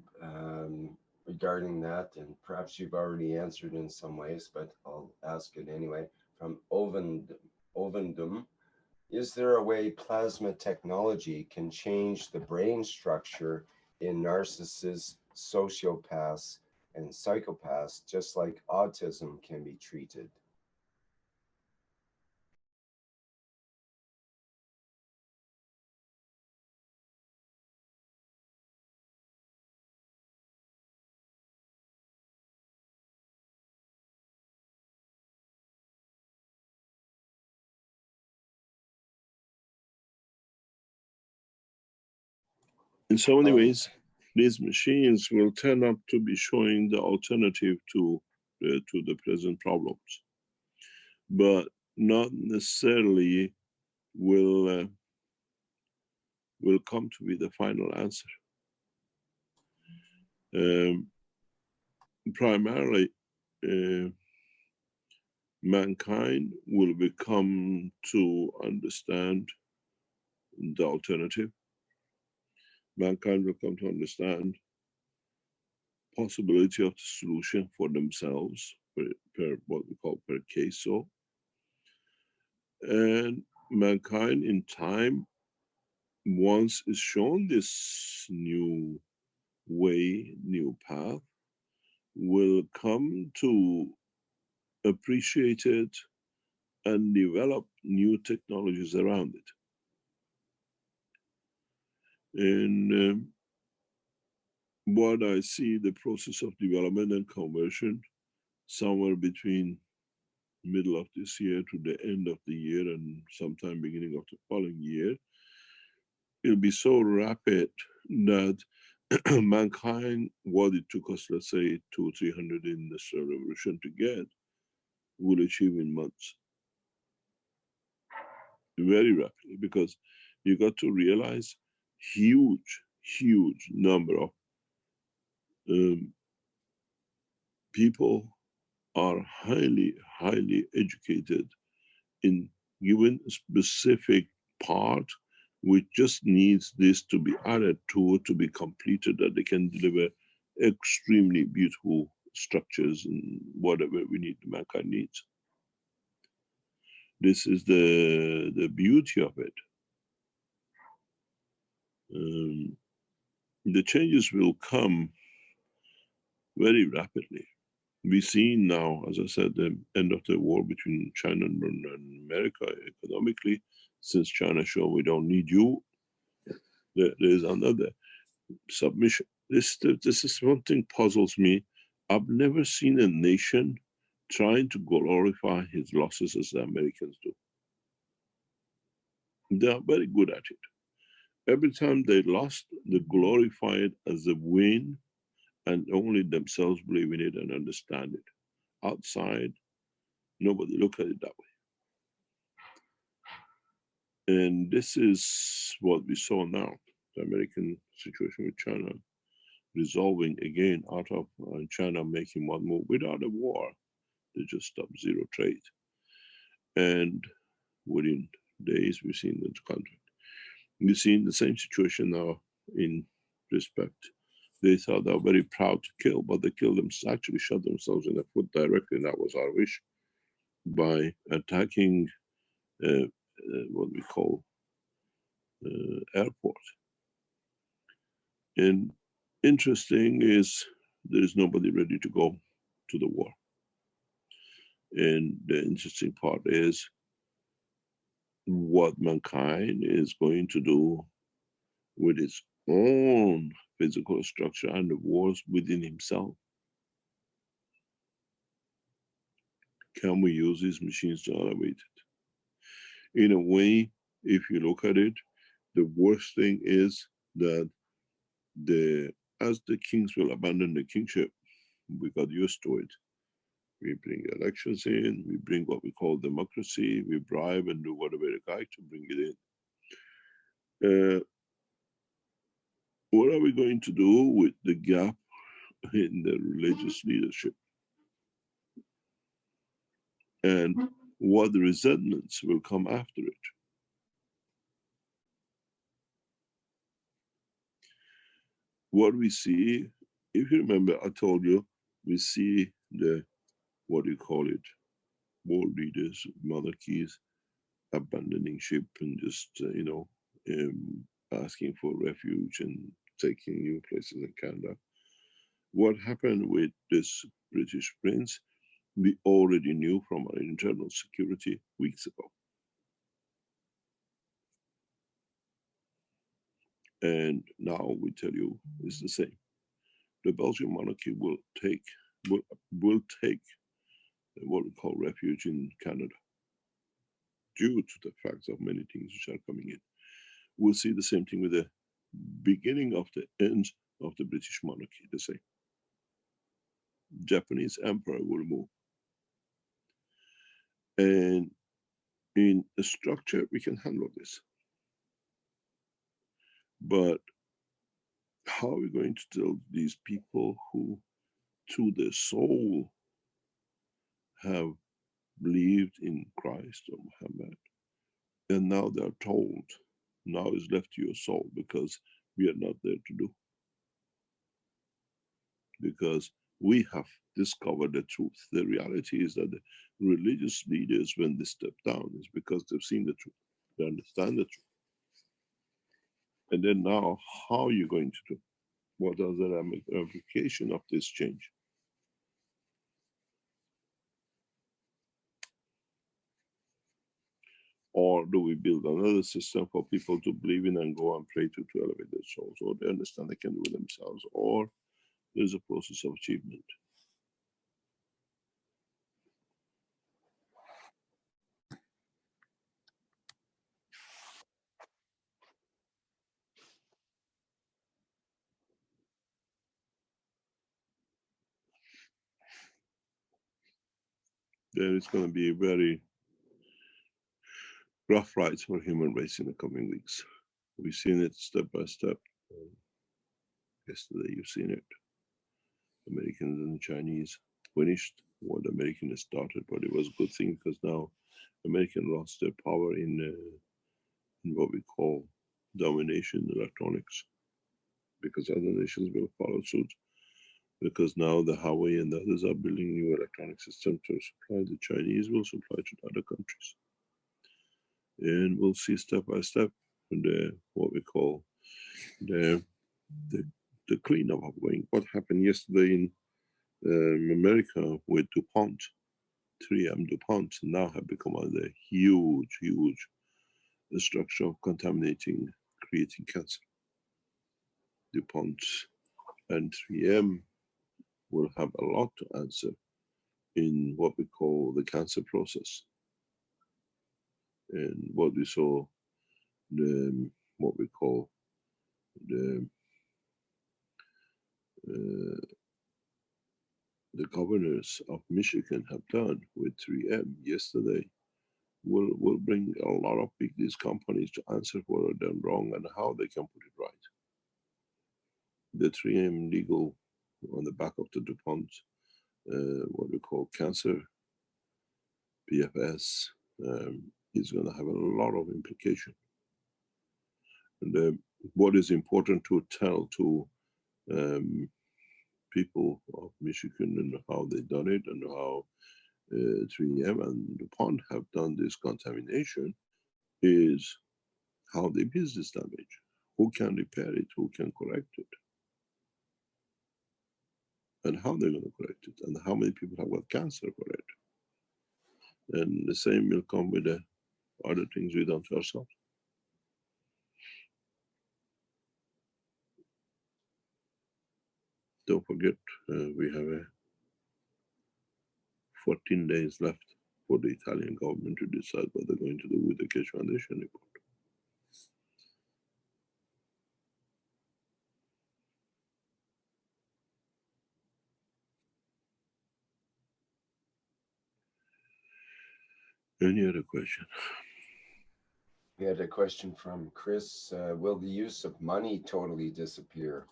S2: regarding that, and perhaps you've already answered in some ways, but I'll ask it anyway. From Ovendum, is there a way plasma technology can change the brain structure in narcissists, sociopaths, and psychopaths, just like autism can be treated?
S3: In so many ways, these machines will turn up to be showing the alternative to the present problems, but not necessarily will come to be the final answer. Primarily, mankind will become to understand the alternative. Mankind will come to understand possibility of the solution for themselves per what we call per queso. And mankind in time, once is shown this new way, new path, will come to appreciate it and develop new technologies around it. And what I see the process of development and conversion somewhere between middle of this year to the end of the year and sometime beginning of the following year, it'll be so rapid that mankind, what it took us, let's say 200 or 300 industrial revolution to get, will achieve in months. Very rapidly, because you got to realize huge number of people are highly educated in given specific part, which just needs this to be added to be completed, that they can deliver extremely beautiful structures and whatever we need, mankind needs. This is the beauty of it. The changes will come very rapidly. We see now, as I said, the end of the war between China and America economically. Since China showed we don't need you, there is another submission. This is one thing puzzles me. I've never seen a nation trying to glorify his losses as the Americans do. They are very good at it. Every time they lost, they glorify it as a win, and only themselves believe in it and understand it. Outside, nobody look at it that way. And this is what we saw now, the American situation with China resolving again out of China making one move without a war. They just stopped zero trade. And within days, we've seen the contract. We've seen the same situation now in respect. They thought they were very proud to kill, but they killed them, actually shot themselves in the foot directly, and that was our wish, by attacking what we call airport. And interesting is there is nobody ready to go to the war. And the interesting part is what mankind is going to do with its own physical structure and the wars within himself. Can we use these machines to elevate it? In a way, if you look at it, the worst thing is that as the kings will abandon the kingship, we got used to it. We bring elections in, we bring what we call democracy, we bribe and do whatever we like to bring it in. What are we going to do with the gap in the religious leadership? And what resentments will come after it? What we see, if you remember, I told you, we see the, what do you call it, world leaders, monarchies, abandoning ship and just, asking for refuge and taking new places in Canada. What happened with this British prince, we already knew from our internal security weeks ago. And now we tell you it's the same. The Belgian monarchy will take what we call refuge in Canada due to the facts of many things which are coming in. We'll see the same thing with the beginning of the end of the British monarchy, the same. Japanese emperor will move. And in a structure, we can handle this. But how are we going to tell these people who, to their soul, have believed in Christ or Muhammad, and now they are told, now is left to your soul, because we are not there to do. Because we have discovered the truth. The reality is that the religious leaders, when they step down, is because they've seen the truth. They understand the truth. And then now, how are you going to do? What are the ramifications of this change? Or do we build another system for people to believe in and go and pray to elevate their souls? Or they understand they can do it themselves? Or there's a process of achievement. There is going to be a very rough ride for human race in the coming weeks. We've seen it step by step. Yesterday you've seen it. Americans and the Chinese finished what the Americans started, but it was a good thing because now Americans lost their power in what we call domination electronics, because other nations will follow suit. Because now the Huawei and the others are building new electronic systems to supply. The Chinese will supply to other countries. And we'll see step by step the what we call the cleanup of going. What happened yesterday in America with DuPont, 3M DuPont now have become a huge structure of contaminating, creating cancer. DuPont and 3M will have a lot to answer in what we call the cancer process. And what we saw, what we call the governors of Michigan have done with 3M yesterday will bring a lot of these companies to answer what are done wrong and how they can put it right. The 3M legal on the back of the DuPont, what we call cancer, PFS, is going to have a lot of implication. And what is important to tell to people of Michigan and how they done it and how 3M and DuPont have done this contamination is how they business damage. Who can repair it? Who can correct it? and how they're going to correct it, and how many people have got cancer for it. And the same will come with the other things we done to ourselves. Don't forget, we have 14 days left for the Italian government to decide what they're going to do with the Keshe Foundation report. Any other question?
S2: We had a question from Chris. Will the use of money totally disappear?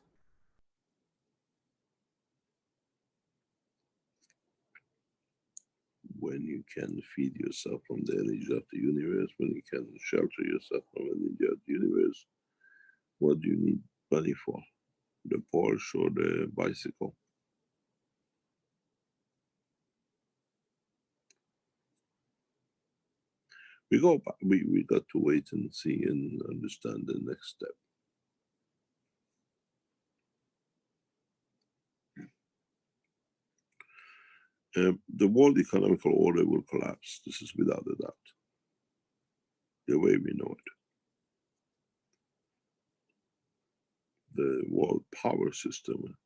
S3: When you can feed yourself from the energy of the universe, when you can shelter yourself from the energy of the universe, what do you need money for? The Porsche or the bicycle? We go back, we got to wait and see and understand the next step. The world economical order will collapse. This is without a doubt, the way we know it. The world power system,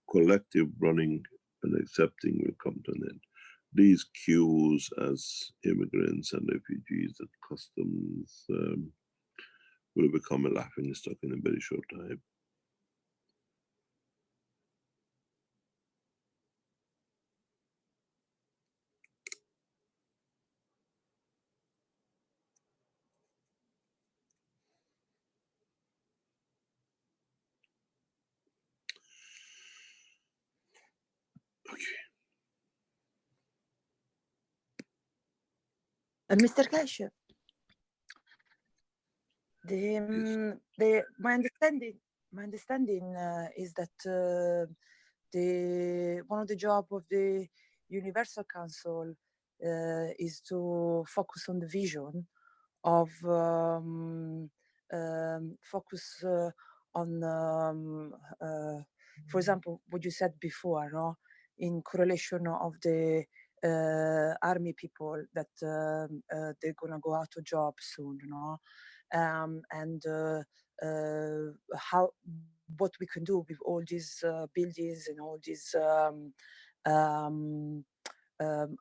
S3: collective running and accepting, will come to an end. These queues as immigrants and refugees at customs will become a laughing stock in a very short time. Okay.
S5: Mr. Keshe, my understanding is that one of the job of the Universal Council is to focus on the vision of focus on, for example, what you said before, no? In correlation of the army people that they're gonna go out of job soon, you know, and how what we can do with all these buildings and all these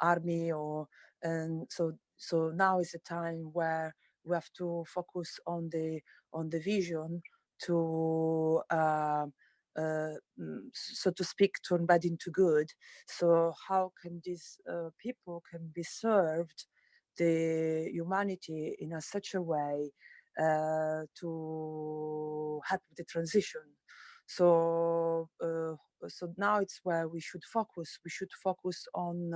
S5: army, or and so now is a time where we have to focus on the vision to so to speak, turn bad into good. So how can these people can be served the humanity in such a way to help with the transition? So so now it's where we should focus. We should focus on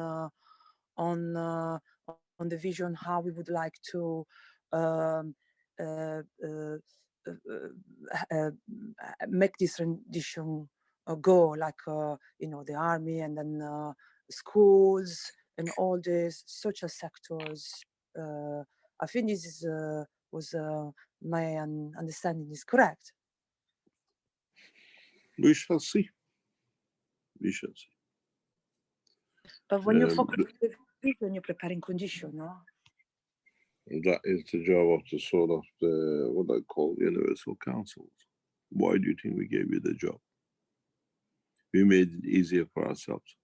S5: the vision, how we would like to make this transition go, like you know, the army, and then schools and all these social sectors. I think this is was my understanding is correct.
S3: We shall see. We shall see.
S5: But when you focus on the vision, you're preparing condition, no?
S3: That is the job of the sort of the, what I call universal councils. Why do you think we gave you the job? We made it easier for ourselves.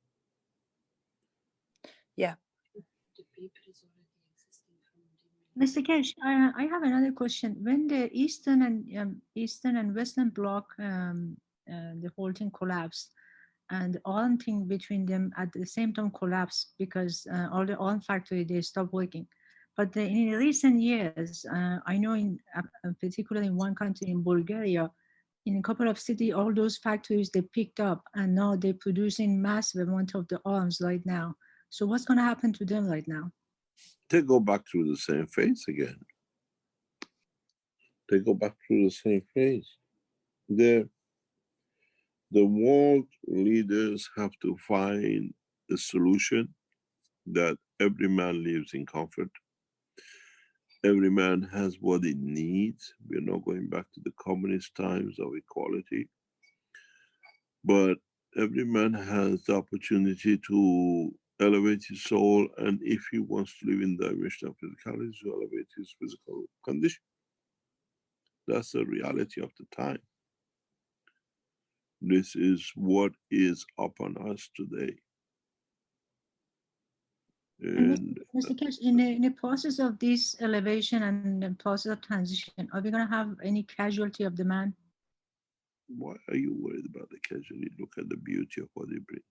S5: Yeah.
S4: Mr. Keshe, I have another question. When the Eastern and Western Bloc, the whole thing collapsed, and the oil thing between them at the same time collapsed because all the oil factory, they stopped working. But in recent years, I know in particularly in one country, in Bulgaria, in a couple of cities, all those factories, they picked up, and now they're producing massive amount of the arms right now. So what's going to happen to them right now?
S3: They go back through the same phase again. They go back through the same phase. The world leaders have to find a solution that every man lives in comfort. Every man has what he needs. We're not going back to the communist times of equality. But every man has the opportunity to elevate his soul, and if he wants to live in the dimension of physicality, to elevate his physical condition. That's the reality of the time. This is what is upon us today. And
S4: Mr. Keshe, in the process of this elevation and the process of transition, are we going to have any casualty of the man?
S3: why are you worried about the casualty? Look at the beauty of what it brings.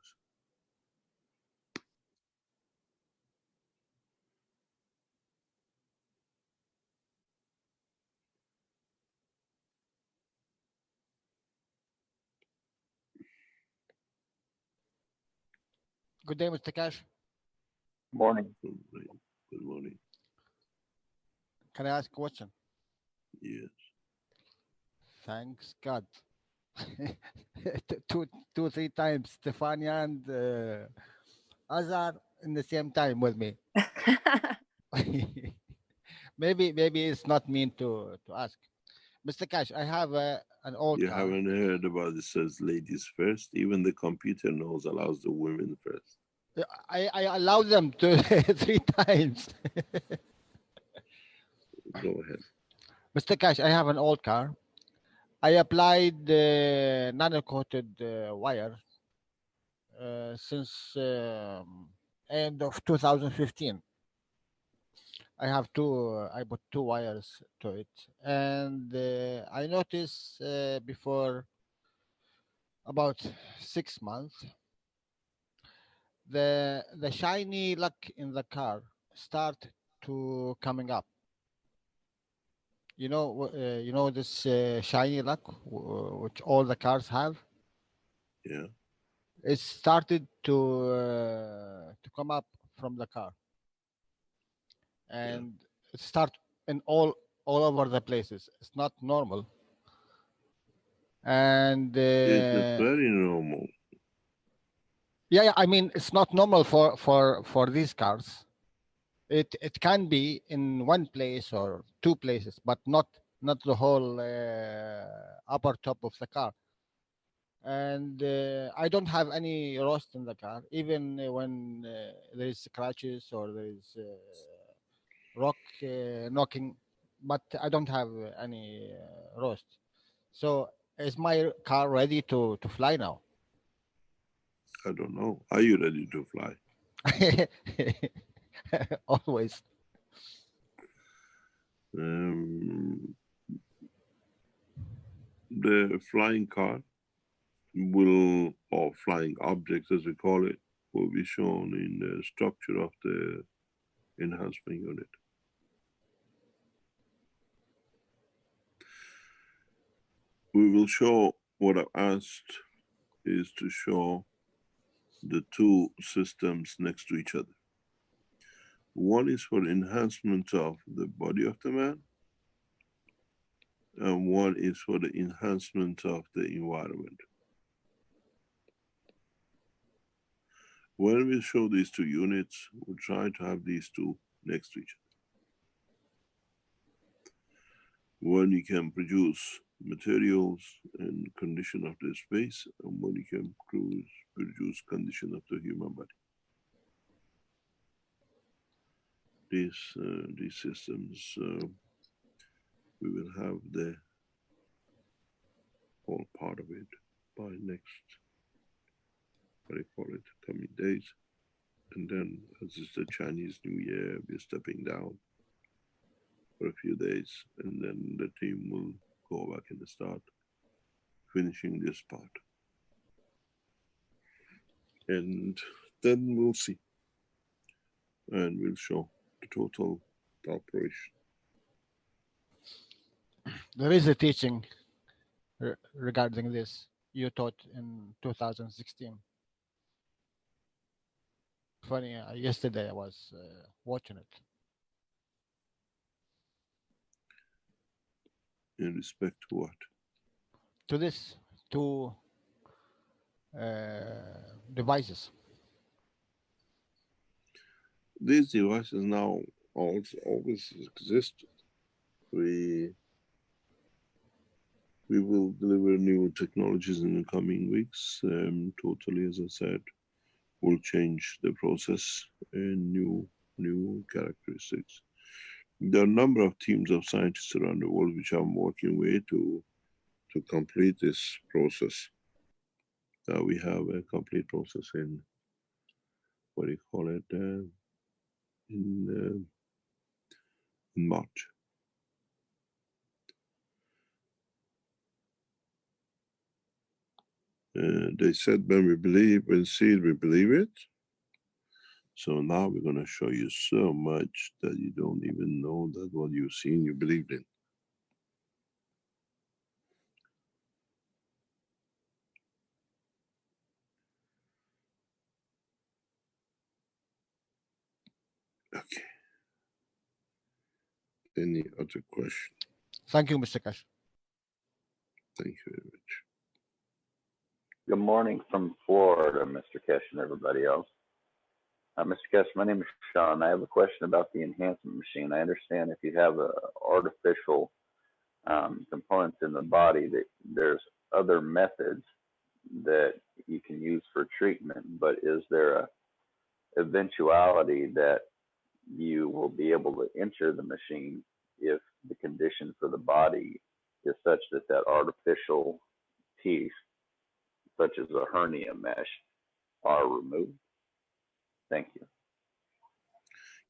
S7: Good day, Mr. Keshe.
S8: Morning.
S3: Good morning. Good morning.
S7: Can I ask a question?
S3: Yes.
S7: Thanks God. two, 3 times, Stefania and Azar in the same time with me. maybe it's not mean to ask. Mr. Keshe, I have an old
S3: You
S7: car.
S3: haven't heard about it says ladies first. Even the computer allows the women first.
S7: I allowed them to 3 times.
S3: Go ahead.
S7: Mr. Keshe, I have an old car. I applied nano-coated wire since end of 2015. I have I put 2 wires to it, and I noticed before about 6 months, the shiny luck in the car start to coming up. You know this shiny luck which all the cars have.
S3: Yeah.
S7: It started to come up from the car, and it start in all over the places. It's not normal, and
S3: It is very normal.
S7: yeah, I mean it's not normal for these cars. It can be in one place or 2 places, but not the whole upper top of the car. And I don't have any rust in the car, even when there is scratches or there is rock knocking, but I don't have any rust. So is my car ready to fly now?
S3: I don't know. Are you ready to fly?
S7: Always.
S3: The flying car will, or flying objects as we call it, will be shown in the structure of the enhancement unit. We will show, what I've asked is to show the 2 systems next to each other. One is for enhancement of the body of the man, and one is for the enhancement of the environment. When we show these 2 units, we'll try to have these 2 next to each other. When you can produce materials and condition of the space, and when you can produce condition of the human body. These systems, we will have the whole part of it by next, what do you call it, coming days. And then, as it's the Chinese New Year, we're stepping down for a few days, and then the team will go back and start finishing this part. And then we'll see. And we'll show the total operation.
S7: There is a teaching regarding this you taught in 2016. Funny, yesterday I was watching it.
S3: In respect to what?
S7: To this 2 devices.
S3: These devices now always exist. We will deliver new technologies in the coming weeks. Totally, as I said, will change the process and new characteristics. There are a number of teams of scientists around the world which I'm working with to complete this process. We have a complete process in, what do you call it, in March. They said when we believe, when see it, we believe it. So now we're going to show you so much that you don't even know that what you've seen, you believed in. Okay. Any other question?
S7: Thank you, Mr. Keshe.
S3: Thank you very much.
S8: Good morning from Florida, Mr. Keshe and everybody else. Mr. Keshe, my name is Sean. I have a question about the enhancement machine. I understand if you have artificial components in the body, that there's other methods that you can use for treatment, but is there a eventuality that you will be able to enter the machine if the condition for the body is such that that artificial piece, such as a hernia mesh, are removed? Thank you.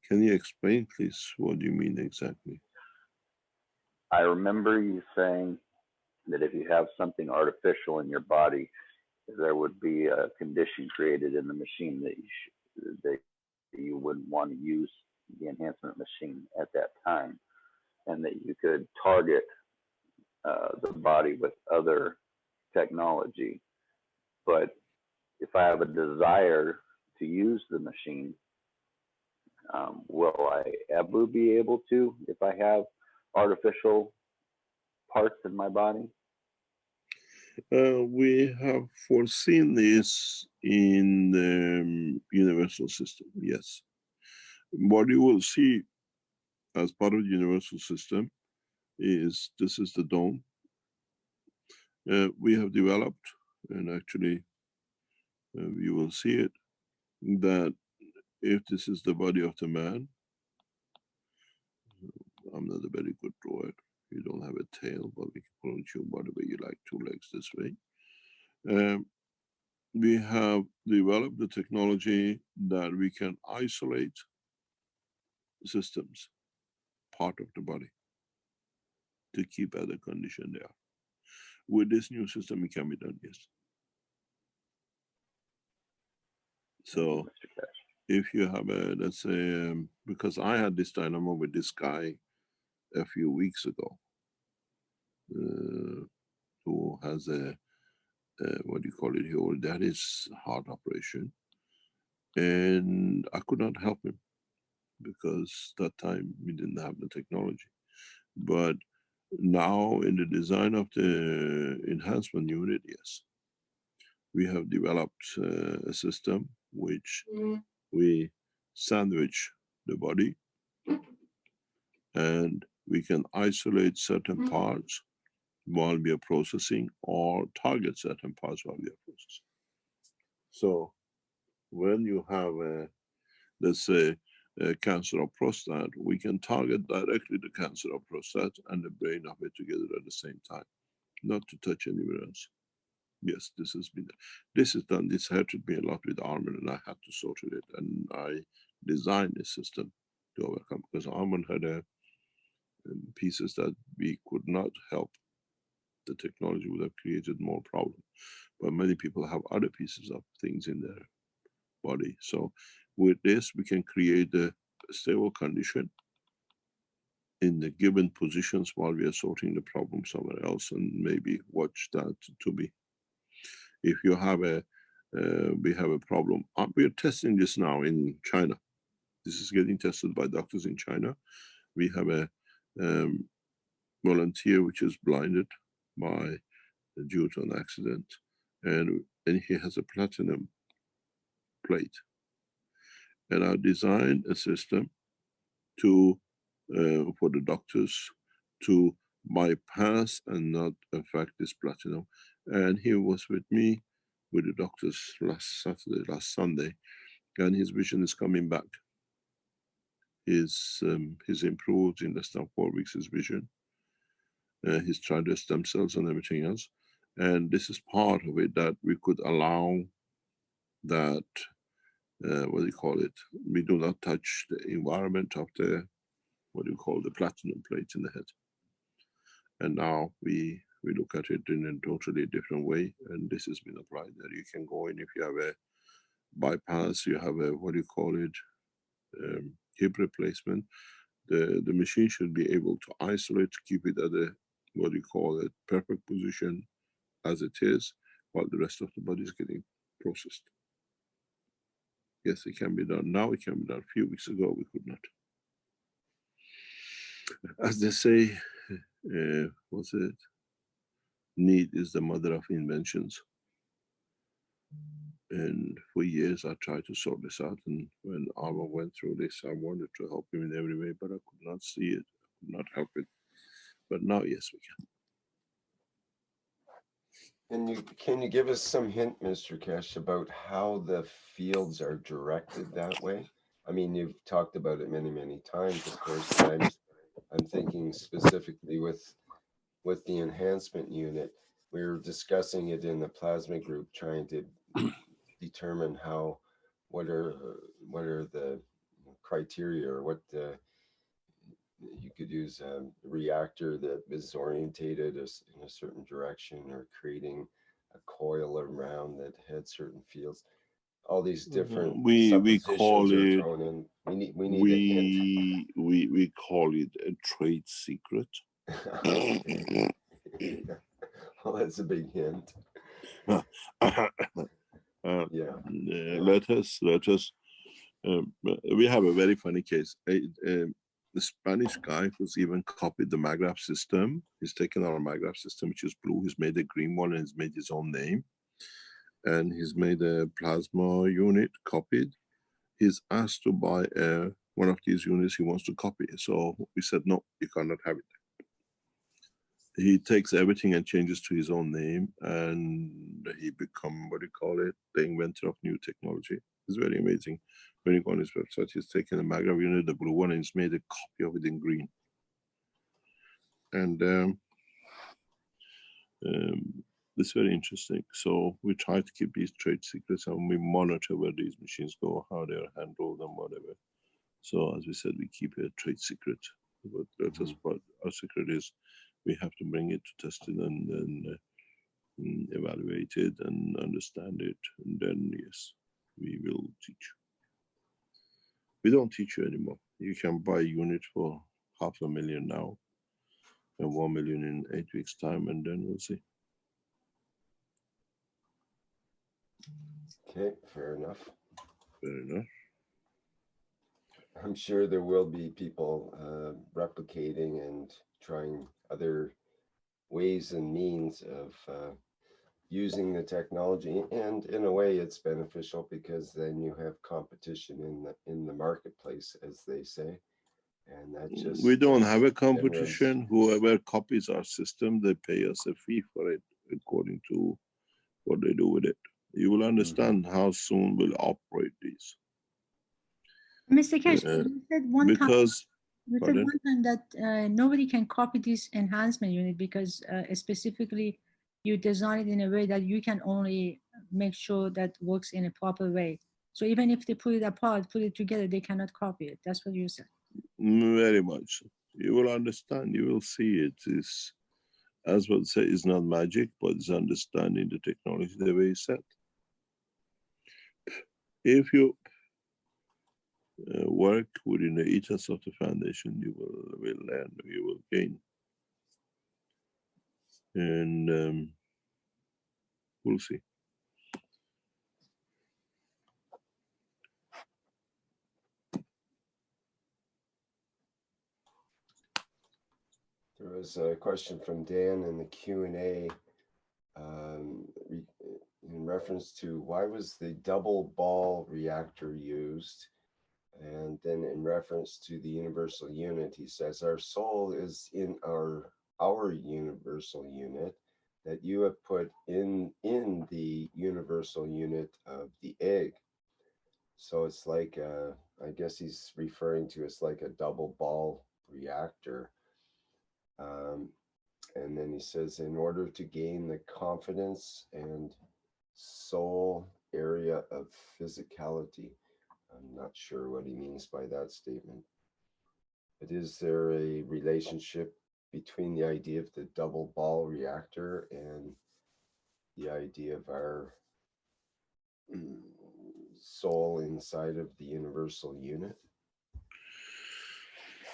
S3: Can you explain, please, what do you mean exactly?
S8: I remember you saying that if you have something artificial in your body, there would be a condition created in the machine that you wouldn't want to use the enhancement machine at that time, and that you could target the body with other technology. But if I have a desire to use the machine, will I ever be able to if I have artificial parts in my body?
S3: We have foreseen this in the universal system, yes. What you will see as part of the universal system is, this is the dome. We have developed, and actually you will see it, that if this is the body of the man, I'm not a very good drawer. You don't have a tail, but we can put you whatever you like, 2 legs this way. We have developed the technology that we can isolate systems, part of the body, to keep at the condition they are. With this new system, it can be done, yes. So if you have a, let's say, because I had this dilemma with this guy a few weeks ago, who has a, what do you call it, he already had his heart operation, and I could not help him because that time we didn't have the technology. But now in the design of the enhancement unit, yes, we have developed a system which we sandwich the body, and we can isolate certain parts while we are processing, or target certain parts while we are processing. So when you have a, let's say, a cancer of prostate, we can target directly the cancer of prostate and the brain of it together at the same time, not to touch anywhere else. Yes, this has been, this is done. This hurted me a lot with Armin, and I had to sort it, and I designed a system to overcome, because Armin had pieces that we could not help. The technology would have created more problem, but many people have other pieces of things in their body. So with this, we can create a stable condition in the given positions while we are sorting the problem somewhere else, and maybe watch that to be. If you have a, we have a problem. We are testing this now in China. This is getting tested by doctors in China. We have a volunteer which is blinded by, due to an accident, and he has a platinum plate. And I designed a system to for the doctors to bypass and not affect this platinum. And he was with me with the doctors last Sunday, and his vision is coming back. He's improved in less than 4 weeks, his vision. He's tried the stem cells and everything else. And this is part of it, that we could allow that, what do you call it? We do not touch the environment of the, what do you call, the platinum plate in the head. And now we look at it in a totally different way. And this has been applied that you can go in if you have a bypass, you have a, what do you call it, hip replacement. The machine should be able to isolate, keep it at a, what do you call it, perfect position as it is, while the rest of the body is getting processed. Yes, it can be done now. It can be done. A few weeks ago, we could not. As they say, what's it? Need is the mother of inventions. And for years, I tried to sort this out. And when Alma went through this, I wanted to help him in every way, but I could not see it. I could not help it. But now, yes, we can.
S2: And can you give us some hint, Mr. Keshe, about how the fields are directed that way? I mean, you've talked about it many, many times, of course. I'm thinking specifically with the enhancement unit. We were discussing it in the plasma group, trying to determine what are the criteria, or what you could use a reactor that is orientated in a certain direction, or creating a coil around that had certain fields. All these different
S3: we call
S2: suppositions are
S3: it,
S2: thrown in. We need a hint.
S3: We call it a trade secret.
S2: Well, that's a big hint. Yeah.
S3: Let us. We have a very funny case. The Spanish guy who's even copied the maggraph system. He's taken our maggraph system, which is blue. He's made a green one, and he's made his own name. And he's made a plasma unit copied. He's asked to buy one of these units he wants to copy. So we said, no, you cannot have it. He takes everything and changes to his own name, and he become, what do you call it, the inventor of new technology. It's very amazing. When you go on his website, he's taken a maggraph unit, the blue one, and he's made a copy of it in green. And it's very interesting. So we try to keep these trade secrets, and we monitor where these machines go, how they are handled, and whatever. So as we said, we keep a trade secret. But that's what our secret is. We have to bring it to test it and then evaluate it and understand it. And then, yes, we will teach. We don't teach you anymore. You can buy a unit for $500,000 now and 1 million in 8 weeks' time, and then we'll see.
S2: Okay, fair enough.
S3: Fair enough.
S2: I'm sure there will be people replicating and trying other ways and means of using the technology, and in a way it's beneficial, because then you have competition in the marketplace, as they say, and that just
S3: we don't have a competition. Whoever copies our system, they pay us a fee for it according to what they do with it. You will understand how soon we'll operate these.
S4: Mr. Keshe, you said one time that nobody can copy this enhancement unit because specifically you design it in a way that you can only make sure that works in a proper way. So even if they put it apart, put it together, they cannot copy it. That's what you said.
S3: Very much. You will understand. You will see it. Is, as what say, is not magic, but it's understanding the technology the way it's said. If you work within the ethos of the foundation, you will learn, you will gain. And we'll see.
S2: There was a question from Dan in the Q&A in reference to why was the double ball reactor used? And then in reference to the universal unit, he says, our soul is in our our universal unit that you have put in the universal unit of the egg. So it's like, I guess he's referring to it's like a double ball reactor. Um, and then he says, in order to gain the confidence and soul area of physicality. I'm not sure what he means by that statement. But is there a relationship between the idea of the double ball reactor and the idea of our soul inside of the universal unit?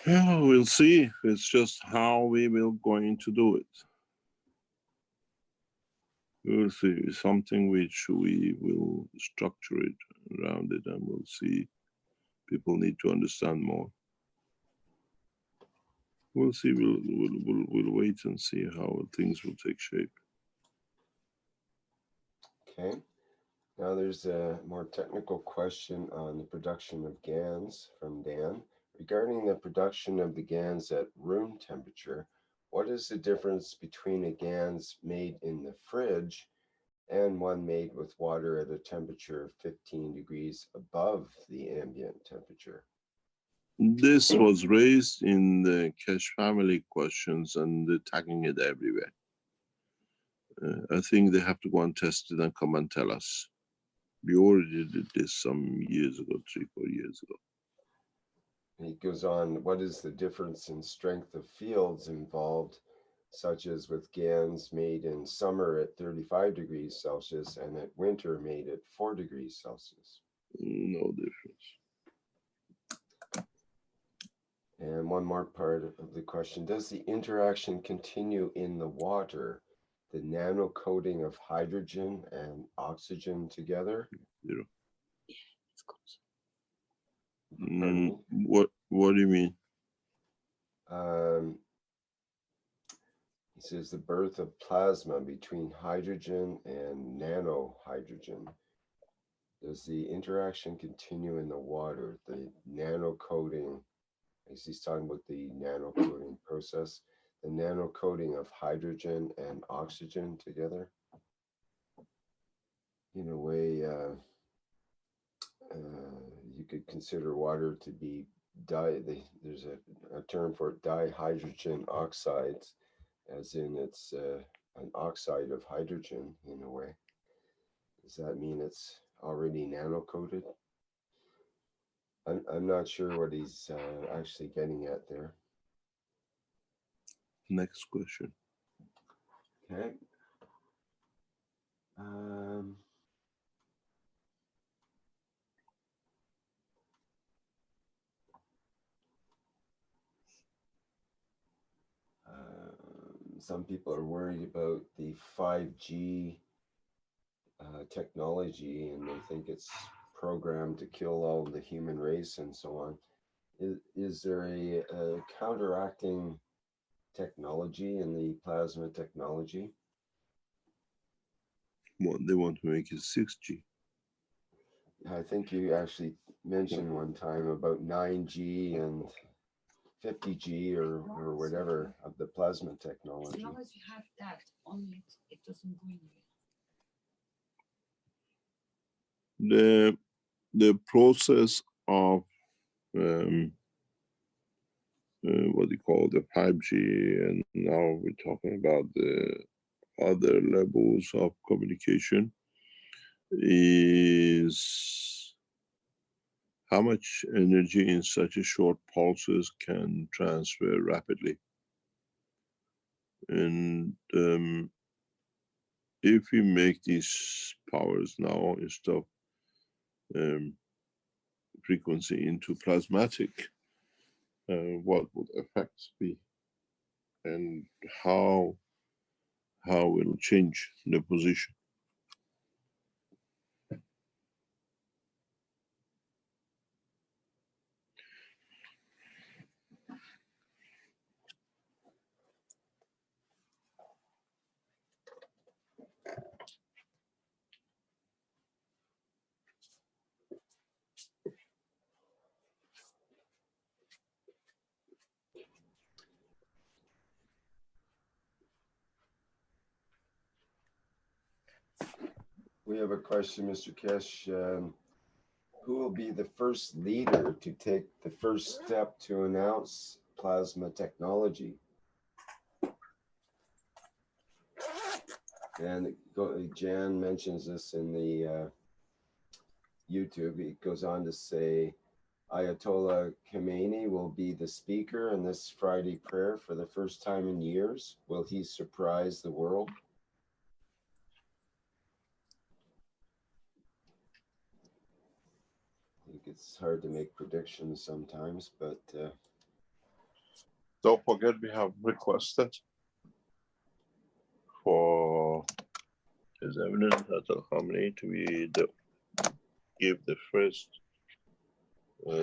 S3: Yeah, we'll see. It's just how we will going to do it. We'll see. It's something which we will structure it around it, and we'll see. People need to understand more. We'll see. We'll wait and see how things will take shape.
S2: Okay. Now there's a more technical question on the production of GANs from Dan. Regarding the production of the GANs at room temperature, what is the difference between a GANs made in the fridge and one made with water at a temperature of 15 degrees above the ambient temperature?
S3: This was raised in the Keshe family questions, and they're tagging it everywhere. I think they have to go and test it and come and tell us. We already did this some years ago, 3-4 years ago.
S2: He goes on, what is the difference in strength of fields involved, such as with GANs made in summer at 35 degrees Celsius and at winter made at 4 degrees Celsius?
S3: No difference.
S2: And one more part of the question, does the interaction continue in the water, the nano coating of hydrogen and oxygen together?
S3: Zero.
S2: Pardon me?
S3: What do you mean?
S2: He says the birth of plasma between hydrogen and nanohydrogen. Does the interaction continue in the water, the nano coating, as he's talking about the nano coating process, the nano coating of hydrogen and oxygen together? In a way, you could consider water to be there's a term for it, dihydrogen oxides, as in it's an oxide of hydrogen in a way. Does that mean it's already nano-coated? I'm not sure what he's actually getting at there.
S3: Next question.
S2: Okay. Some people are worried about the 5G technology, and they think it's programmed to kill all the human race and so on. Is there a counteracting technology in the plasma technology?
S3: Well, they want to make it 6G.
S2: I think you actually mentioned one time about 9G and 50G or whatever of the plasma technology.
S9: As long as you have that on it, it doesn't go
S3: The
S9: anywhere.
S3: process of what do you call the 5G, and now we're talking about the other levels of communication, is how much energy in such a short pulses can transfer rapidly. And if we make these powers now instead of frequency into plasmatic, what would effects be, and how will change the position?
S2: We have a question, Mr. Keshe. Who will be the first leader to take the first step to announce plasma technology? And Jan mentions this in the YouTube. He goes on to say, Ayatollah Khamenei will be the speaker in this Friday prayer for the first time in years. Will he surprise the world? I think it's hard to make predictions sometimes, but
S3: don't forget we have requested for His Eminence Ayatollah Khamenei to give the first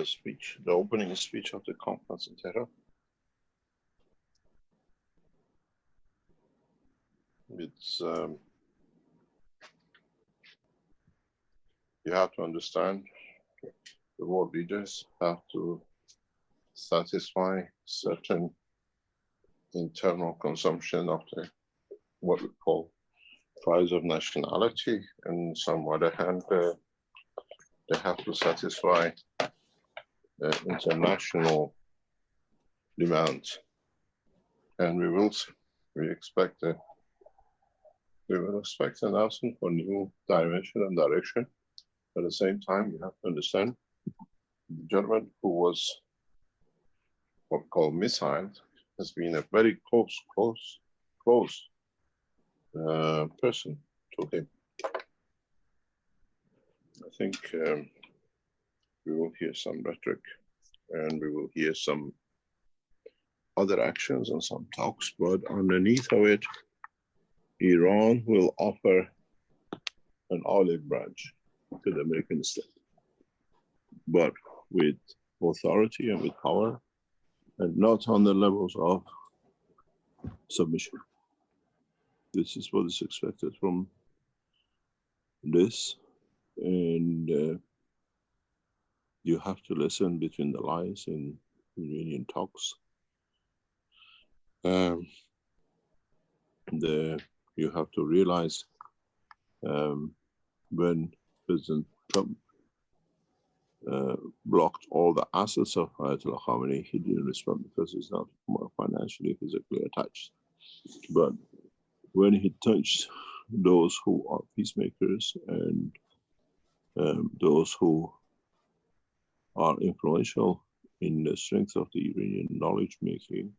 S3: speech, the opening speech of the conference in Tehran. It's you have to understand the world leaders have to satisfy certain internal consumption of the what we call prize of nationality, and some other hand they have to satisfy international demands, and we will see. We will expect an announcement for new dimension and direction. At the same time, you have to understand the gentleman who was what we call missile has been a very close person to him. I think we will hear some rhetoric and we will hear some other actions and some talks, but underneath of it, Iran will offer an olive branch to the American state, but with authority and with power, and not on the levels of submission. This is what is expected from this, and you have to listen between the lines in Iranian talks. You have to realize when President Trump blocked all the assets of Ayatollah Khamenei, he didn't respond because he's not more financially, physically attached. But when he touched those who are peacemakers and those who are influential in the strength of the Iranian knowledge making,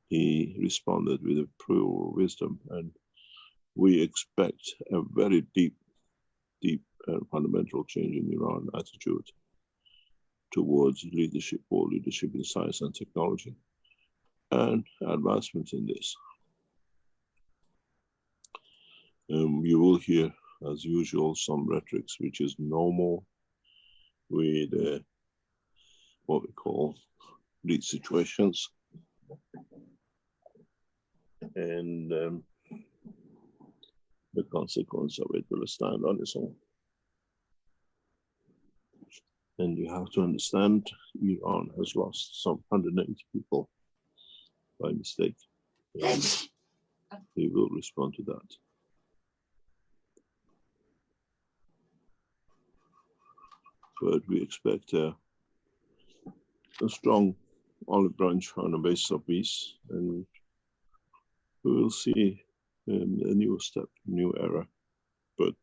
S3: he responded with a pure wisdom, and we expect a very deep and fundamental change in Iran attitude towards leadership, or leadership in science and technology, and advancement in this. You will hear, as usual, some rhetorics which is normal with what we call these situations, and the consequence of it will stand on its own. And you have to understand, Iran has lost some 180 people by mistake, and he will respond to that. But we expect a strong olive branch on the basis of peace, and we will see a new step, new era. But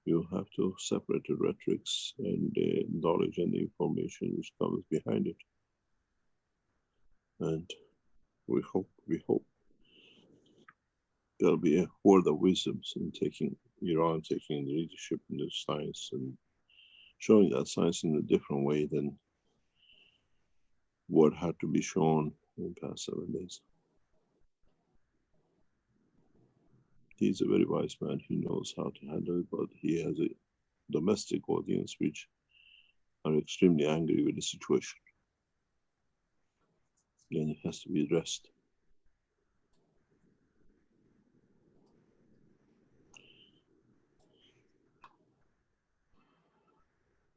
S3: you have to separate the rhetorics and the knowledge and the information which comes behind it. And we hope there'll be a word of wisdom in Iran taking the leadership in the science and showing that science in a different way than what had to be shown in the past 7 days. He's a very wise man. He knows how to handle it, but he has a domestic audience which are extremely angry with the situation. And it has to be addressed.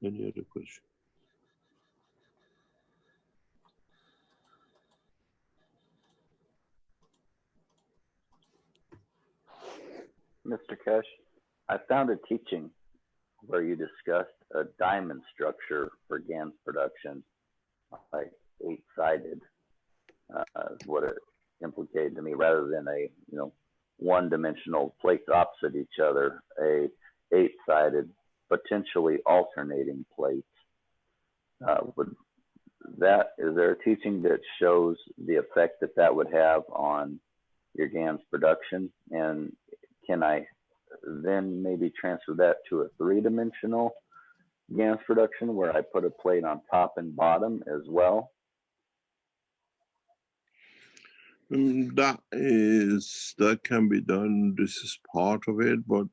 S3: Any other question?
S8: Mr. Keshe, I found a teaching where you discussed a diamond structure for GANs production, like 8-sided, is what it implicated to me, rather than a one-dimensional plates opposite each other, a 8-sided, potentially alternating plate. Is there a teaching that shows the effect that would have on your GANs production? And can I then maybe transfer that to a 3-dimensional GANs production where I put a plate on top and bottom as well?
S3: That can be done. This is part of it, but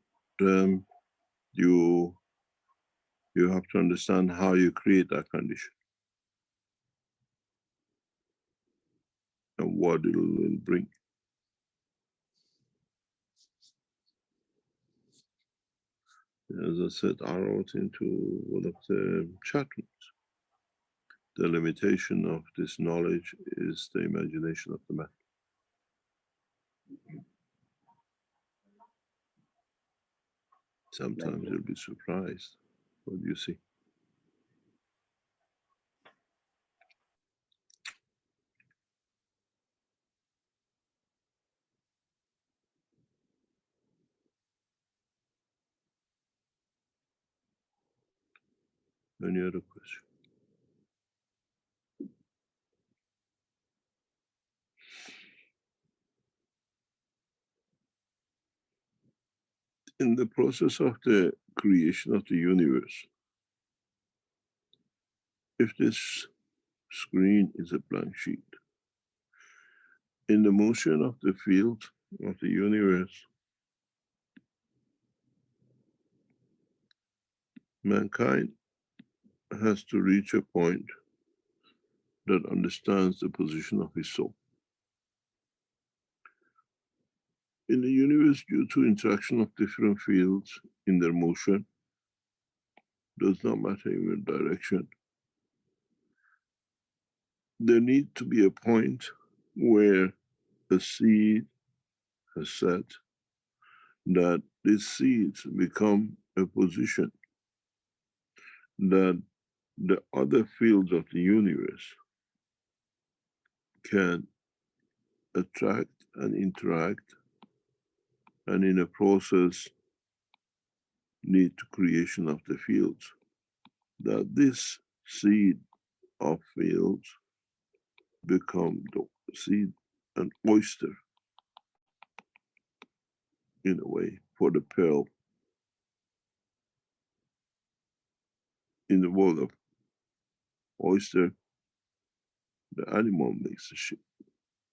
S3: you have to understand how you create that condition and what it will bring. As I said, I wrote into one of the chat rooms, the limitation of this knowledge is the imagination of the man. Sometimes you'll be surprised what you see. Any other question? In the process of the creation of the universe, if this screen is a blank sheet, in the motion of the field of the universe, mankind has to reach a point that understands the position of his soul. In the universe, due to interaction of different fields in their motion, does not matter in what direction, there needs to be a point where a seed has set, that these seeds become a position that the other fields of the universe can attract and interact, and in a process lead to creation of the fields. That this seed of fields become the seed, an oyster in a way for the pearl. In the world of oyster, the animal makes the shape,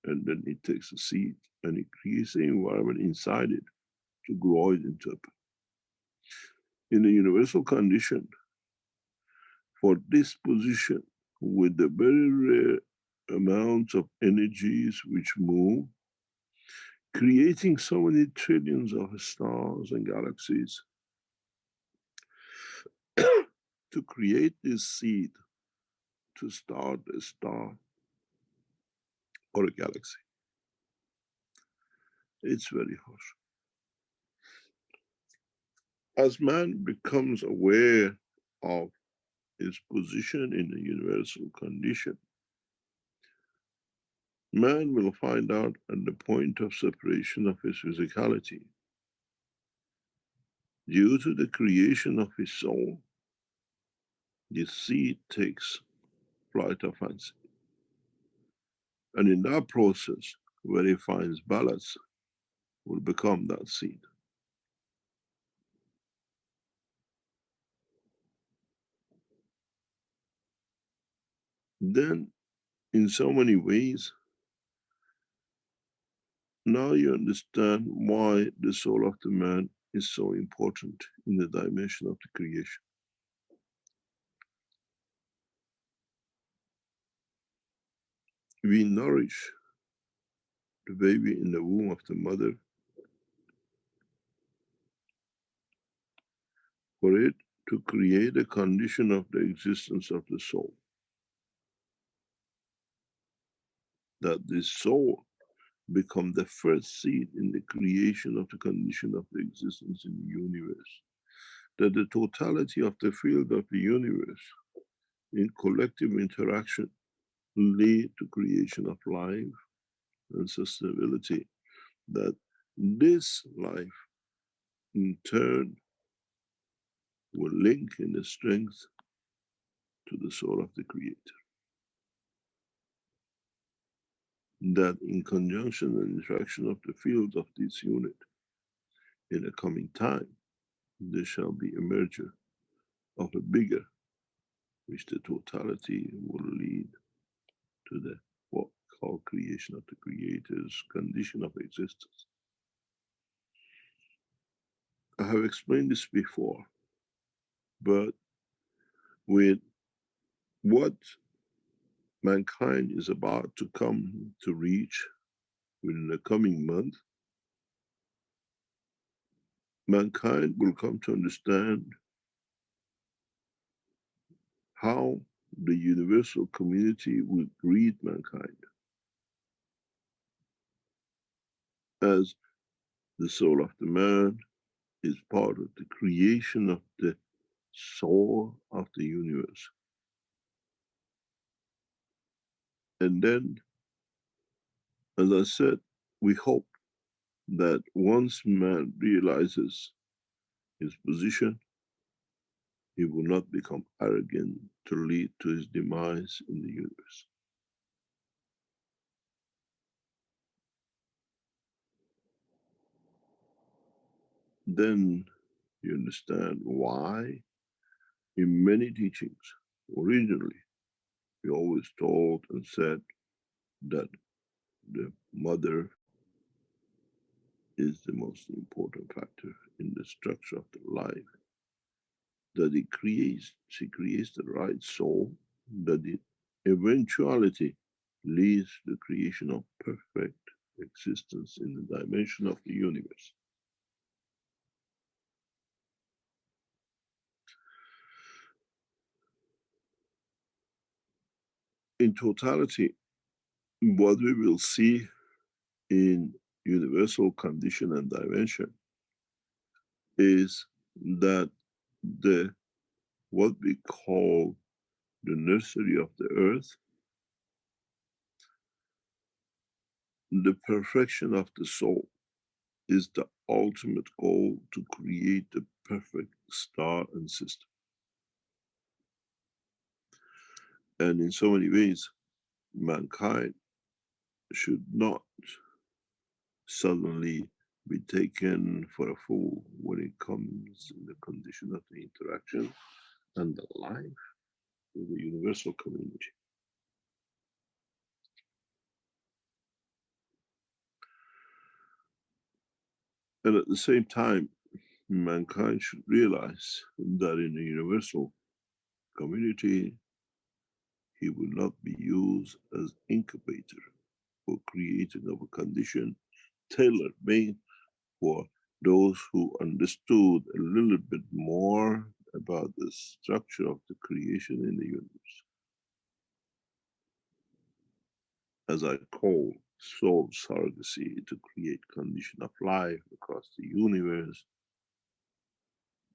S3: and then it takes a seed and it creates an environment inside it to grow it into a. In the universal condition, for this position, with the very rare amounts of energies which move, creating so many trillions of stars and galaxies, to create this seed to start a star or a galaxy, it's very harsh. As man becomes aware of his position in the universal condition, man will find out at the point of separation of his physicality, due to the creation of his soul, the seed takes flight of fancy. And in that process, where he finds balance, will become that seed. Then, in so many ways, now you understand why the soul of the man is so important in the dimension of the creation. We nourish the baby in the womb of the mother for it to create a condition of the existence of the soul. That this soul become the first seed in the creation of the condition of the existence in the universe. That the totality of the field of the universe in collective interaction lead to creation of life and sustainability. That this life in turn will link in the strength to the soul of the Creator. That in conjunction and interaction of the field of this unit, in a coming time, there shall be a merger of a bigger, which the totality will lead to the what we call creation of the Creator's condition of existence. I have explained this before, but with what mankind is about to come to reach within the coming month, mankind will come to understand how the universal community will greet mankind as the soul of the man is part of the creation of the soul of the universe. And then, as I said, we hope that once man realizes his position, he will not become arrogant to lead to his demise in the universe. Then you understand why in many teachings, originally, we always told and said that the mother is the most important factor in the structure of the life. That she creates the right soul, that the eventuality leads to the creation of perfect existence in the dimension of the universe. In totality, what we will see in universal condition and dimension is that the what we call the nursery of the earth, the perfection of the soul, is the ultimate goal to create the perfect star and system. And in so many ways, mankind should not suddenly be taken for a fool when it comes in the condition of the interaction and the life with the universal community. And at the same time, mankind should realize that in the universal community, he will not be used as incubator for creating of a condition tailor-made for those who understood a little bit more about the structure of the creation in the universe. As I call soul surrogacy to create condition of life across the universe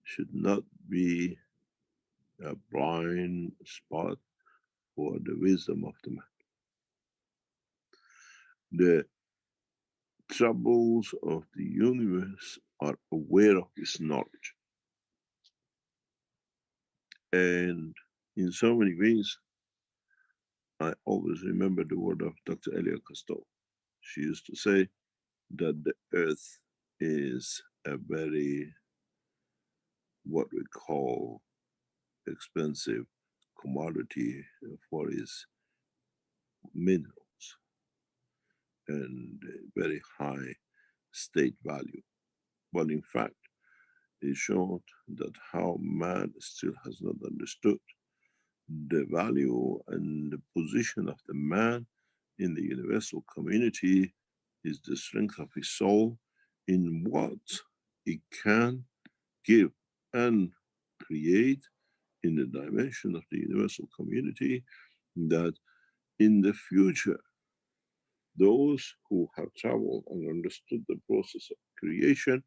S3: should not be a blind spot for the wisdom of the man. The troubles of the universe are aware of this knowledge. And in so many ways, I always remember the word of Dr. Elia Costello. She used to say that the earth is a very, what we call, expensive commodity for its minerals and very high state value. But in fact, it showed that how man still has not understood the value and the position of the man in the universal community is the strength of his soul in what it can give and create in the dimension of the universal community, that in the future Those who have traveled and understood the process of creation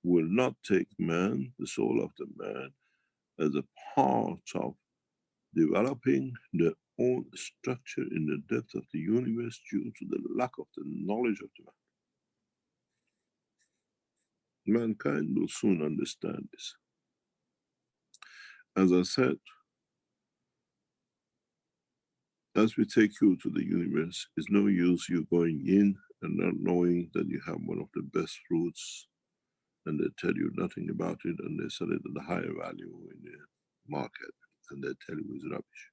S3: will not take man, the soul of the man, as a part of developing their own structure in the depth of the universe due to the lack of the knowledge of the man. Mankind will soon understand this. As I said, as we take you to the universe, it's no use you going in and not knowing that you have one of the best fruits, and they tell you nothing about it, and they sell it at a higher value in the market, and they tell you it's rubbish.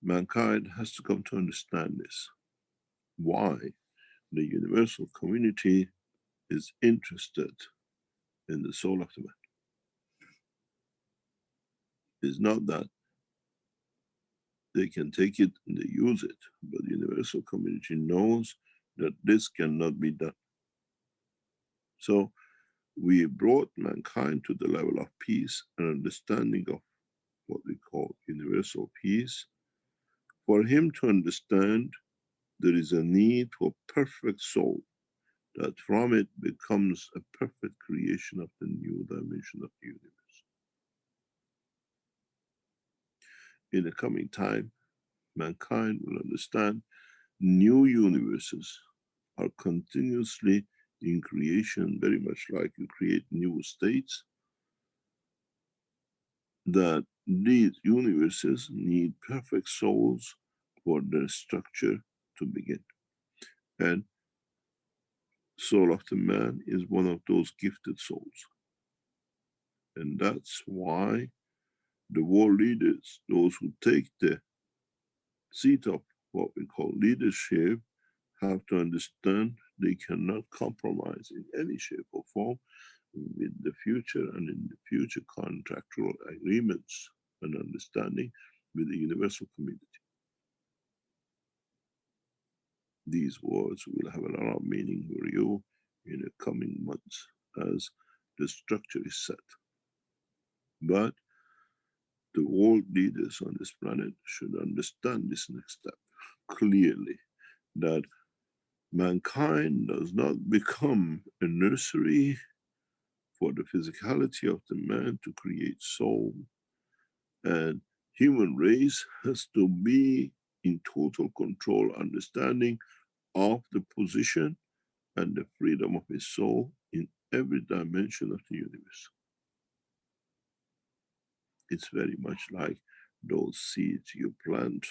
S3: Mankind has to come to understand this. Why the universal community is interested in the soul of the man. It's not that they can take it and they use it, but the universal community knows that this cannot be done. So we brought mankind to the level of peace and understanding of what we call universal peace, for him to understand there is a need for perfect soul, that from it becomes a perfect creation of the new dimension of the universe. In the coming time, mankind will understand new universes are continuously in creation, very much like you create new states, that these universes need perfect souls for their structure to begin. And soul of the man is one of those gifted souls. And that's why the world leaders, those who take the seat of what we call leadership, have to understand they cannot compromise in any shape or form with the future and in the future contractual agreements and understanding with the universal community. These words will have a lot of meaning for you in the coming months as the structure is set. But the world leaders on this planet should understand this next step clearly, that mankind does not become a nursery for the physicality of the man to create soul, and human race has to be in total control, understanding of the position and the freedom of his soul in every dimension of the universe. It's very much like those seeds you plant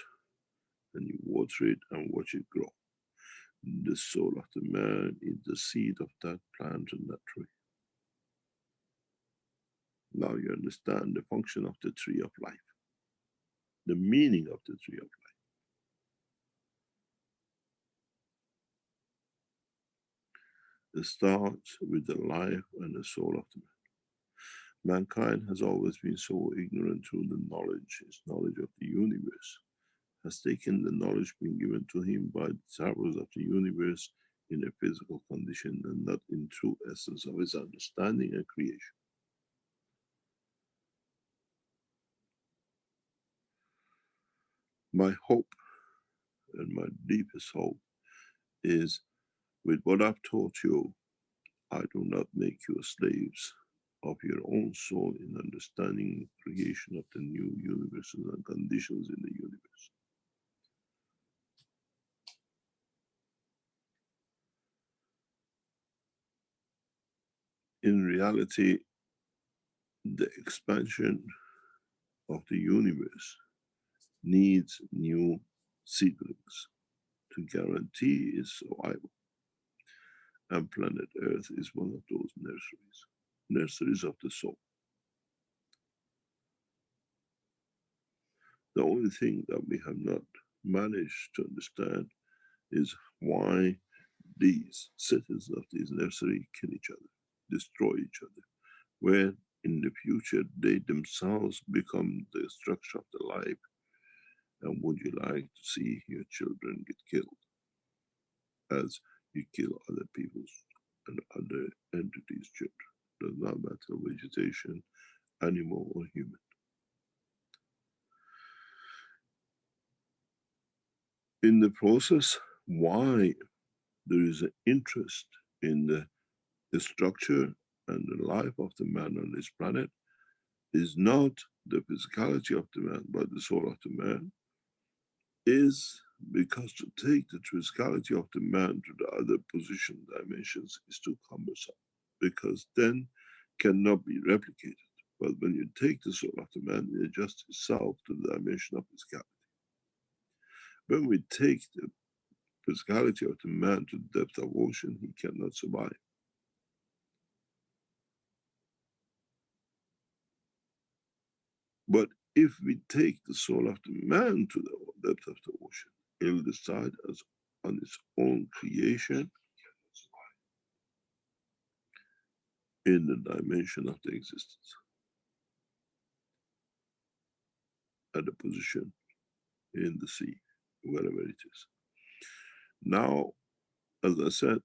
S3: and you water it and watch it grow. The soul of the man is the seed of that plant and that tree. Now you understand the function of the tree of life, the meaning of the tree of life. It starts with the life and the soul of the man. Mankind has always been so ignorant to the knowledge, his knowledge of the universe, has taken the knowledge being given to him by the travelers of the universe in a physical condition and not in true essence of his understanding and creation. My hope and my deepest hope is, with what I've taught you, I do not make you slaves of your own soul in understanding the creation of the new universes and conditions in the universe. In reality, the expansion of the universe needs new seedlings to guarantee its survival. And planet Earth is one of those nurseries of the soul. The only thing that we have not managed to understand is why these citizens of this nursery kill each other, destroy each other, where in the future they themselves become the structure of the life. And would you like to see your children get killed as you kill other people's and other entities' children? Does not matter vegetation, animal or human. in the process, why there is an interest in the structure and the life of the man on this planet is not the physicality of the man, but the soul of the man, is because to take the physicality of the man to the other position dimensions is too cumbersome, because then cannot be replicated. But when you take the soul of the man, it adjusts itself to the dimension of physicality. When we take the physicality of the man to the depth of ocean, he cannot survive. But if we take the soul of the man to the depth of the ocean, it will decide as on its own creation in the dimension of the existence, at the position in the sea, wherever it is. Now, as I said,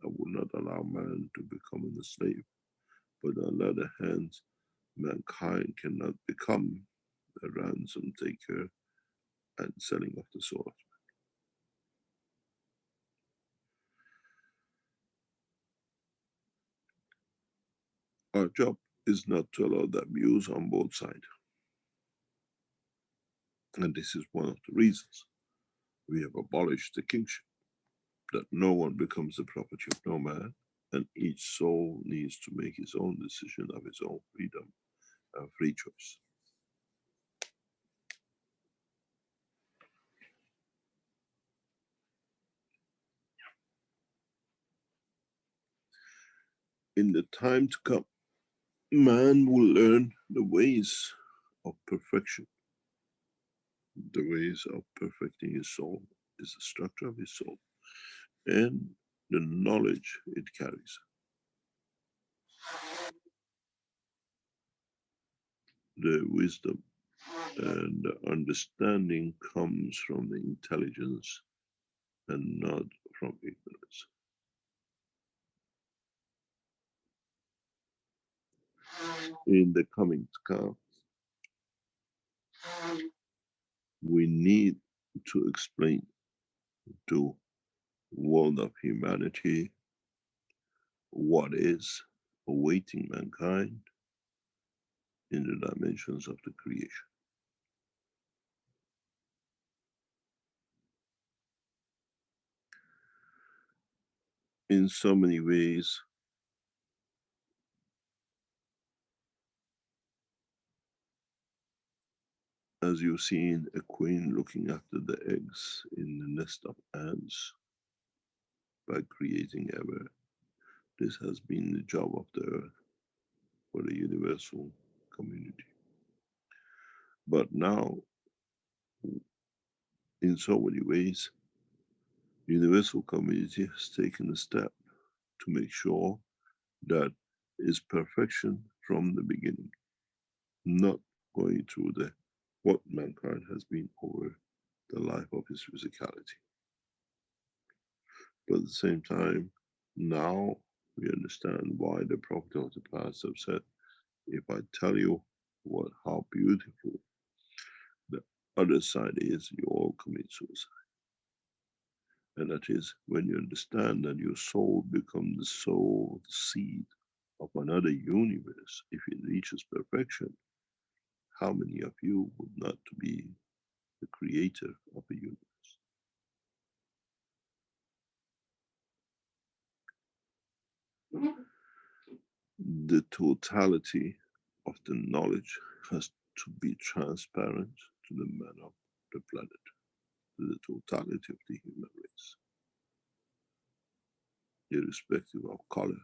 S3: I will not allow man to become a slave, but on the other hand, mankind cannot become a ransom taker and selling of the soul. Our job is not to allow the abuse on both sides. And this is one of the reasons we have abolished the kingship, that no one becomes the property of no man, and each soul needs to make his own decision of his own freedom and free choice. In the time to come, man will learn the ways of perfection. The ways of perfecting his soul is the structure of his soul and the knowledge it carries. The wisdom and the understanding comes from the intelligence and not from ignorance. In the coming to come, we need to explain to world of humanity what is awaiting mankind in the dimensions of the creation. In so many ways, as you've seen a queen looking after the eggs in the nest of ants by creating ever, this has been the job of the earth for the universal community. But now, in so many ways, the universal community has taken a step to make sure that is perfection from the beginning, not going through the what mankind has been over the life of his physicality. But at the same time, now we understand why the prophet of the past have said, if I tell you how beautiful the other side is, you all commit suicide. And that is when you understand that your soul becomes the soul, the seed of another universe. If it reaches perfection, how many of you would not be the creator of a universe? The totality of the knowledge has to be transparent to the man of the planet, to the totality of the human race, irrespective of color,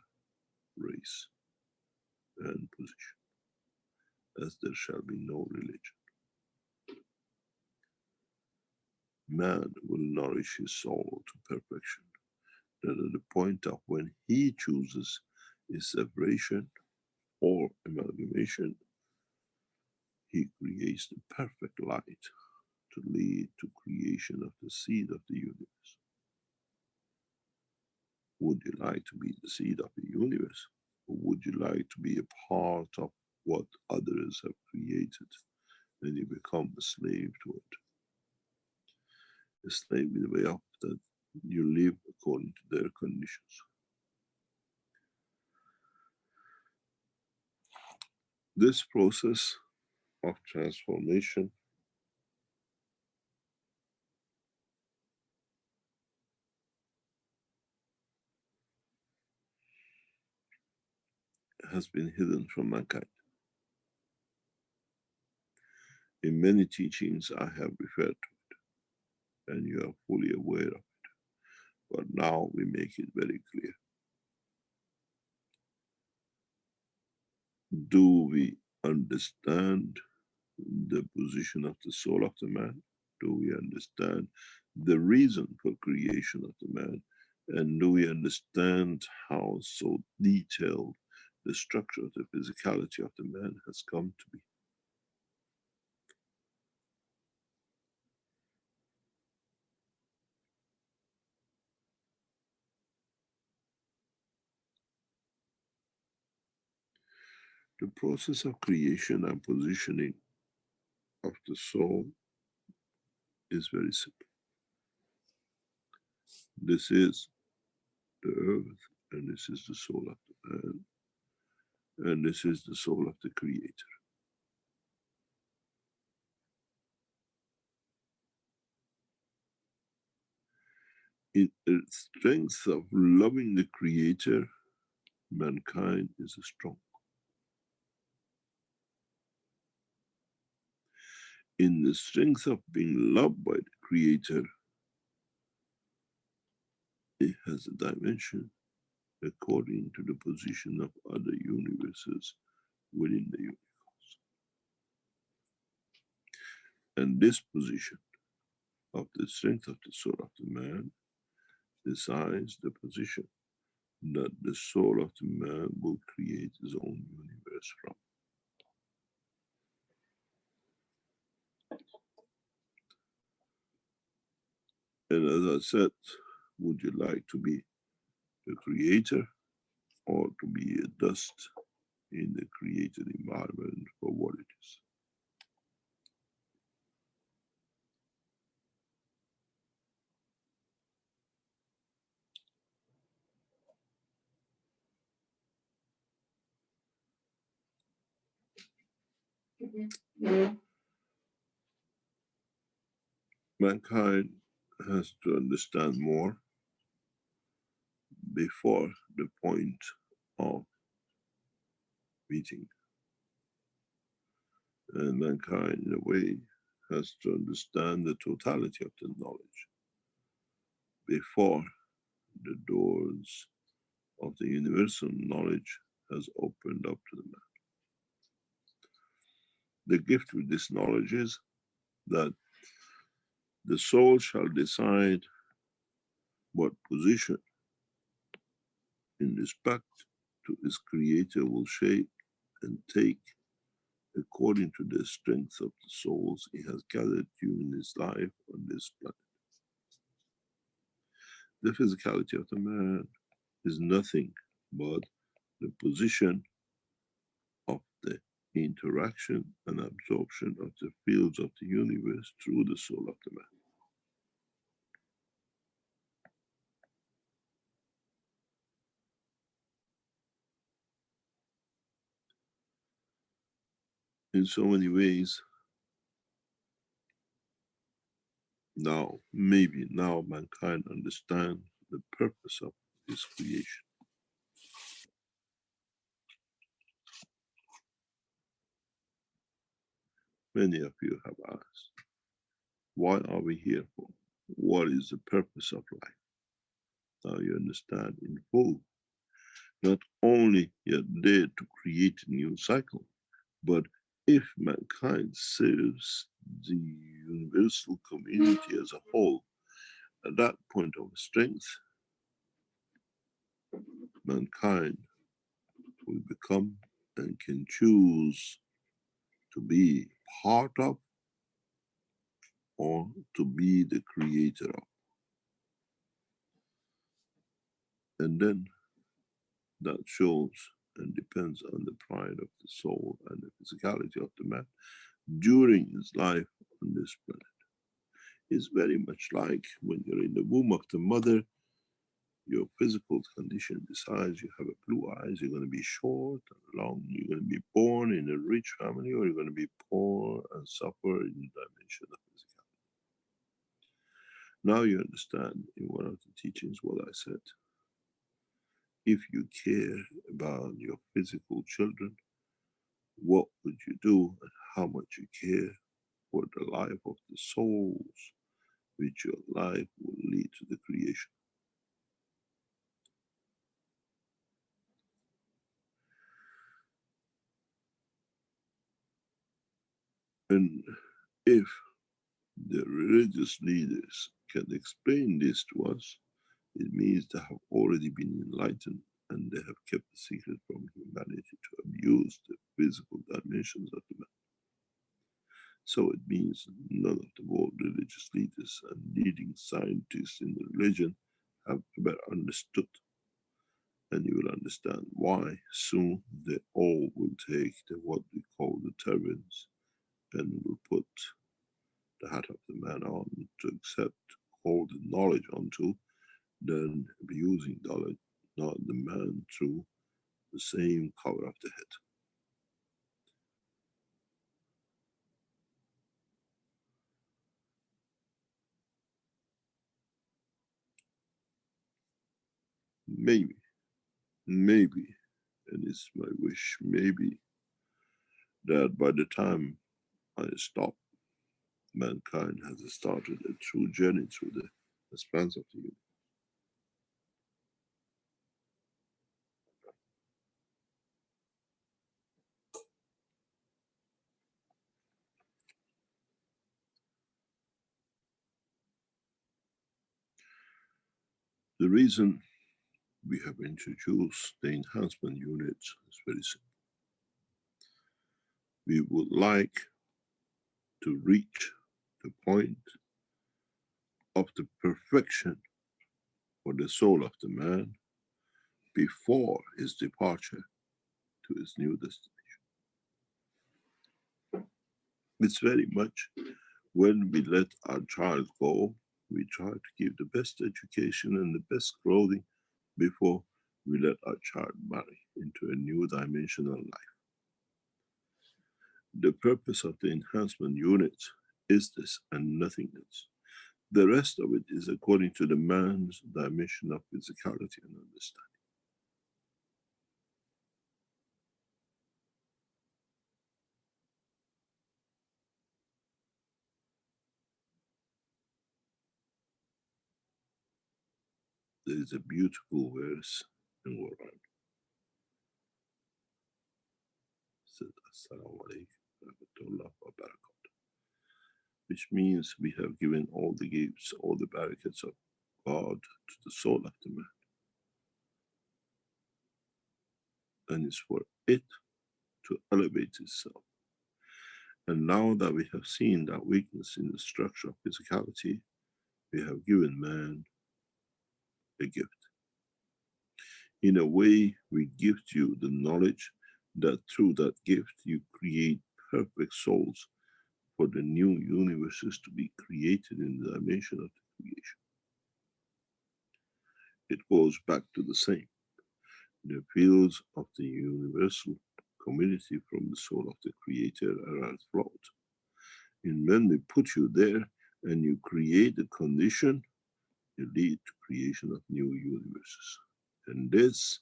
S3: race, and position, as there shall be no religion. Man will nourish his soul to perfection, that at the point of when he chooses his separation or amalgamation, he creates the perfect light to lead to creation of the seed of the universe. Would you like to be the seed of the universe? Or would you like to be a part of what others have created and you become a slave to it? slave in the way of that you live according to their conditions. This process of transformation has been hidden from mankind. In many teachings I have referred to it, and you are fully aware of it. But now we make it very clear. Do we understand the position of the soul of the man? Do we understand the reason for creation of the man? And do we understand how so detailed the structure of the physicality of the man has come to be? The process of creation and positioning of the soul is very simple. This is the earth, and this is the soul of the man, and this is the soul of the creator. In the strength of loving the creator, mankind is strong. In the strength of being loved by the creator, it has a dimension according to the position of other universes within the universe. And this position of the strength of the soul of the man decides the position that the soul of the man will create his own universe from. And as I said, would you like to be the creator or to be a dust in the created environment for what it is? Mankind has to understand more before the point of meeting. And mankind, in a way, has to understand the totality of the knowledge before the doors of the universal knowledge has opened up to the man. The gift with this knowledge is that the soul shall decide what position in respect to its creator will shape and take according to the strength of the souls he has gathered during his life on this planet. The physicality of the man is nothing but the position of the interaction and absorption of the fields of the universe through the soul of the man. In so many ways, now, maybe now mankind understands the purpose of his creation. Many of you have asked, why are we here for? What is the purpose of life? Now you understand in full. Not only you're there to create a new cycle, but if mankind serves the universal community as a whole, at that point of strength, mankind will become and can choose to be part of or to be the creator of. And then that shows and depends on the pride of the soul and the physicality of the man during his life on this planet. is very much like when you're in the womb of the mother, your physical condition decides you have a blue eyes, you're going to be short and long, you're going to be born in a rich family, or you're going to be poor and suffer in the dimension of physicality. Now you understand in one of the teachings what I said. If you care about your physical children, what would you do and how much you care for the life of the souls which your life will lead to the creation. And if the religious leaders can explain this to us, it means they have already been enlightened and they have kept the secret from humanity to abuse the physical dimensions of the man. So it means none of the world religious leaders and leading scientists in the religion have ever understood. And you will understand why soon they all will take what we call the turbans and will put the hat of the man on to accept all the knowledge onto, then be using knowledge, not the man through the same cover of the head. Maybe, and it's my wish, maybe, that by the time I stop, mankind has started a true journey through the expanse of the universe. The reason we have introduced the enhancement units is very simple. We would like to reach the point of the perfection for the soul of the man before his departure to his new destination. It's very much when we let our child go, we try to give the best education and the best clothing before we let our child marry into a new dimensional life. The purpose of the enhancement unit is this and nothing else. The rest of it is according to the man's dimension of physicality and understanding. There is a beautiful verse in Quran. Said, Assalamu alaikum wa rahmatullahi wa barakatuh, which means we have given all the gifts, all the barakats of God to the soul of the man. And it's for it to elevate itself. And now that we have seen that weakness in the structure of physicality, we have given man a gift. In a way, we gift you the knowledge that through that gift you create perfect souls for the new universes to be created in the dimension of the creation. It goes back to the same. The fields of the universal community from the soul of the creator are afloat. And when we put you there and you create the condition, you lead to creation of new universes. And this,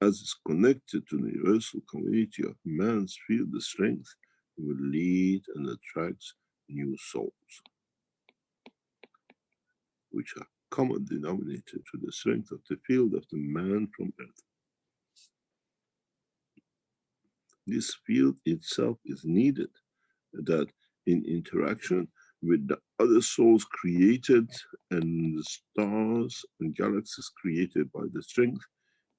S3: as is connected to the universal community of man's field of strength, will lead and attracts new souls, which are common denominator to the strength of the field of the man from earth. This field itself is needed, that in interaction with the other souls created and the stars and galaxies created by the strength,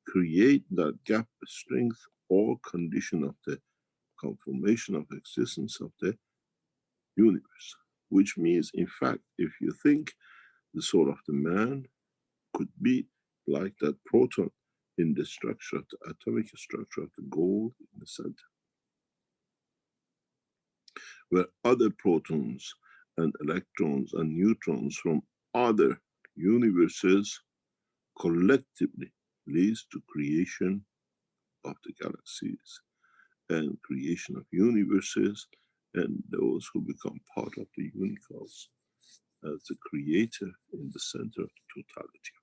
S3: create that gap of strength or condition of the conformation of existence of the universe. Which means, in fact, if you think, the soul of the man could be like that proton in the structure, the atomic structure of the gold in the center, where other protons and electrons and neutrons from other universes collectively leads to creation of the galaxies and creation of universes, and those who become part of the universe as the creator in the center of the totality.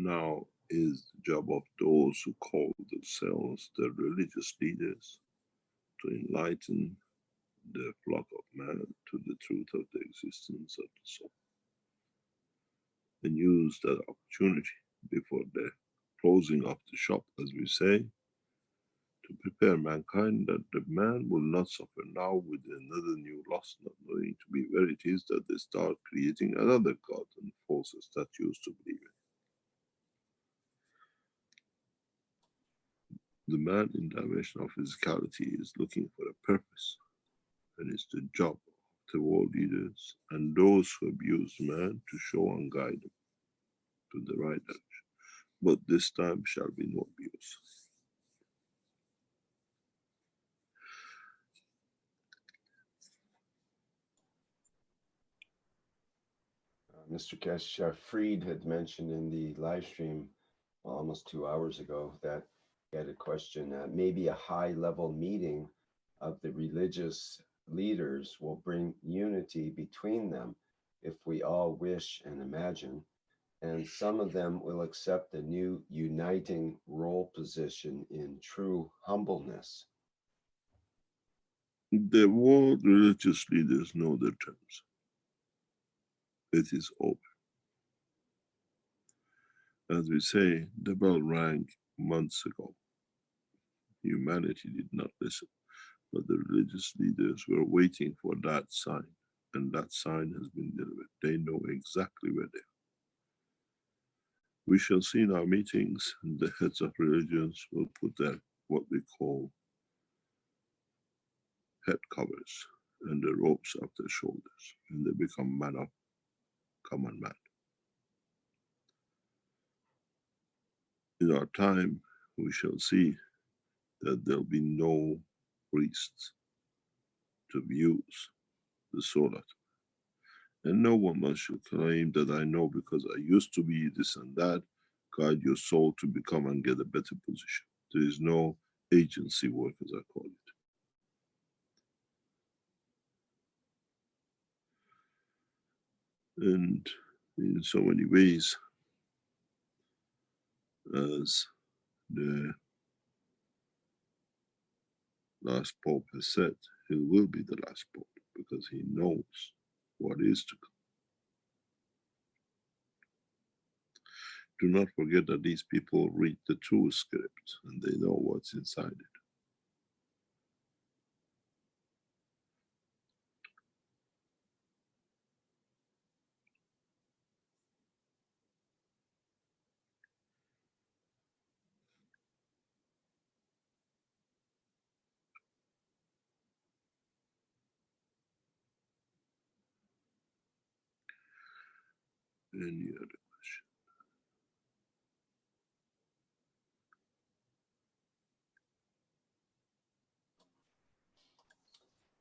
S3: Now is the job of those who call themselves the religious leaders to enlighten the flock of man to the truth of the existence of the soul, and use that opportunity before the closing of the shop, as we say, to prepare mankind that the man will not suffer now with another new loss, not knowing to be where it is that they start creating another God and false statues to believe in. The man in dimension of physicality is looking for a purpose, and it's the job of the world leaders and those who abuse man to show and guide them to the right direction. But this time shall be no abuse.
S2: Mr. Keshe, Fried had mentioned in the live stream almost 2 hours ago that he had a question. Maybe a high-level meeting of the religious leaders will bring unity between them if we all wish and imagine, and some of them will accept the new uniting role position in true humbleness.
S3: The world religious leaders know their terms. It is over. As we say, the bell rang months ago. Humanity did not listen, but the religious leaders were waiting for that sign, and that sign has been delivered. They know exactly where they are. We shall see in our meetings, the heads of religions will put their what we call head covers and the ropes up their shoulders, and they become man of common man. In our time, we shall see that there'll be no priests to use the soul of, and no one should claim that I know because I used to be this and that, guide your soul to become and get a better position. There is no agency work, as I call it. And in so many ways, as the last Pope has said, he will be the last Pope because he knows what is to come. Do not forget that these people read the true script and they know what's inside it. Any other question?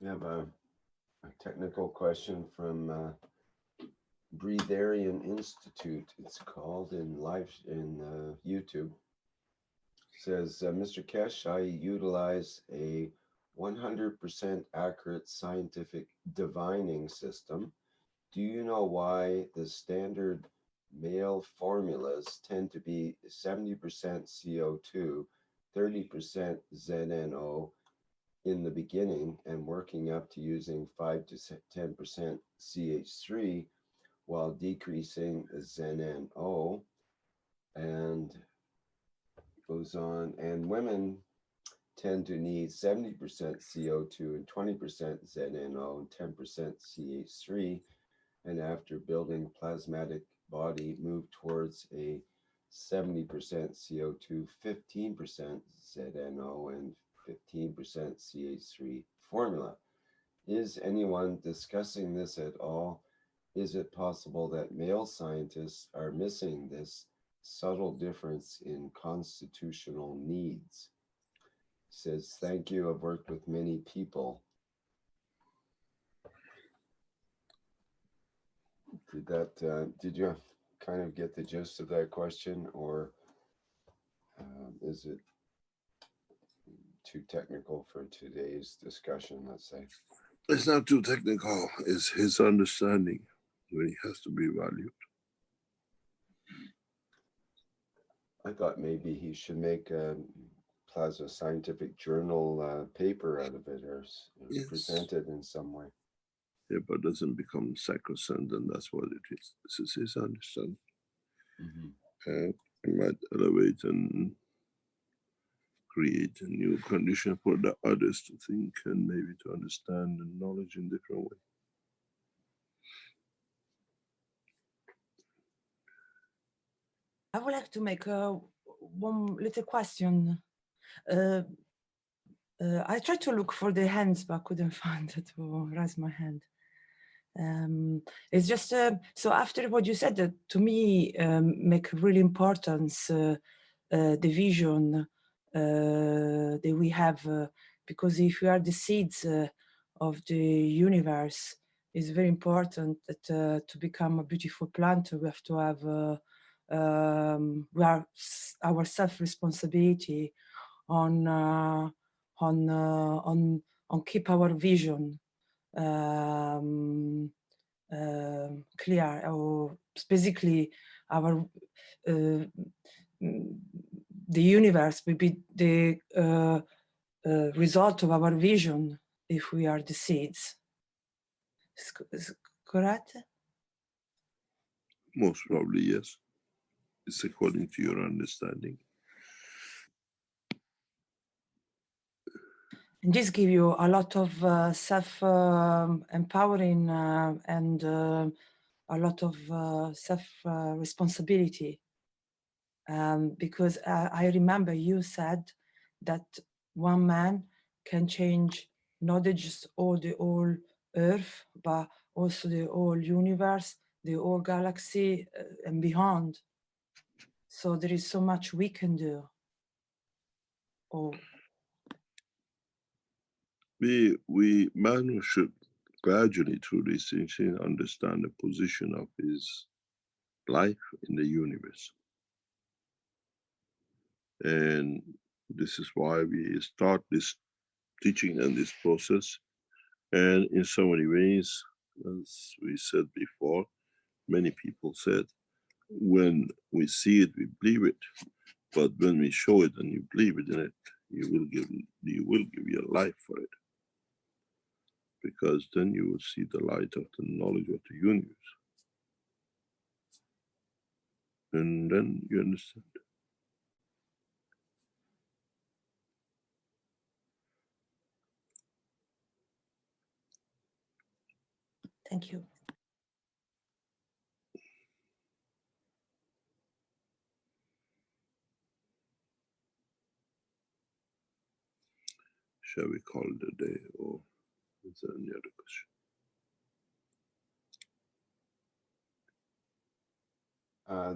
S2: We have a technical question from Breatharian Institute. It's called in YouTube. It says, Mr. Keshe, I utilize a 100% accurate scientific divining system. Do you know why the standard male formulas tend to be 70% CO2, 30% ZNO in the beginning, and working up to using 5 to 10% CH3 while decreasing ZNO? And goes on, and women tend to need 70% CO2 and 20% ZNO and 10% CH3, and after building plasmatic body, move towards a 70% CO2, 15% ZNO, and 15% CH3 formula. Is anyone discussing this at all? Is it possible that male scientists are missing this subtle difference in constitutional needs? Says, thank you. I've worked with many people. Did you kind of get the gist of that question, or is it too technical for today's discussion, let's say?
S3: It's not too technical. It's his understanding when he has to be valued.
S2: I thought maybe he should make a Plasma Scientific Journal paper out of it, or
S3: Yes.
S2: present it in some way.
S3: Yeah, but doesn't become sacrosanct, and that's what it is. This is his understanding.
S2: Mm-hmm.
S3: He might elevate and create a new condition for the others to think and maybe to understand the knowledge in different way.
S5: I would like to make one little question. I tried to look for the hands, but couldn't find it to raise my hand. It's just, so after what you said, to me, make really importance the vision that we have, because if we are the seeds of the universe, it's very important that to become a beautiful plant, we have to have our self-responsibility on keep our vision clear, or basically our the universe will be the result of our vision if we are the seeds. Is correct?
S3: Most probably, yes. It's according to your understanding.
S5: And this gives you a lot of self-empowering and a lot of self-responsibility. Because I remember you said that one man can change not just all the whole Earth, but also the whole universe, the whole galaxy and beyond. So there is so much we can do. Oh.
S3: Man should gradually through this teaching understand the position of his life in the universe. And this is why we start this teaching and this process. And in so many ways, as we said before, many people said, when we see it, we believe it. But when we show it and you believe it in it, you will give your life for it. Because then you will see the light of the knowledge of the universe. And then you understand.
S5: Thank you.
S3: Shall we call it a day, or is there any other question?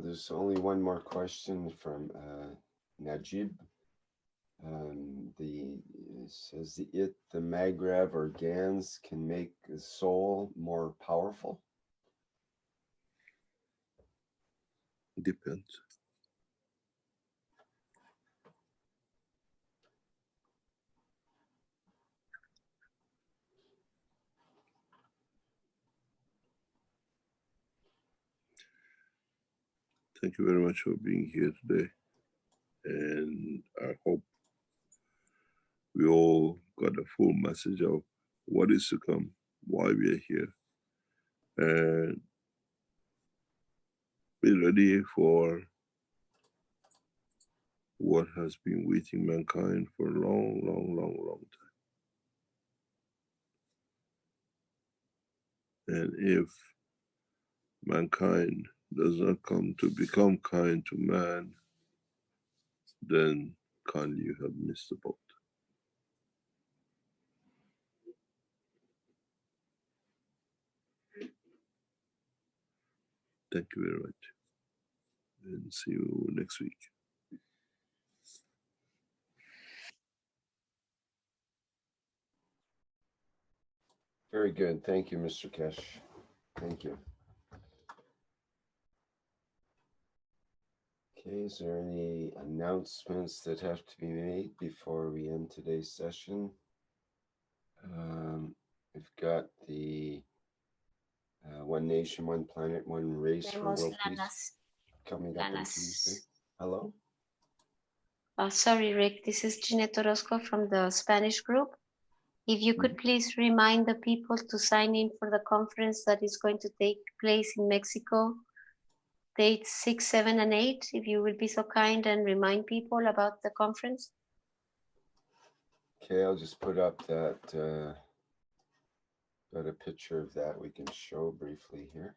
S2: There's only one more question from Najib. It says the Maghreb or GANs can make the soul more powerful.
S3: Depends. Thank you very much for being here today. And I hope we all got a full message of what is to come, why we are here. And be ready for what has been waiting mankind for a long time. And if mankind does not come to become kind to man, then kindly you have missed the boat. Thank you very much, and see you next week.
S2: Very good. Thank you, Mr. Keshe. Thank you. Okay, is there any announcements that have to be made before we end today's session? We've got the One Nation, One Planet, One Race for World Peace coming up on Tuesday. Hello?
S10: Sorry, Rick, this is Ginette Orozco from the Spanish group. If you could please remind the people to sign in for the conference that is going to take place in Mexico, dates 6, 7, and 8, if you will be so kind and remind people about the conference.
S2: Okay, I'll just put up that, got a picture of that we can show briefly here.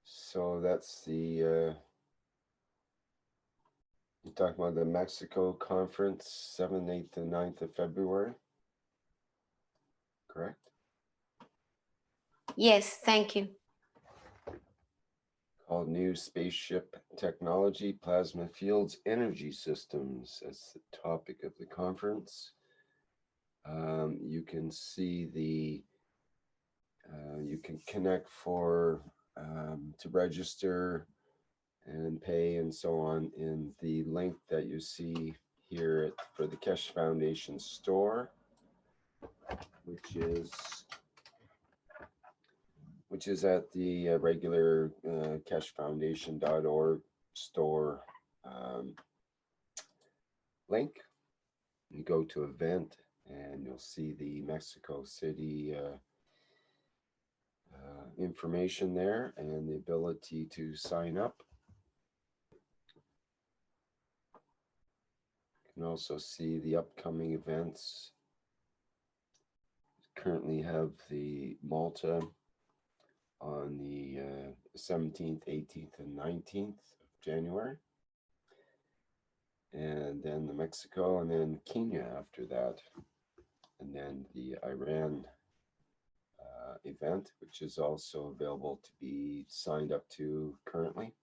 S2: So that's the, you're talking about the Mexico conference, 7th, 8th, and 9th of February, correct?
S10: Yes, thank you.
S2: Called New Spaceship Technology, Plasma Fields, Energy Systems. That's the topic of the conference. You can see the, you can connect for, to register and pay and so on in the link that you see here for the Keshe Foundation store, which is at the regular keshefoundation.org store link. You go to event and you'll see the Mexico City information there and the ability to sign up. You can also see the upcoming events. Currently have the Malta on the 17th, 18th, and 19th of January. And then the Mexico, and then Kenya after that. And then the Iran event, which is also available to be signed up to currently.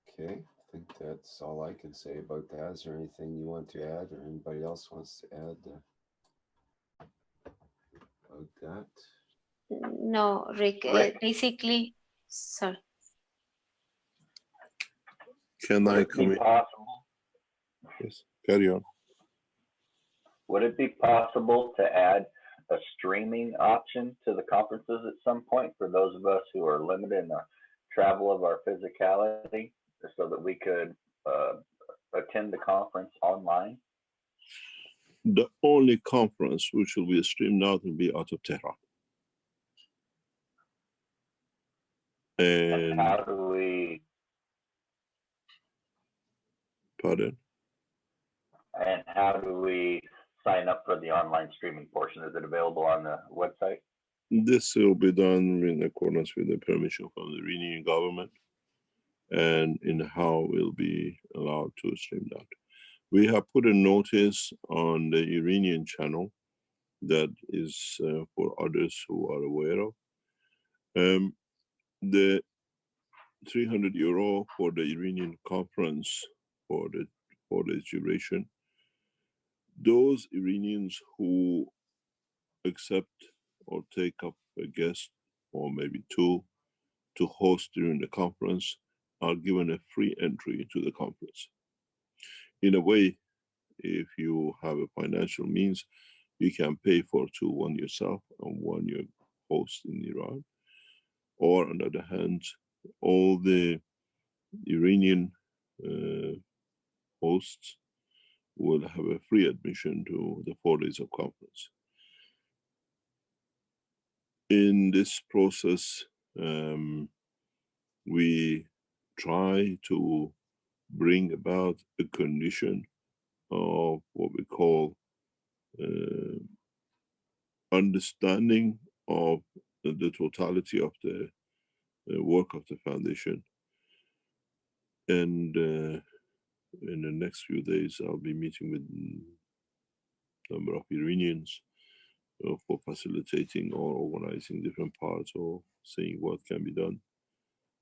S2: Okay, I think that's all I can say about that. Is there anything you want to add, or anybody else wants to add about that?
S10: No, Rick, basically, sorry.
S3: Can I come in?
S8: Possible?
S3: Yes, carry on.
S8: Would it be possible to add a streaming option to the conferences at some point for those of us who are limited in the travel of our physicality, so that we could attend the conference online?
S3: The only conference which will be streamed out will be out of Tehran. And
S8: how do we?
S3: Pardon?
S8: And how do we sign up for the online streaming portion? Is it available on the website?
S3: This will be done in accordance with the permission from the Iranian government and in how we'll be allowed to stream that. We have put a notice on the Iranian channel that is for others who are aware of. The €300 for the Iranian conference for the duration. Those Iranians who accept or take up a guest or maybe two to host during the conference are given a free entry to the conference. In a way, if you have a financial means, you can pay for two, one yourself and one your host in Iran. Or on the other hand, all the Iranian hosts will have a free admission to the 4 days of conference. in this process, we try to bring about a condition of what we call understanding of the totality of the work of the foundation. And in the next few days, I'll be meeting with a number of Iranians for facilitating or organizing different parts or seeing what can be done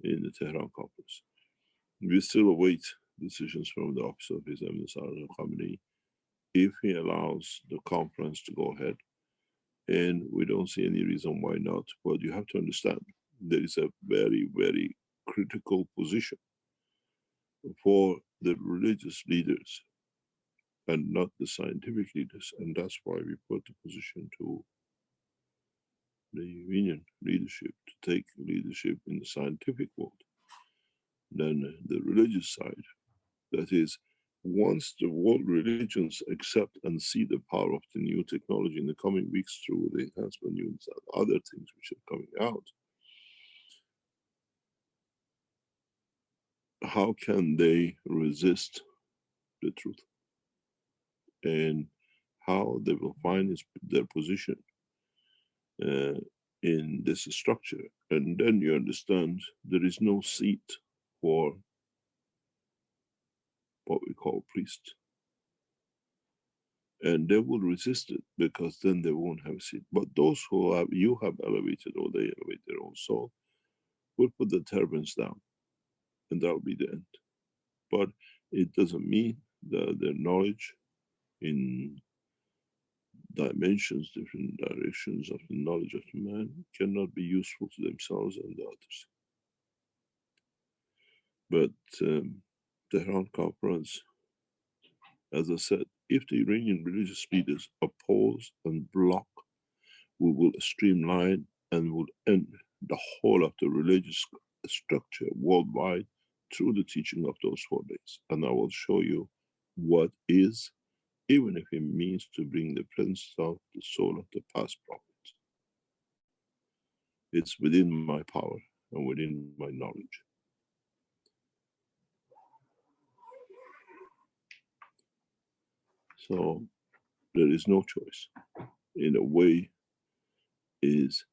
S3: in the Tehran conference. We still await decisions from the Office of His Eminence Ayatollah Khamenei if he allows the conference to go ahead. And we don't see any reason why not. But you have to understand, there is a very, very critical position for the religious leaders and not the scientific leaders. And that's why we put the position to the Iranian leadership to take leadership in the scientific world than the religious side. That is, once the world religions accept and see the power of the new technology in the coming weeks through the enhancement units and other things which are coming out, how can they resist the truth? And how they will find their position in this structure. And then you understand there is no seat for what we call priests. And they will resist it because then they won't have a seat. But those who have, you have elevated or they elevate their own soul, will put the turbans down and that'll be the end. But it doesn't mean that their knowledge in dimensions, different directions of the knowledge of the man cannot be useful to themselves and the others. But Tehran conference, as I said, if the Iranian religious leaders oppose and block, we will streamline and will end the whole of the religious structure worldwide through the teaching of those 4 days. And I will show you what is, even if it means to bring the presence of the soul of the past prophets. It's within my power and within my knowledge. So there is no choice. In a way, is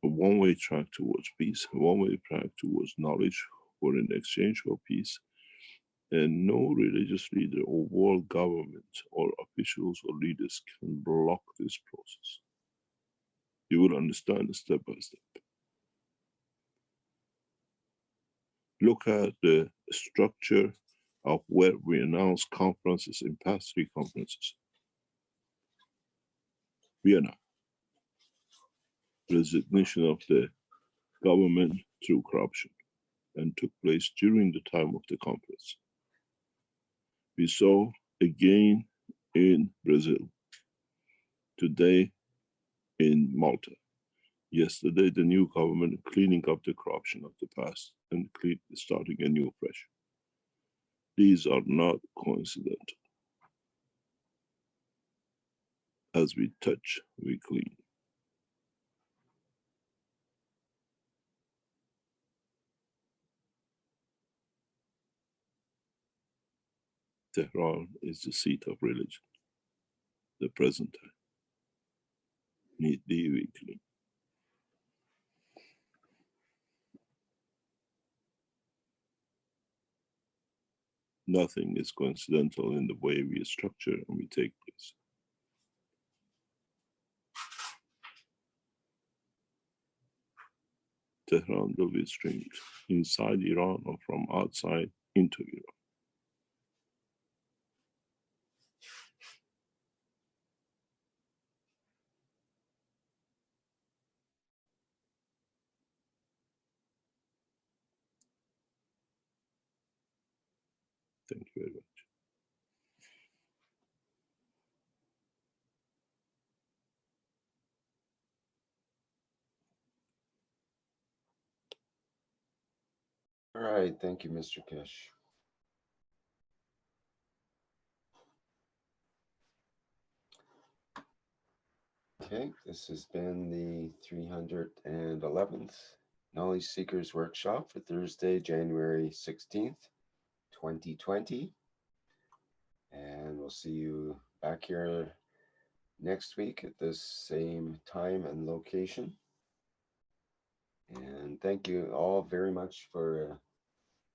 S3: a one-way track towards peace, a one-way track towards knowledge for an exchange for peace. And no religious leader or world government or officials or leaders can block this process. You will understand step by step. Look at the structure of where we announce conferences in past 3 conferences. Vienna, resignation of the government through corruption, and took place during the time of the conference. We saw again in Brazil, today in Malta, yesterday the new government cleaning up the corruption of the past and starting anew fresh. These are not coincidental. As we touch, we clean. Tehran is the seat of religion, the present time. Need be weekly. Nothing is coincidental in the way we structure and we take place. Tehran will be streamed inside Iran or from outside into Iran. Thank you very much.
S2: All right, thank you, Mr. Keshe. Okay, this has been the 311th Knowledge Seekers Workshop for Thursday, January 16th, 2020. And we'll see you back here next week at this same time and location. And thank you all very much for a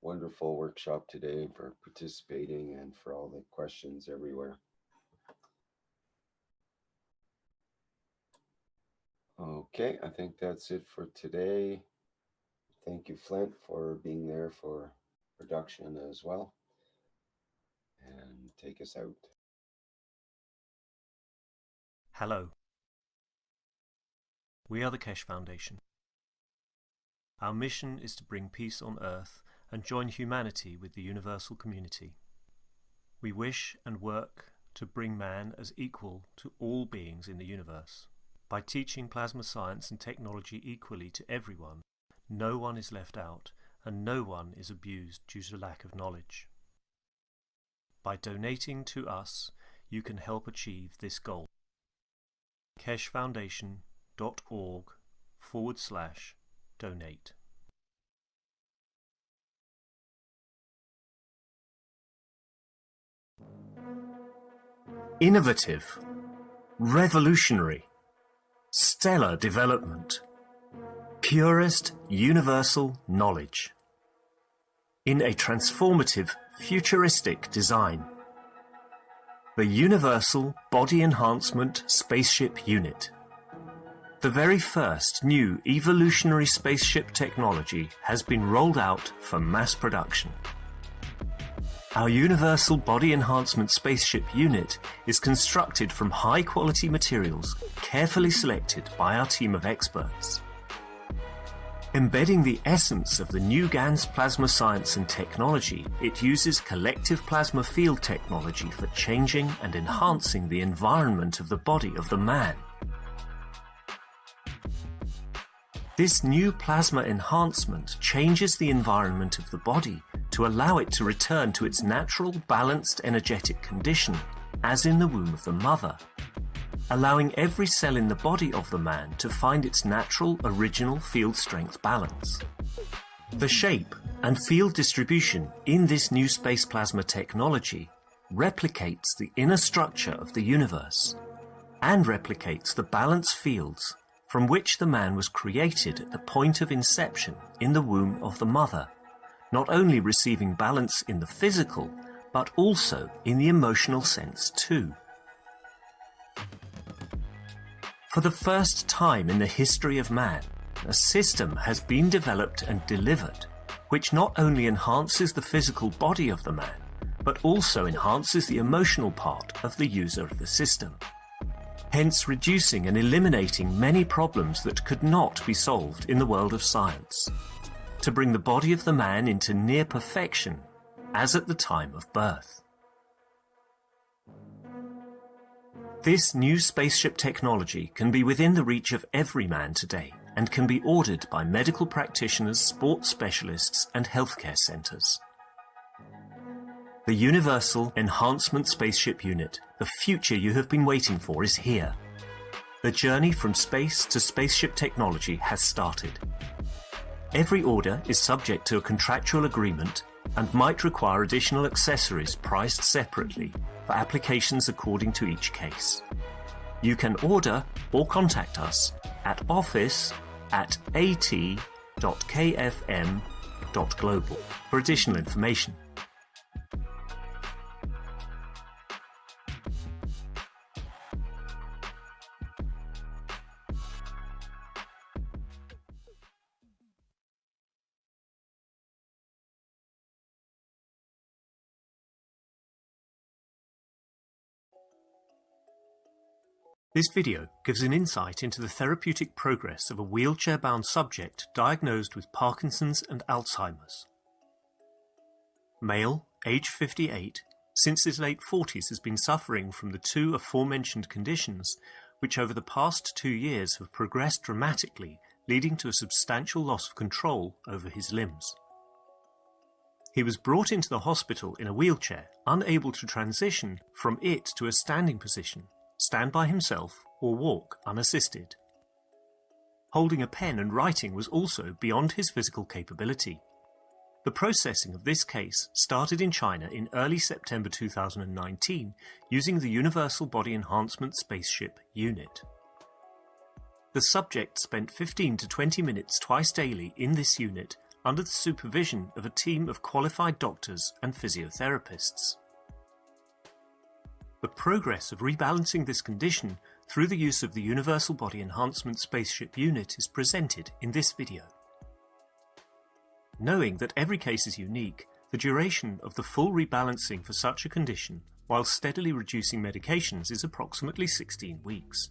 S2: wonderful workshop today, for participating and for all the questions everywhere. Okay, I think that's it for today. Thank you, Flint, for being there for production as well. And take us out.
S1: Hello. We are the Keshe Foundation. Our mission is to bring peace on Earth and join humanity with the universal community. We wish and work to bring man as equal to all beings in the universe. By teaching plasma science and technology equally to everyone, no one is left out and no one is abused due to lack of knowledge. By donating to us, you can help achieve this goal. keshefoundation.org/donate. Innovative, revolutionary, stellar development, purest universal knowledge. In a transformative, futuristic design. The Universal Body Enhancement Spaceship Unit. The very first new evolutionary spaceship technology has been rolled out for mass production. Our Universal Body Enhancement Spaceship Unit is constructed from high-quality materials carefully selected by our team of experts. Embedding the essence of the new GANS plasma science and technology, it uses collective plasma field technology for changing and enhancing the environment of the body of the man. This new plasma enhancement changes the environment of the body to allow it to return to its natural, balanced, energetic condition, as in the womb of the mother, allowing every cell in the body of the man to find its natural, original field strength balance. The shape and field distribution in this new space plasma technology replicates the inner structure of the universe and replicates the balance fields from which the man was created at the point of inception in the womb of the mother, not only receiving balance in the physical, but also in the emotional sense too. For the first time in the history of man, a system has been developed and delivered which not only enhances the physical body of the man, but also enhances the emotional part of the user of the system, hence reducing and eliminating many problems that could not be solved in the world of science, to bring the body of the man into near perfection, as at the time of birth. This new spaceship technology can be within the reach of every man today and can be ordered by medical practitioners, sports specialists and healthcare centres. The Universal Enhancement Spaceship Unit, the future you have been waiting for, is here. The journey from space to spaceship technology has started. Every order is subject to a contractual agreement and might require additional accessories priced separately for applications according to each case. You can order or contact us at office@at.kfm.global for additional information. This video gives an insight into the therapeutic progress of a wheelchair-bound subject diagnosed with Parkinson's and Alzheimer's. Male, age 58, since his late 40s has been suffering from the two aforementioned conditions, which over the past 2 years have progressed dramatically, leading to a substantial loss of control over his limbs. He was brought into the hospital in a wheelchair, unable to transition from it to a standing position, stand by himself, or walk unassisted. Holding a pen and writing was also beyond his physical capability. The processing of this case started in China in early September 2019 using the Universal Body Enhancement Spaceship Unit. The subject spent 15 to 20 minutes twice daily in this unit under the supervision of a team of qualified doctors and physiotherapists. The progress of rebalancing this condition through the use of the Universal Body Enhancement Spaceship Unit is presented in this video. Knowing that every case is unique, the duration of the full rebalancing for such a condition while steadily reducing medications is approximately 16 weeks.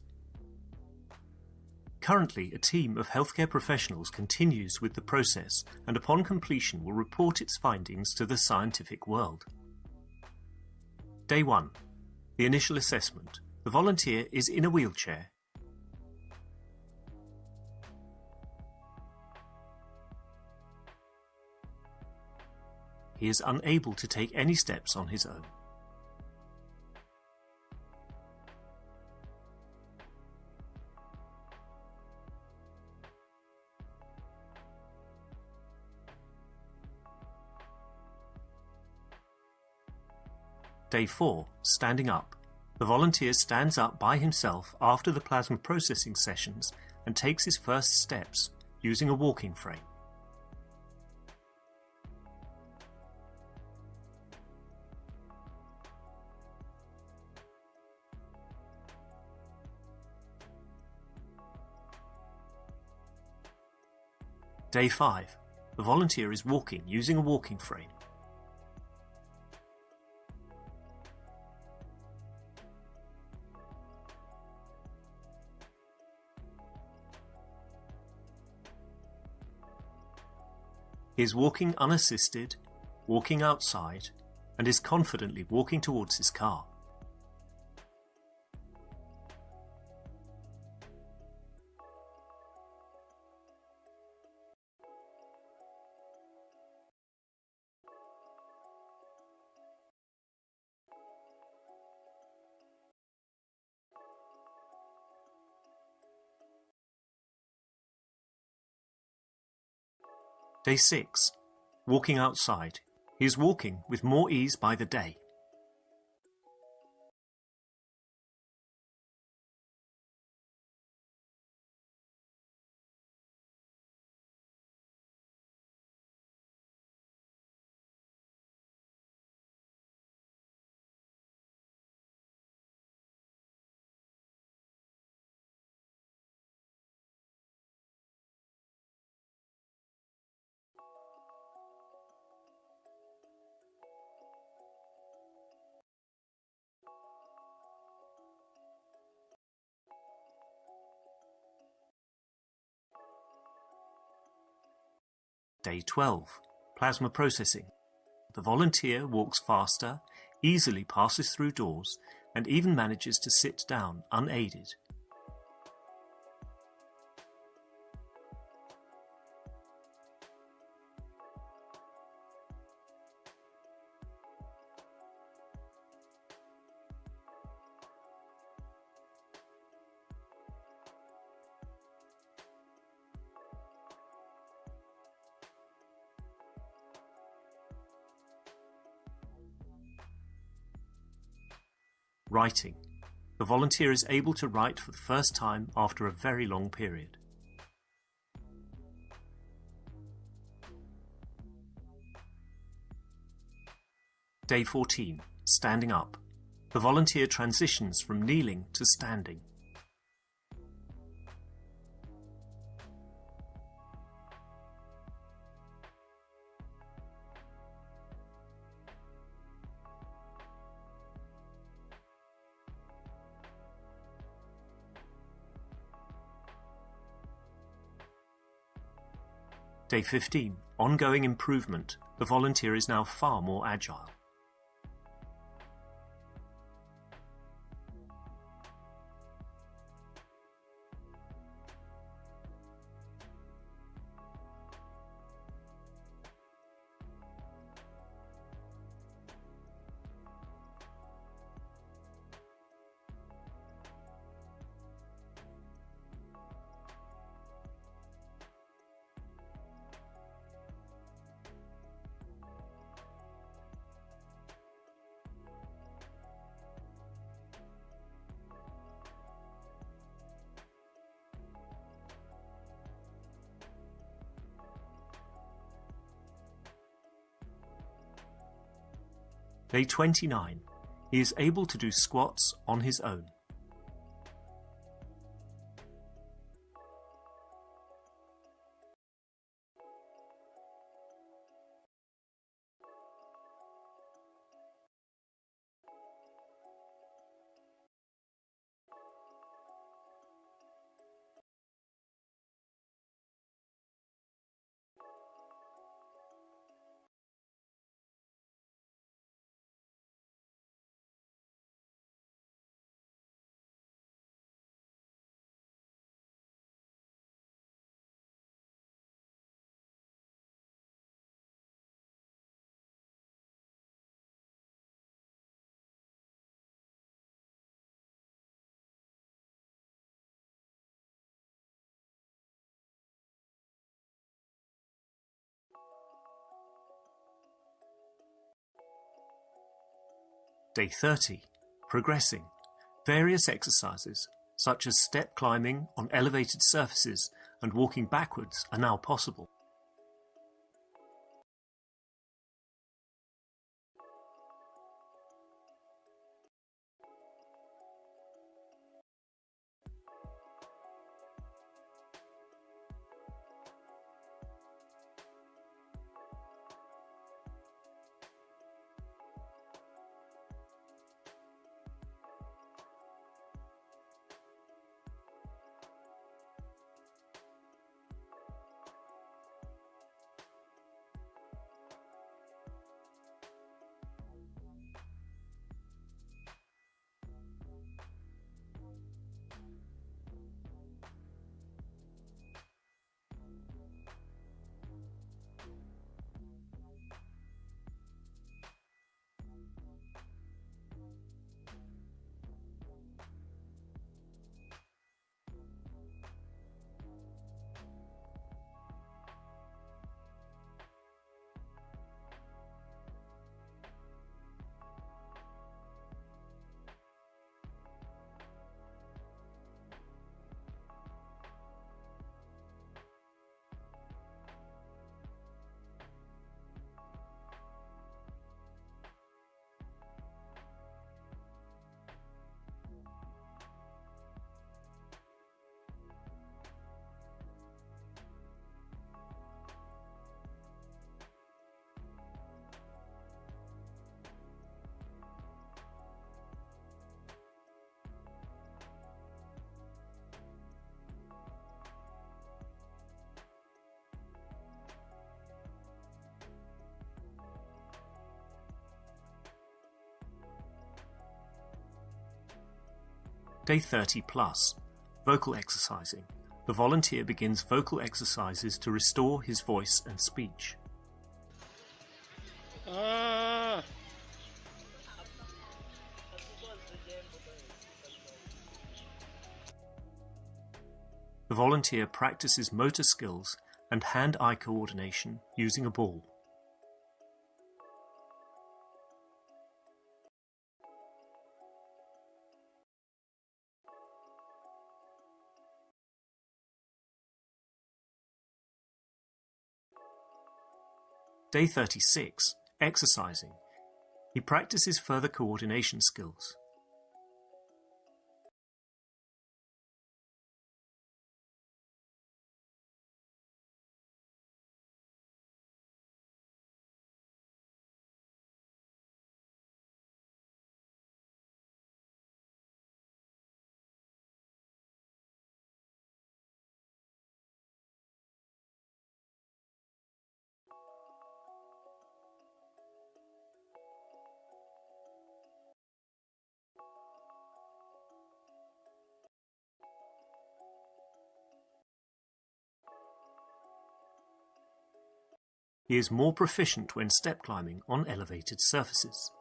S1: Currently, a team of healthcare professionals continues with the process and upon completion will report its findings to the scientific world. Day 1. The initial assessment. The volunteer is in a wheelchair. He is unable to take any steps on his own. Day 4. Standing up. The volunteer stands up by himself after the plasma processing sessions and takes his first steps using a walking frame. Day 5. The volunteer is walking using a walking frame. He is walking unassisted, walking outside, and is confidently walking towards his car. Day 6. Walking outside. He is walking with more ease by the day. Day 12. Plasma processing. The volunteer walks faster, easily passes through doors, and even manages to sit down unaided. Writing. The volunteer is able to write for the first time after a very long period. Day 14. Standing up. The volunteer transitions from kneeling to standing. Day 15. Ongoing improvement. The volunteer is now far more agile. Day 29. He is able to do squats on his own. Day 30. Progressing. Various exercises, such as step climbing on elevated surfaces and walking backwards, are now possible. Day 30 plus. Vocal exercising. The volunteer begins vocal exercises to restore his voice and speech. The volunteer practices motor skills and hand-eye coordination using a ball. Day 36. Exercising. He practices further coordination skills. He is more proficient when step climbing on elevated surfaces.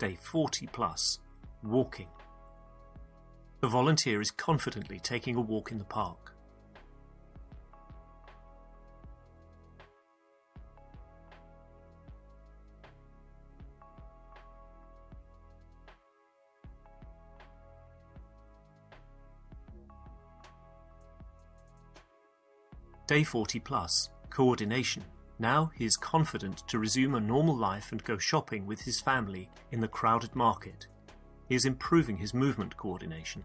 S1: Day 40 plus, walking. The volunteer is confidently taking a walk in the park. Day 40 plus, coordination. Now he is confident to resume a normal life and go shopping with his family in the crowded market. He is improving his movement coordination.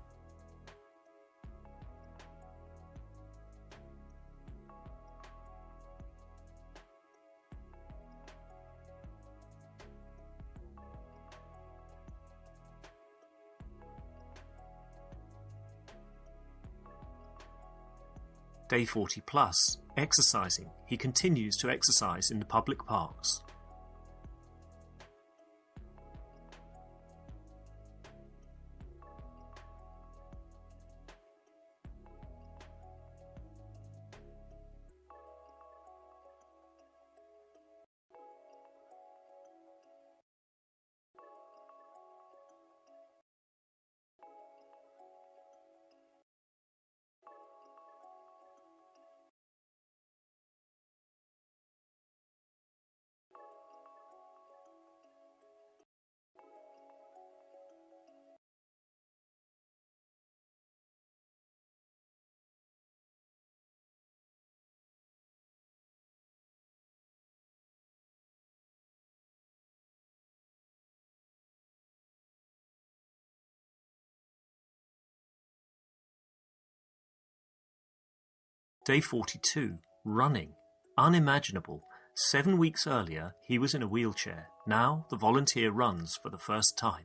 S1: Day 40 plus, exercising. He continues to exercise in the public parks. Day 42, running. Unimaginable. 7 weeks earlier, he was in a wheelchair. Now the volunteer runs for the first time.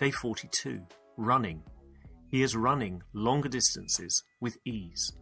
S1: Day 42, running. He is running longer distances with ease.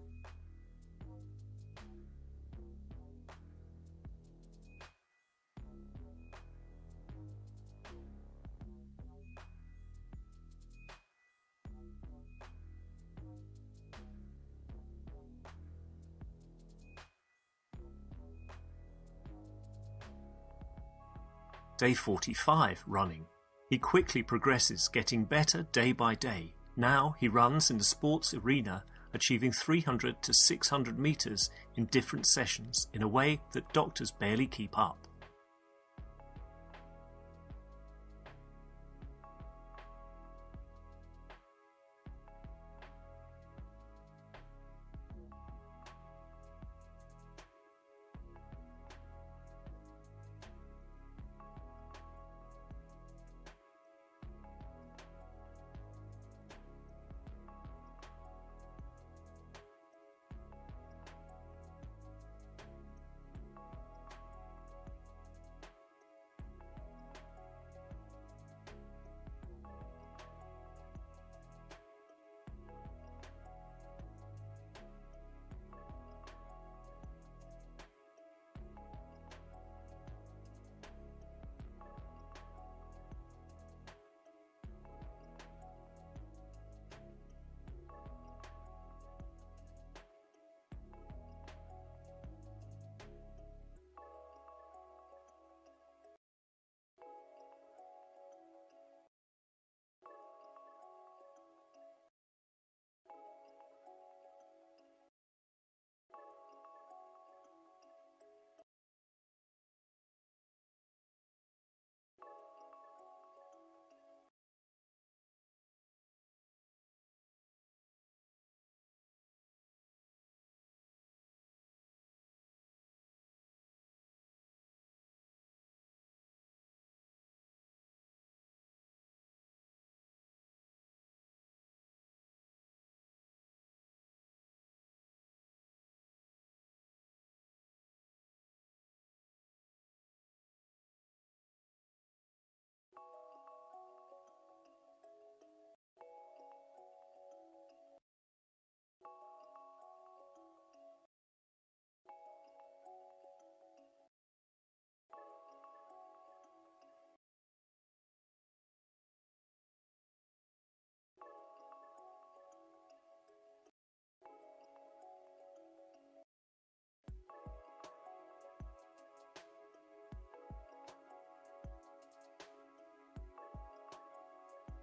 S1: Day 45, running. He quickly progresses, getting better day by day. Now he runs in the sports arena, achieving 300 to 600 meters in different sessions in a way that doctors barely keep up.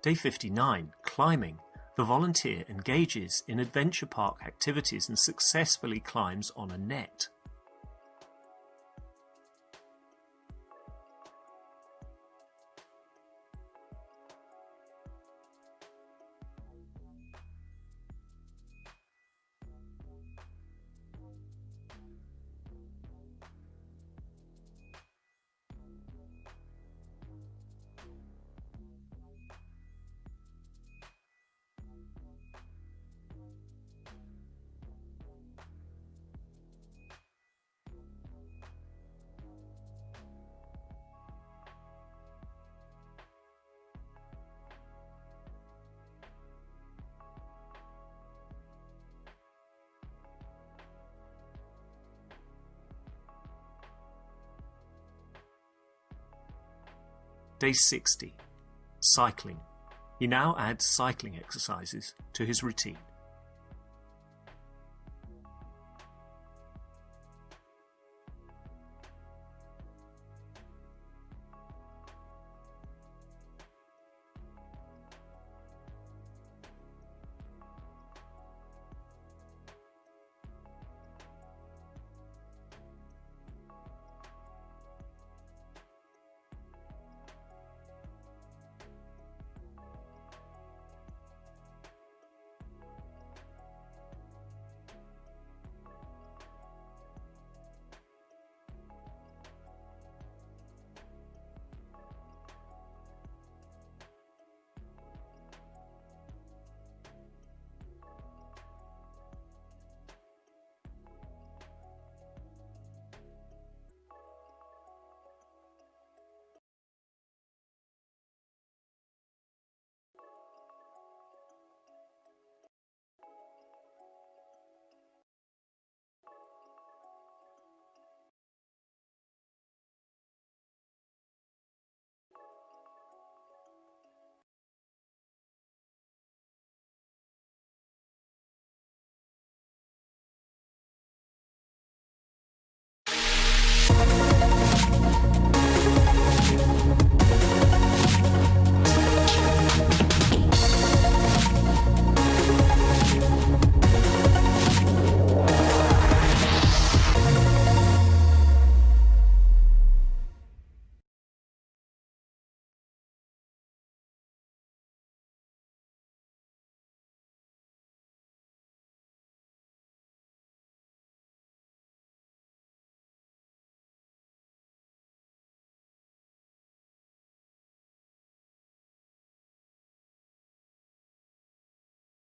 S1: Day 59, climbing. The volunteer engages in adventure park activities and successfully climbs on a net. Day 60, cycling. He now adds cycling exercises to his routine.